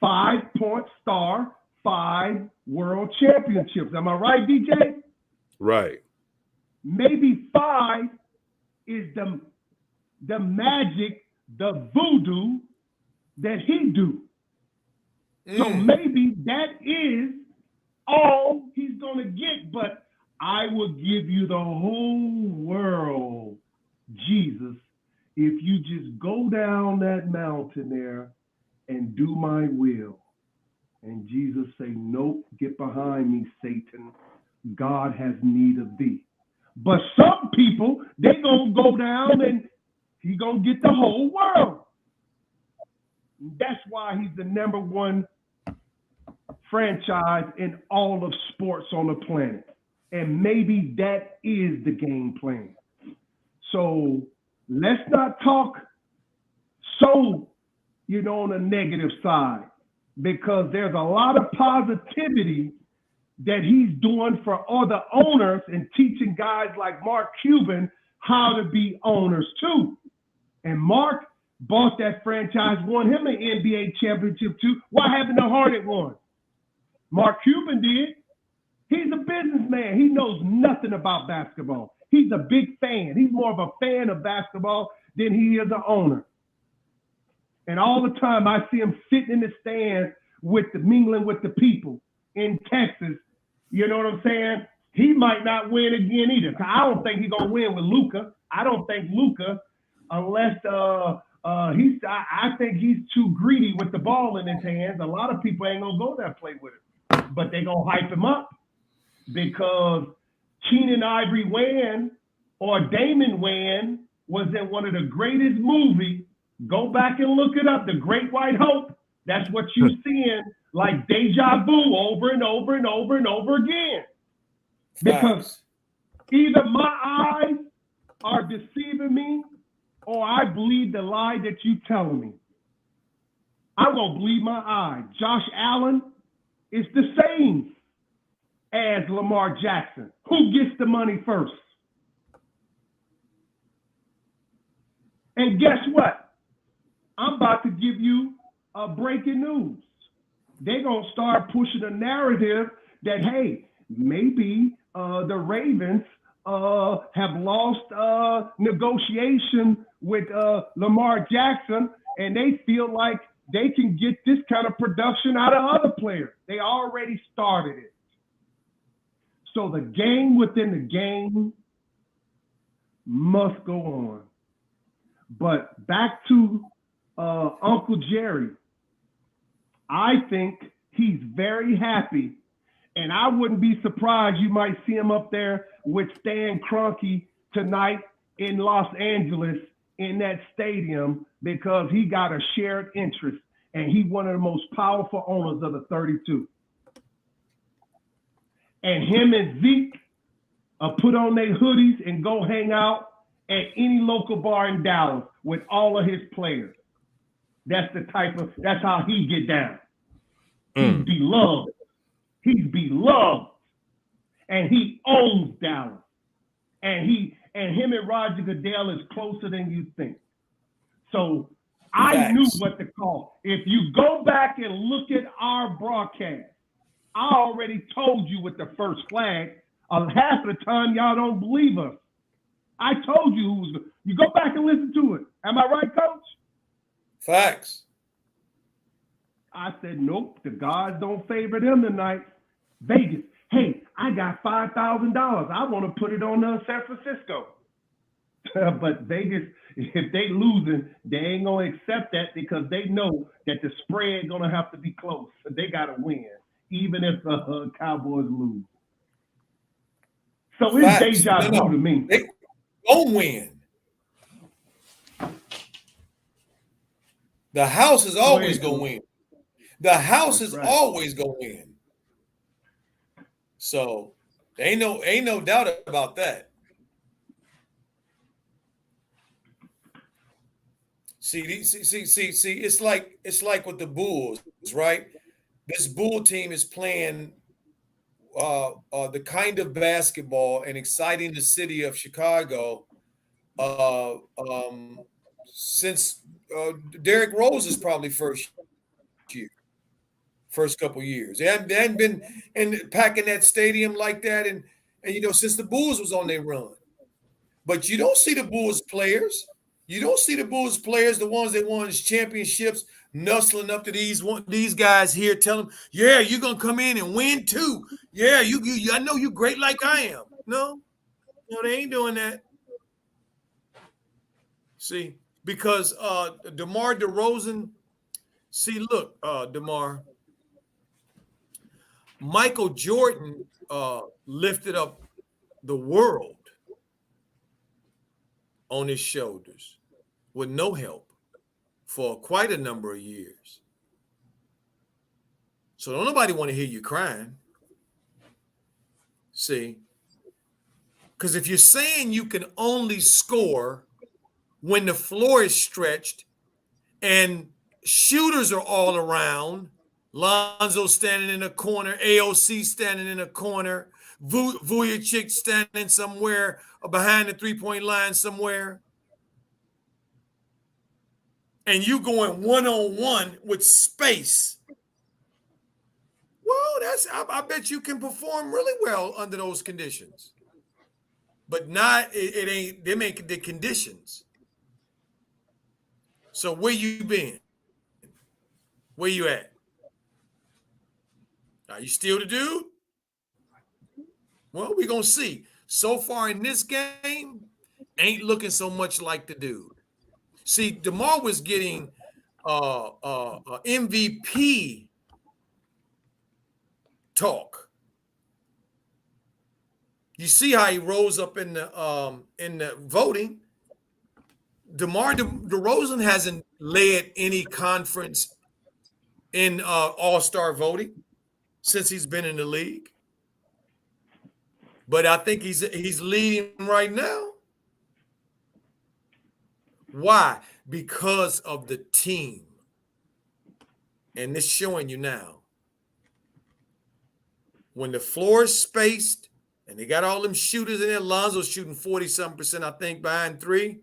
5-point star, 5 world championships. Am I right, DJ? Right. Maybe 5 is the magic, the voodoo that he do. So maybe that is all he's going to get, but I will give you the whole world, Jesus, if you just go down that mountain there and do my will. And Jesus say, nope, get behind me, Satan. God has need of thee. But some people, they going to go down and he going to get the whole world. That's why he's the #1 franchise in all of sports on the planet. And maybe that is the game plan. So let's not talk so, on the negative side, because there's a lot of positivity that he's doing for other owners and teaching guys like Mark Cuban how to be owners too. And Mark bought that franchise, won him an NBA championship too. Why haven't the Hornet won? Mark Cuban did. He's a businessman. He knows nothing about basketball. He's a big fan. He's more of a fan of basketball than he is an owner. And all the time I see him sitting in the stands mingling with the people in Texas. You know what I'm saying? He might not win again either. I don't think he's gonna win with Luka. I don't think Luka, unless I think he's too greedy with the ball in his hands. A lot of people ain't gonna go there play with him, but they gonna hype him up because Keenan Ivory Wayne or Damon Wayne was in one of the greatest movies. Go back and look it up. The Great White Hope. That's what you're seeing, like deja vu over and over and over and over again. Because either my eyes are deceiving me or I believe the lie that you're telling me. I'm going to believe my eyes. Josh Allen is the same as Lamar Jackson. Who gets the money first? And guess what? I'm about to give you a breaking news. They're going to start pushing a narrative that, hey, maybe the Ravens have lost negotiation with Lamar Jackson, and they feel like they can get this kind of production out of other players. They already started it. So the game within the game must go on. But back to Uncle Jerry, I think he's very happy. And I wouldn't be surprised you might see him up there with Stan Kroenke tonight in Los Angeles in that stadium because he got a shared interest and he's one of the most powerful owners of the 32. And him and Zeke put on their hoodies and go hang out at any local bar in Dallas with all of his players. That's how he get down. He's beloved. He's beloved. And he owns Dallas. And him and Roger Goodell is closer than you think. So I knew what to call. If you go back and look at our broadcast, I already told you with the first flag. Half of the time, y'all don't believe us. I told you who was good. You go back and listen to it. Am I right, Coach? Facts. I said, nope, the gods don't favor them tonight. Vegas, hey, I got $5,000. I want to put it on San Francisco. But Vegas, if they losing, they ain't going to accept that because they know that the spread going to have to be close. They got to win, even if the Cowboys lose. So it's deja vu to me. They don't win. The house is always going to win. The house is always going to win. So ain't no doubt about that. See, it's like with the Bulls, right? This Bull team is playing the kind of basketball and exciting the city of Chicago since Derrick Rose is probably first couple years. They hadn't been packing that stadium like that, and since the Bulls was on their run. But you don't see the Bulls players. You don't see the Bulls players, the ones that won championships, nuzzling up to these guys here, telling them, "Yeah, you're gonna come in and win too. Yeah, you I know you great like I am." No, they ain't doing that. See, because DeMar DeRozan. See, look, DeMar. Michael Jordan lifted up the world on his shoulders with no help for quite a number of years. So don't nobody want to hear you crying. See, Because if you're saying you can only score when the floor is stretched and shooters are all around, Lonzo standing in a corner, AOC standing in a corner, Vujacic standing somewhere behind the three-point line somewhere, and you going one-on-one with space, well, I bet you can perform really well under those conditions. But it ain't them ain't the conditions. So where you been? Where you at? Are you still the dude? Well, we're gonna see. So far in this game, ain't looking so much like the dude. See, DeMar was getting MVP talk. You see how he rose up in the voting. DeMar DeRozan hasn't led any conference in all-star voting since he's been in the league. But I think he's leading right now. Why? Because of the team. And it's showing you now. When the floor is spaced and they got all them shooters in there, Lonzo's shooting 40-something%, I think, behind three.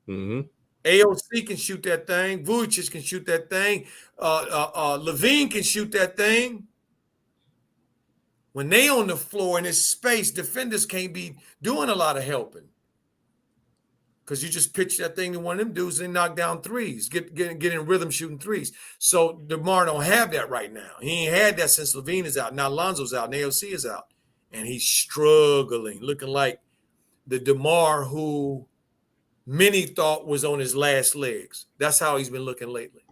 Mm-hmm. AOC can shoot that thing. Vujacic can shoot that thing. Levine can shoot that thing. When they on the floor in this space, defenders can't be doing a lot of helping. Because you just pitch that thing to one of them dudes and they knock down threes, get in rhythm shooting threes. So DeMar don't have that right now. He ain't had that since Levine is out. Now Lonzo's out and AOC is out. And he's struggling, looking like the DeMar who many thought was on his last legs. That's how he's been looking lately.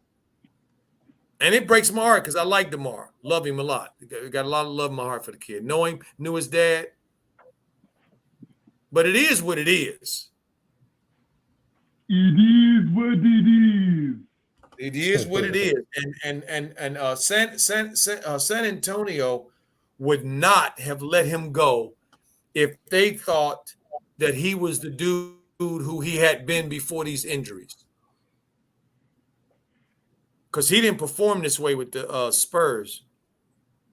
And it breaks my heart because I like DeMar. Love him a lot. Got a lot of love in my heart for the kid. Know him, knew his dad. But it is what it is. It is what it is. It is what it is. And San Antonio would not have let him go if they thought that he was the dude who he had been before these injuries. Because he didn't perform this way with the Spurs.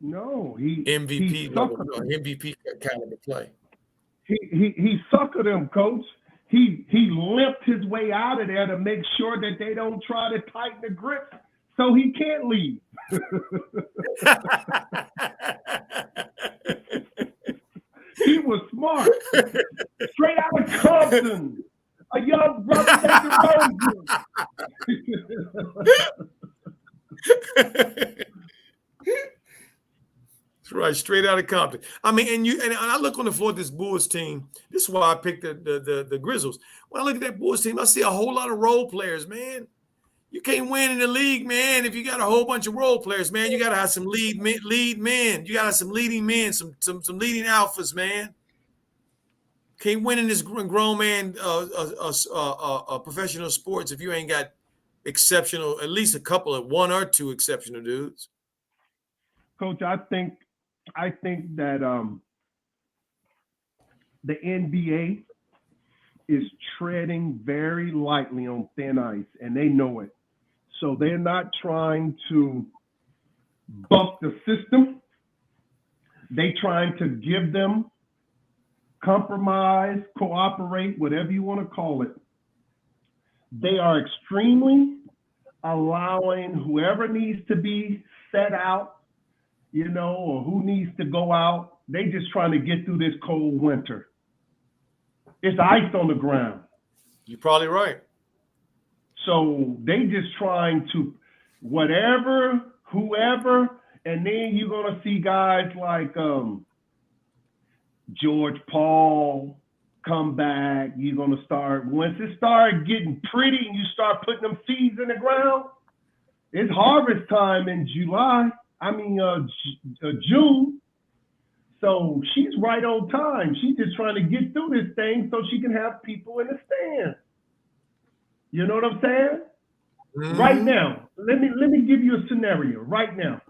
No, he MVP level, MVP kind of a play. He suckered them, coach. He limped his way out of there to make sure that they don't try to tighten the grip so he can't leave. He was smart. Straight out of Compton. A young brother That's right, straight out of Compton. I mean, and I look on the floor at this Bulls team. This is why I picked the Grizzlies. When I look at that Bulls team, I see a whole lot of role players, man. You can't win in the league, man, if you got a whole bunch of role players, man. You got to have some lead men. You got to have some leading men, some leading alphas, man. Can't win in this grown man professional sports if you ain't got exceptional, at least one or two exceptional dudes. Coach, I think that the NBA is treading very lightly on thin ice, and they know it. So they're not trying to buck the system. They're trying to give them compromise, cooperate, whatever you want to call it. They are extremely allowing whoever needs to be set out, or who needs to go out. They just trying to get through this cold winter. It's ice on the ground. You're probably right. So they just trying to whoever, and then you're going to see guys like George Paul come back. You're going to start, once it starts getting pretty and you start putting them seeds in the ground, it's harvest time in June. So she's right on time. She's just trying to get through this thing so she can have people in the stands. You know what I'm saying? Mm-hmm. Right now, let me give you a scenario right now.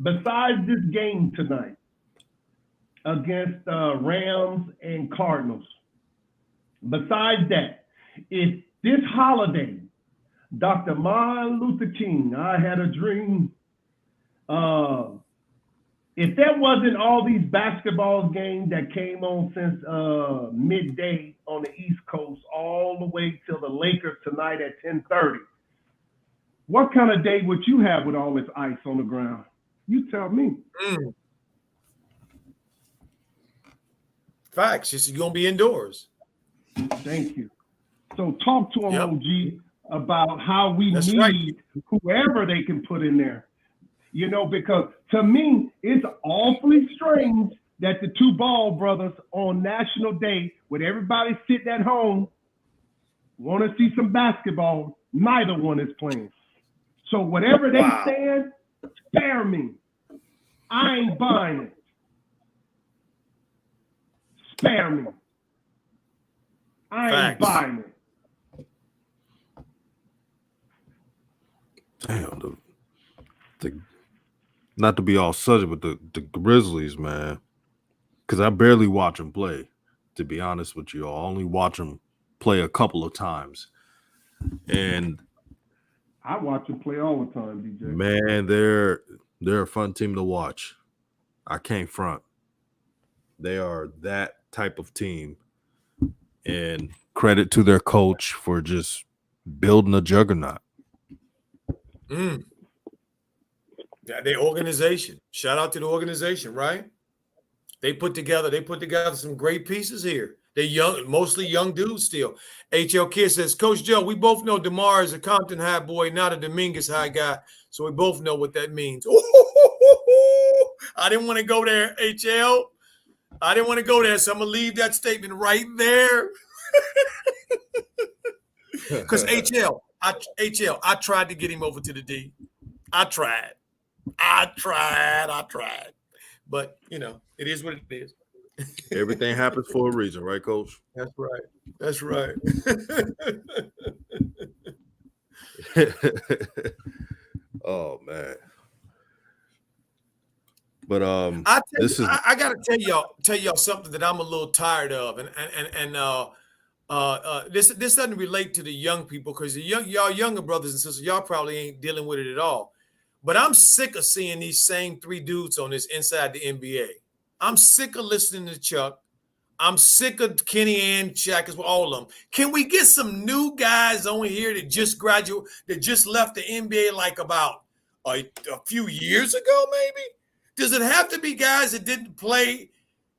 Besides this game tonight, against Rams and Cardinals. Besides that, if this holiday, Dr. Martin Luther King, I had a dream. If there wasn't all these basketball games that came on since midday on the East Coast, all the way till the Lakers tonight at 10:30, what kind of day would you have with all this ice on the ground? You tell me. Facts. You're gonna be indoors. Thank you. So talk to them, Yep. OG, about how we That's need right. whoever they can put in there. You know, because to me, it's awfully strange that the two Ball brothers on National Day, with everybody sitting at home, want to see some basketball, neither one is playing. So whatever they stand, spare me. I ain't buying it. Spare me. I ain't Facts. buying it. Damn, not to be all subject, but the Grizzlies, man, because I barely watch them play. To be honest with you, I only watch them play a couple of times, and I watch them play all the time, DJ. man, they're a fun team to watch. I can't front. They are that type of team, and credit to their coach for just building a juggernaut. Yeah, their organization. Shout out to the organization, right? They put together some great pieces here. They're young, mostly young dudes still. HL Kid says, Coach Joe, we both know DeMar is a Compton High boy, not a Dominguez High guy. So we both know what that means. I didn't want to go there, HL. I didn't want to go there, so I'm going to leave that statement right there. Because HL, I tried to get him over to the D. I tried. But, you know, it is what it is. Everything happens for a reason, right, Coach? That's right. Oh man. But I gotta tell y'all something that I'm a little tired of, and this doesn't relate to the young people because y'all younger brothers and sisters, y'all probably ain't dealing with it at all. But I'm sick of seeing these same three dudes on this inside the NBA. I'm sick of listening to Chuck. I'm sick of Kenny and Shaq as well, all of them. Can we get some new guys on here that just graduated, that just left the NBA like about a few years ago, maybe? Does it have to be guys that didn't play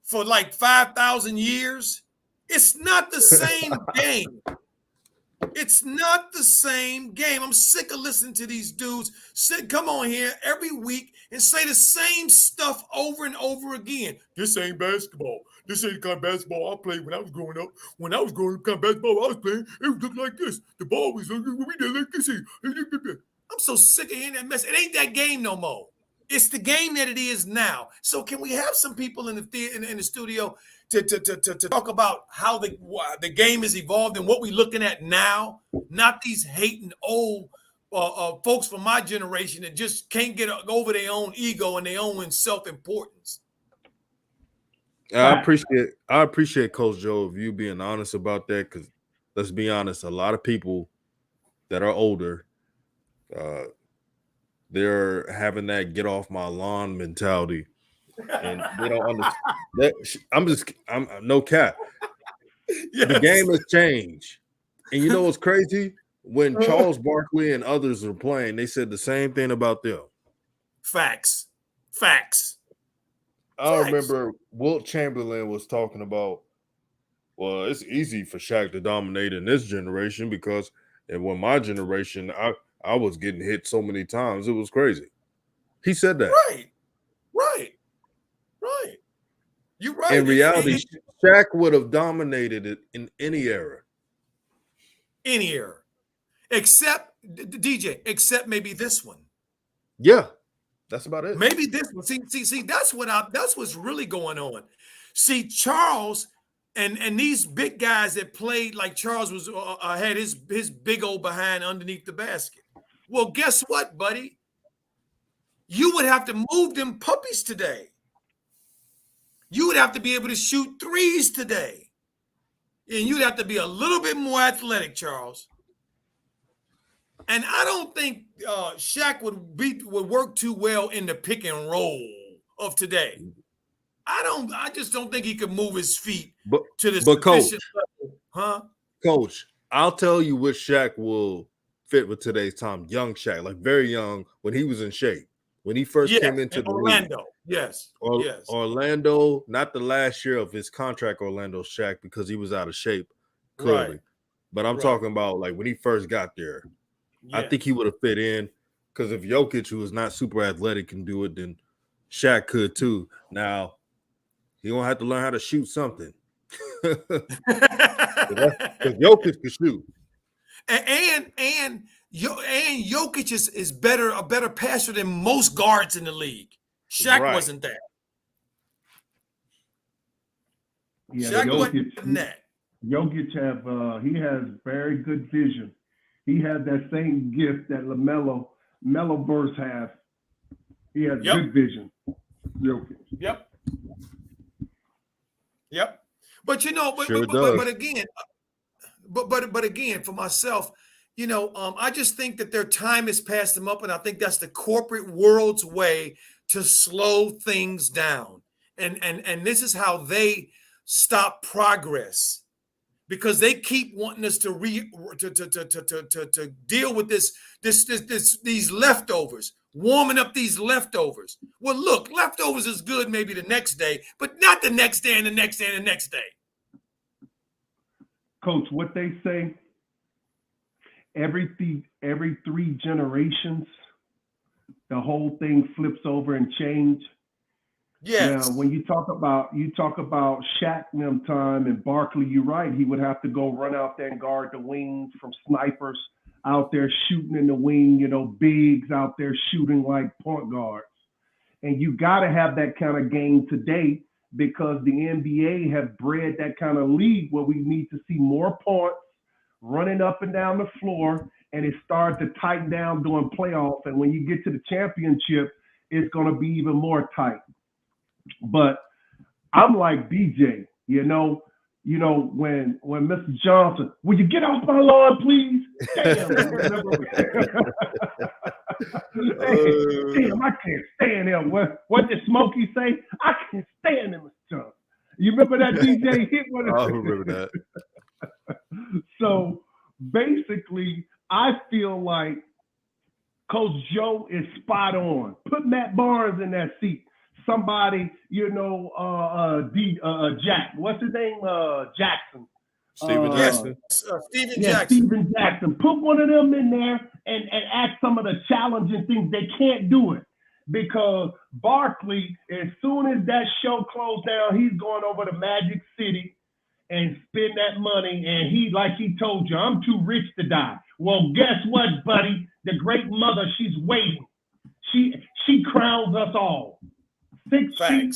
for like 5,000 years? It's not the same game. It's not the same game. I'm sick of listening to these dudes come on here every week and say the same stuff over and over again. This ain't basketball. This ain't the kind of basketball I played when I was growing up. When I was growing up, the kind of basketball I was playing, it looked like this. The ball was we did like this. I'm so sick of hearing that mess. It ain't that game no more. It's the game that it is now. So can we have some people in the studio to talk about how the game has evolved and what we're looking at now? Not these hating old folks from my generation that just can't get over their own ego and their own self-importance. I appreciate Coach Joe of you being honest about that, because let's be honest, a lot of people that are older, they're having that get off my lawn mentality, and they don't understand that. I'm no cap. Yes. The game has changed, and you know what's crazy? When Charles Barkley and others were playing, they said the same thing about them. Facts. I remember Wilt Chamberlain was talking about, well, it's easy for Shaq to dominate in this generation because when my generation, I was getting hit so many times. It was crazy. He said that. Right. You're right. In reality, Shaq would have dominated it in any era. Except, DJ, except maybe this one. Yeah. That's about it. Maybe this one. See, that's what's really going on. See, Charles and these big guys that played like Charles was had his big old behind underneath the basket. Well, guess what, buddy? You would have to move them puppies today. you would have to be able to shoot threes today. And you'd have to be a little bit more athletic, Charles. And I don't think Shaq would work too well in the pick and roll of today. I just don't think he could move his feet to the sufficient level. Huh? Coach, I'll tell you which Shaq will fit with today's time. Young Shaq, like very young, when he was in shape. When he first came into the Orlando. league. Yes. Yes. Orlando, not the last year of his contract, Orlando Shaq, because he was out of shape, clearly. Right. But I'm talking about like when he first got there. I think he would have fit in, because if Jokic, who is not super athletic, can do it, then Shaq could too. Now, he gonna have to learn how to shoot something. Because Jokic can shoot. And Jokic is a better passer than most guards in the league. Shaq wasn't that. Yeah, Shaq wasn't that. Jokic he has very good vision. He has that same gift that LaMelo Burst has. He has good vision. Jokic. Yep. But but again, for myself, I just think that their time has passed them up, and I think that's the corporate world's way to slow things down. And this is how they stop progress, because they keep wanting us to deal with these leftovers, warming up these leftovers. Well, look, leftovers is good maybe the next day, but not the next day and the next day and the next day. Coach, what they say, every 3 generations, the whole thing flips over and change. Yes. Now, when you talk about Shaq them time and Barkley, you're right. He would have to go run out there and guard the wings from snipers out there shooting in the wing, bigs out there shooting like point guards. And you got to have that kind of game today, because the NBA have bred that kind of league where we need to see more points running up and down the floor, and it started to tighten down during playoffs. And when you get to the championship, it's going to be even more tight. But I'm like DJ, when Mr. Johnson, will you get off my lawn, please? Damn, damn, I can't stand him. What did Smokey say? I can't stand him, Mr. Johnson. You remember that DJ hit one? I remember that. So basically, I feel like Coach Joe is spot on. Put Matt Barnes in that seat. Somebody, Jack. What's his name? Jackson. Steven Jackson. Steven Jackson. Steven Jackson. Put one of them in there and ask some of the challenging things. They can't do it, because Barkley, as soon as that show closed down, he's going over to Magic City and spend that money. And like he told you, I'm too rich to die. Well, guess what, buddy? The great mother, she's waiting. She crowns us all. 6 feet.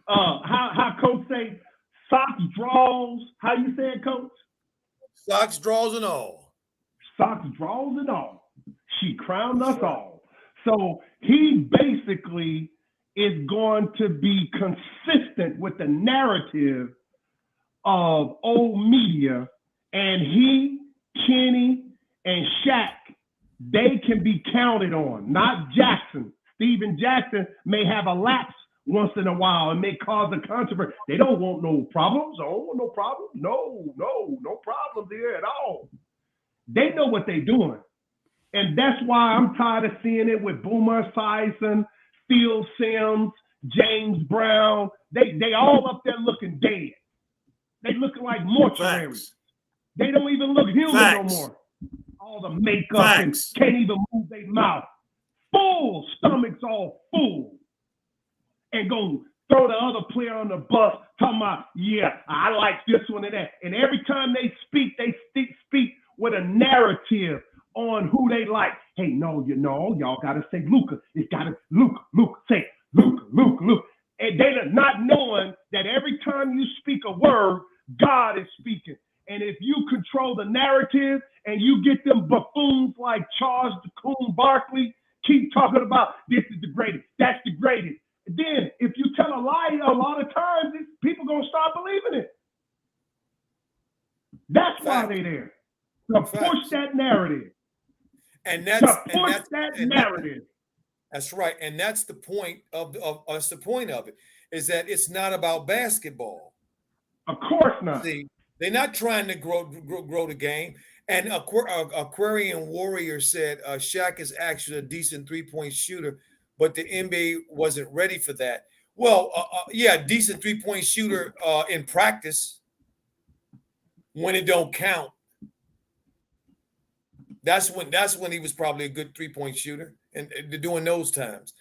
How Coach say? Socks, draws. How you say it, Coach? Socks, draws, and all. Socks, draws, and all. She crowned us all. So he basically is going to be consistent with the narrative of old media, and he, Kenny, and Shaq, they can be counted on, not Jackson. Steven Jackson may have a lapse once in a while and may cause a controversy. They don't want no problems. No problems. No problems here at all. They know what they're doing. And that's why I'm tired of seeing it with Boomer Esiason, Phil Simms, James Brown. They all up there looking dead. They looking like mortuaries. They don't even look human no more. All the makeup and can't even move their mouth. Full stomachs all full. And go throw the other player on the bus, talking about, yeah, I like this one and that. And every time they speak with a narrative on who they like. Hey, no, y'all got to say Luka. It's got to Luka, say Luka. And they're not knowing that every time you speak a word, God is speaking. And if you control the narrative and you get them buffoons like Charles Coon Barkley, keep talking about this is the greatest, that's the greatest. then if you tell a lie a lot of times, people gonna start believing it. That's why they're there. To push that narrative. And that's that narrative. That's right. And that's the point that's the point of it, is that it's not about basketball. Of course not. See, they're not trying to grow the game. And Aquarian Warrior said Shaq is actually a decent three-point shooter, but the NBA wasn't ready for that. Well, yeah, decent three-point shooter in practice when it don't count. That's when he was probably a good three-point shooter, and during those times.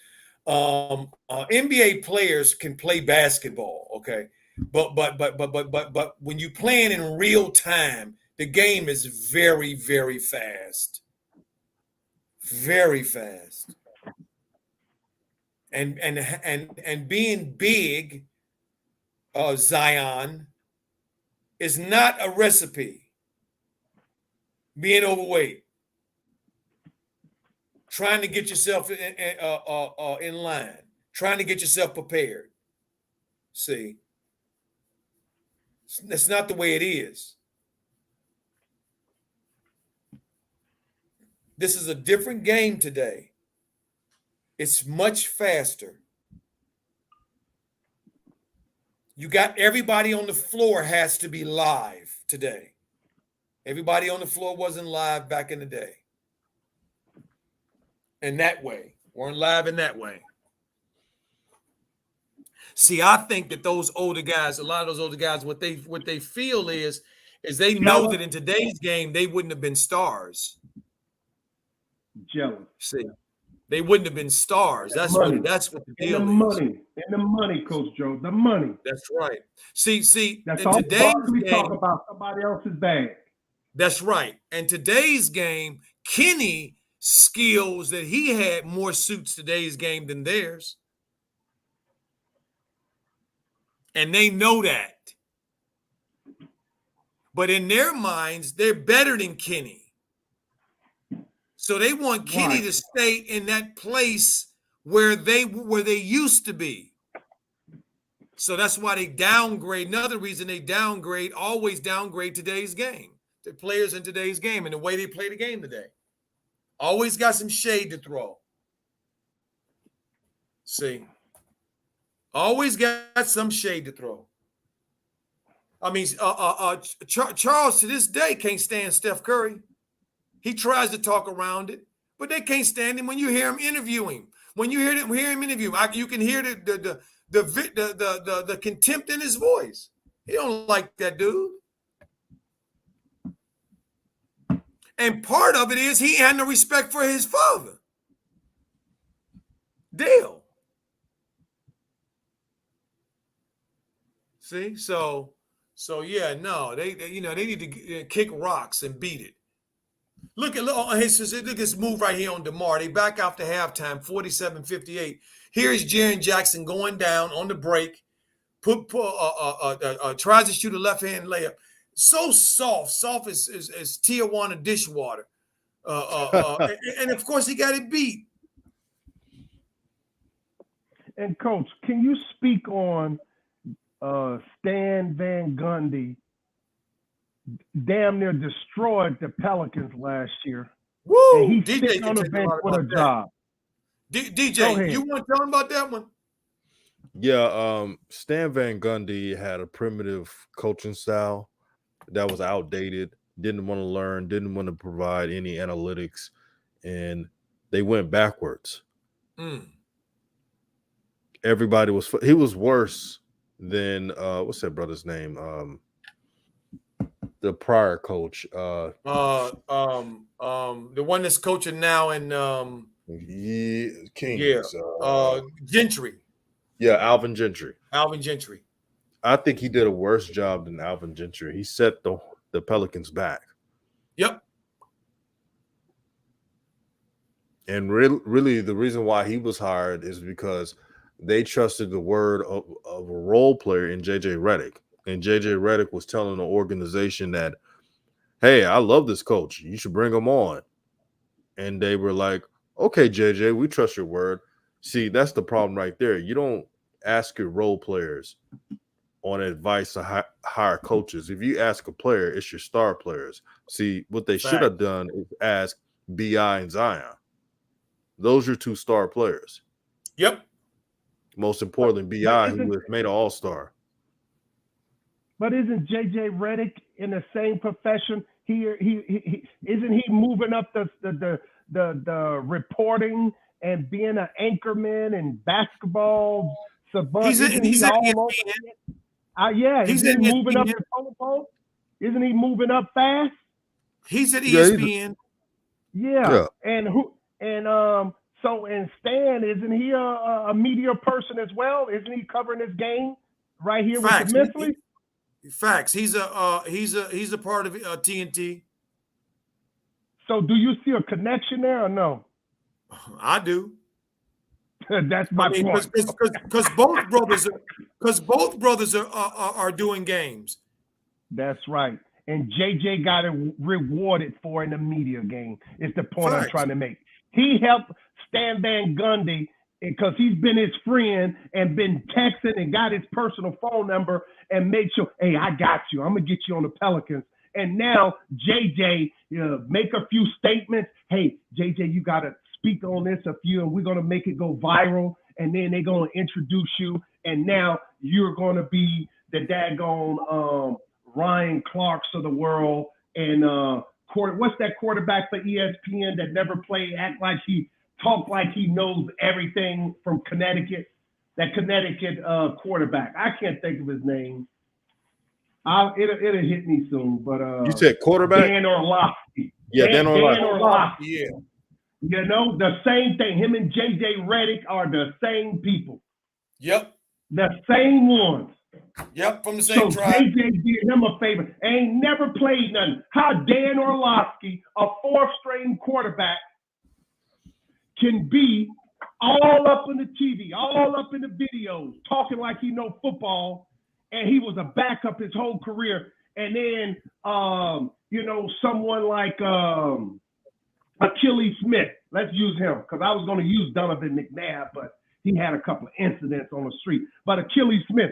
NBA players can play basketball, okay, but when you playing in real time, the game is very, very fast, very fast, and being big, Zion, is not a recipe. Being overweight. Trying to get yourself in line, trying to get yourself prepared. See, that's not the way it is. This is a different game today. It's much faster. You got everybody on the floor has to be live today. Everybody on the floor wasn't live back in the day. In that way, weren't live in that way. See, I think that those older guys, a lot of those older guys, what they feel is they know that in today's game they wouldn't have been stars. Jealous. See, they wouldn't have been stars. That's what the deal is. And the money, Coach Joe. The money. That's right. See. That's in all today's we game, talk about somebody else's bag. That's right. And today's game, Kenny skills that he had more suits today's game than theirs. And they know that. But in their minds, they're better than Kenny. So they want Kenny to stay in that place where they used to be. So that's why they downgrade. Another reason they always downgrade today's game. The players in today's game and the way they play the game today. Always got some shade to throw. See, always got some shade to throw. I mean, Charles to this day can't stand Steph Curry. He tries to talk around it, but they can't stand him when you hear him interview him. When you hear him interview him, you can hear the contempt in his voice. He don't like that dude. And part of it is he had no respect for his father, Dale. See, so yeah, no, they need to kick rocks and beat it. Look at this move right here on DeMar. They back after halftime, 47-58. Here's Jaren Jackson going down on the break, tries to shoot a left-hand layup. So soft as Tijuana dishwater. And of course, he got it beat. And Coach, can you speak on Stan Van Gundy damn near destroyed the Pelicans last year? Woo! And he's DJ sitting on the bench with a job. DJ, you want to tell him about that one? Yeah, Stan Van Gundy had a primitive coaching style that was outdated, didn't want to learn, didn't want to provide any analytics, and they went backwards. Everybody he was worse than what's that brother's name? The prior coach. The one that's coaching now in Kings. Gentry. Yeah, Alvin Gentry. I think he did a worse job than Alvin Gentry. He set the Pelicans back. Yep. And really, the reason why he was hired is because they trusted the word of a role player in JJ Redick. And JJ Redick was telling the organization that, hey, I love this coach. You should bring him on. And they were like, okay, JJ, we trust your word. See, that's the problem right there. You don't ask your role players on advice to hire coaches. If you ask a player, it's your star players. See, what they should have done is ask B.I. and Zion. Those are 2 star players. Yep. Most importantly, B.I., who was made an all-star. But isn't J.J. Redick in the same profession? He isn't he moving up the reporting and being an anchorman and basketball savant? He's isn't he all over? Yeah, isn't he moving up the totem pole? Isn't he moving up fast? He's at ESPN. Yeah. So Stan, isn't he a media person as well? Isn't he covering this game right here with the Mentally? Facts. He's a part of TNT. So do you see a connection there or no? I do. That's my point. Because both brothers are doing games. That's right. And JJ got it rewarded for in the media game. Is the point I'm trying to make. He helped Stan Van Gundy because he's been his friend and been texting and got his personal phone number and made sure, hey, I got you. I'm going to get you on the Pelicans. And now JJ make a few statements. Hey, JJ, you got to speak on this a few, and we're going to make it go viral. And then they're going to introduce you. And now you're going to be the daggone Ryan Clarks of the world. And what's that quarterback for ESPN that never played, talk like he knows everything from Connecticut? That Connecticut quarterback. I can't think of his name. It'll hit me soon, but you said quarterback? Dan Orlovsky. Yeah, Dan Orlovsky. Yeah. You know, the same thing. Him and JJ Redick are the same people. Yep. The same ones. Yep, from the same tribe. JJ did him a favor. Ain't never played nothing. How Dan Orlovsky, a 4th-string quarterback, can be all up in the TV, all up in the videos, talking like he know football, and he was a backup his whole career. And then, someone like Achilles Smith. Let's use him because I was going to use Donovan McNabb, but he had a couple of incidents on the street. But Achilles Smith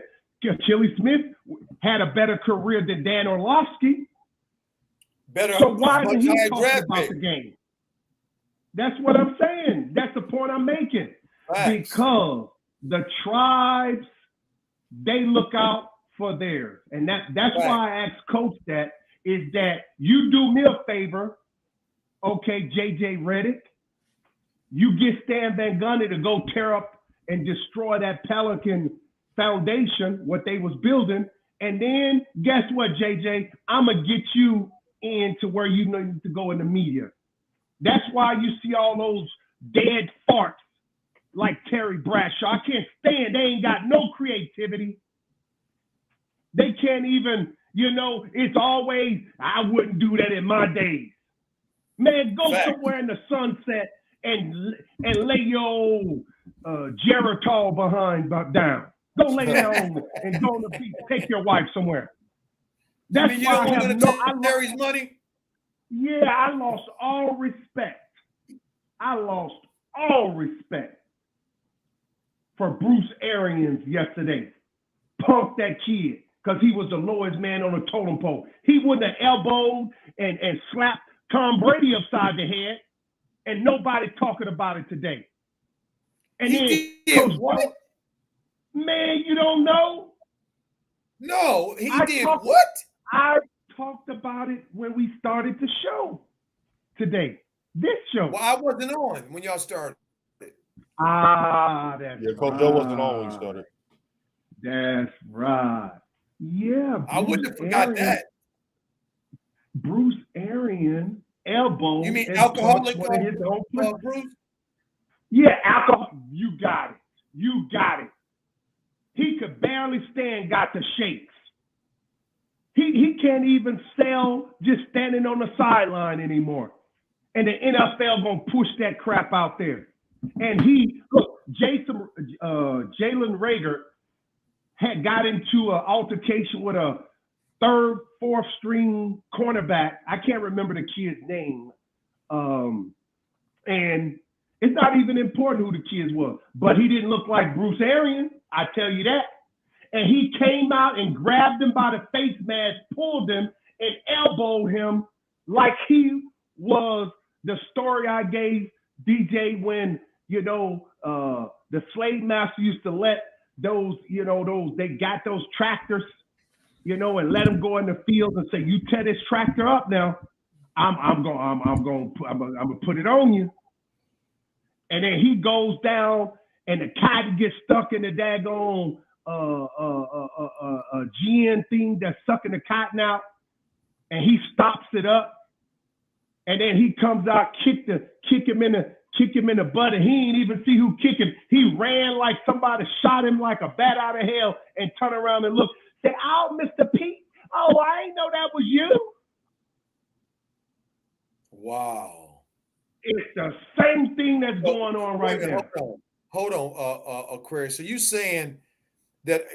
had a better career than Dan Orlovsky. So why did he talk about the game? That's what I'm saying. That's the point I'm making. Facts. Because the tribes, they look out for theirs. And that's why I asked Coach that, is that you do me a favor, okay, JJ Redick, you get Stan Van Gundy to go tear up and destroy that Pelican foundation, what they was building, and then guess what, JJ? I'm going to get you into where you need to go in the media. That's why you see all those dead farts like Terry Bradshaw. I can't stand. They ain't got no creativity. They can't even, it's always, I wouldn't do that in my days. Man, go somewhere in the sunset and lay your old Geritol behind down. Go lay down and go on the beach. Take your wife somewhere. That's why I have Terry's money. Yeah, I lost all respect. For Bruce Arians yesterday. Punked that kid because he was the lowest man on the totem pole. He wouldn't have elbowed and slapped Tom Brady upside the head, and nobody's talking about it today. And then, what? Man, you don't know? No, he did what? I talked about it when we started the show today. This show. Well, I wasn't on when y'all started. That's Coach Joe wasn't on when we started. That's right. Yeah. I wouldn't have forgot that. Bruce Arian elbow. You mean alcoholic Bruce? Yeah, alcohol. You got it. He could barely stand, got the shakes. He can't even sell just standing on the sideline anymore. And the NFL gonna push that crap out there. And Jalen Rager had got into an altercation with a 3rd, 4th string cornerback. I can't remember the kid's name. And It's not even important who the kids were. But he didn't look like Bruce Arians, I tell you that. And he came out and grabbed him by the face mask, pulled him, and elbowed him like he was the story I gave DJ when, the slave master used to let they got those tractors, and let them go in the field and say, you tear this tractor up now, I'm gonna put it on you. And then he goes down and the cotton gets stuck in the daggone GN thing that's sucking the cotton out, and he stops it up, and then he comes out, kick him in the butt, and he ain't even see who kicked him. He ran like somebody shot him like a bat out of hell, and turned around and looked. Said, "Oh, Mr. Pete, oh, I didn't know that was you." Wow. It's the same thing that's going on right now. Hold on, Aquarius. So you saying that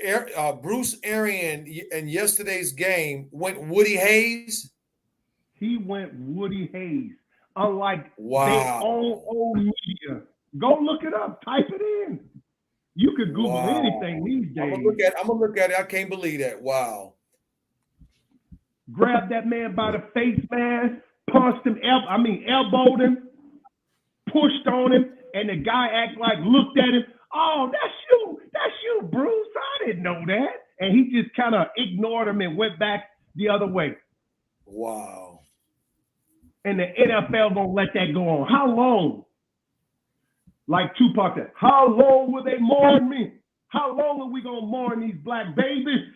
Bruce Arian in yesterday's game went Woody Hayes? He went Woody Hayes. Unlike wow. their own old media. Go look it up. Type it in. You could Google anything these days. I'm gonna look at it. I can't believe that. Wow. Grabbed that man by the face mask, punched him, elbowed him, pushed on him, and the guy looked at him. Oh, that's you, Bruce. I didn't know that. And he just kind of ignored him and went back the other way. Wow. And the NFL gonna let that go on. How long? Like Tupac said, how long will they mourn me? How long are we gonna mourn these black babies?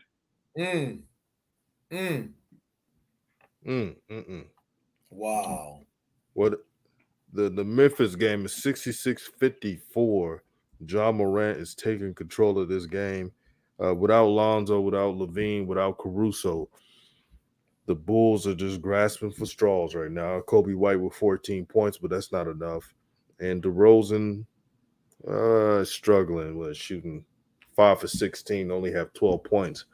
Wow. What the Memphis game is 66-54. John Morant is taking control of this game. Without Lonzo, without Levine, without Caruso, the Bulls are just grasping for straws right now. Kobe White with 14 points, but that's not enough. And DeRozan struggling with shooting 5 for 16, only have 12 points.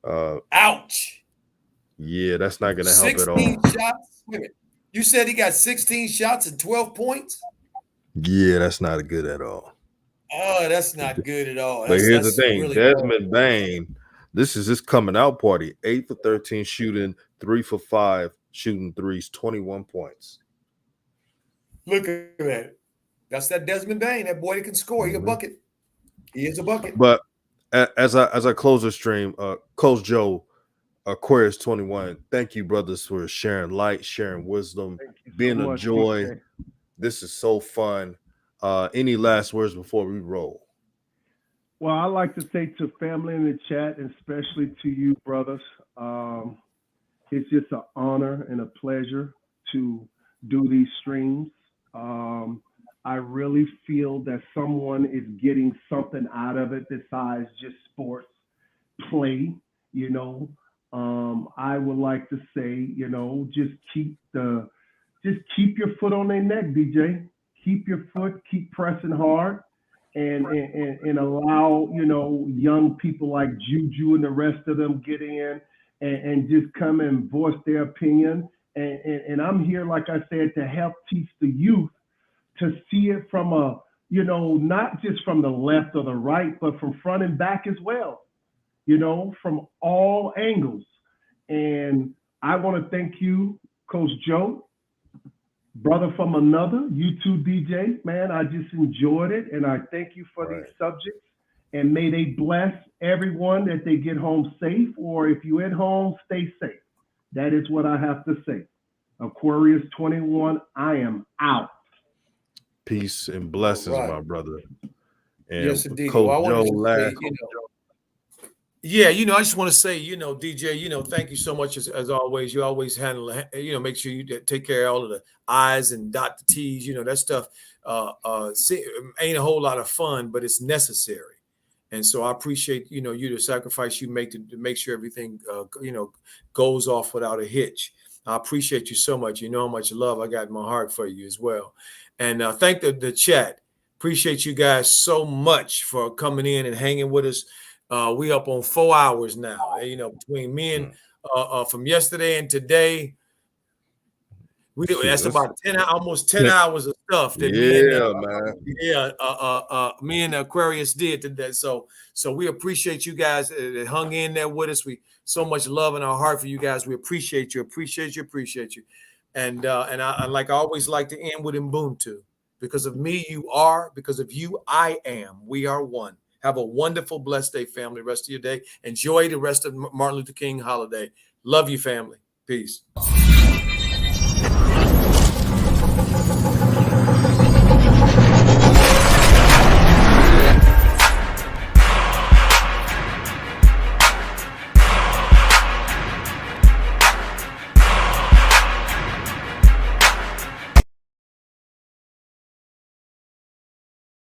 Ouch. Yeah, that's not going to help at all. 16 shots? Wait a minute. You said he got 16 shots and 12 points? Yeah, that's not good at all. Oh, that's not good at all. But here's the thing. Really Desmond Bane, this is his coming out party. 8 for 13 shooting, 3 for 5 shooting threes, 21 points. Look at that. That's that Desmond Bane. That boy that can score. He a bucket. He is a bucket. But as I close the stream, Coach Joe, Aquarius 21, thank you, brothers, for sharing light, sharing wisdom, being a joy. DJ. This is so fun. Any last words before we roll? Well, I like to say to family in the chat, and especially to you, brothers, it's just an honor and a pleasure to do these streams. I really feel that someone is getting something out of it besides just sports play, I would like to say, just keep your foot on their neck, DJ. Keep your foot, keep pressing hard, and allow, young people like Juju and the rest of them get in and just come and voice their opinion. And I'm here, like I said, to help teach the youth to see it from not just from the left or the right, but from front and back as well, from all angles. And I want to thank you, Coach Joe, brother from another, you too, DJ, man, I just enjoyed it. And I thank you for these subjects, and may they bless everyone that they get home safe, or if you're at home, stay safe. That is what I have to say. Aquarius 21, I am out. Peace and blessings, my brother. And yes, indeed. Coach Joe, last. Yeah, I just want to say, DJ, thank you so much as always. You always handle, make sure you take care of all of the I's and dot the T's. That stuff ain't a whole lot of fun, but it's necessary. And so I appreciate, you the sacrifice you make to make sure everything, goes off without a hitch. I appreciate you so much. You know how much love I got in my heart for you as well. And thank the chat. Appreciate you guys so much for coming in and hanging with us. We up on 4 hours now, between me and from yesterday and today. That's about 10, almost 10 hours of stuff that me and Aquarius did today. So we appreciate you guys that hung in there with us. We so much love in our heart for you guys. We appreciate you. And I like I always like to end with Ubuntu. Because of me, you are. Because of you, I am. We are one. Have a wonderful, blessed day, family. Rest of your day. Enjoy the rest of Martin Luther King holiday. Love you, family. Peace.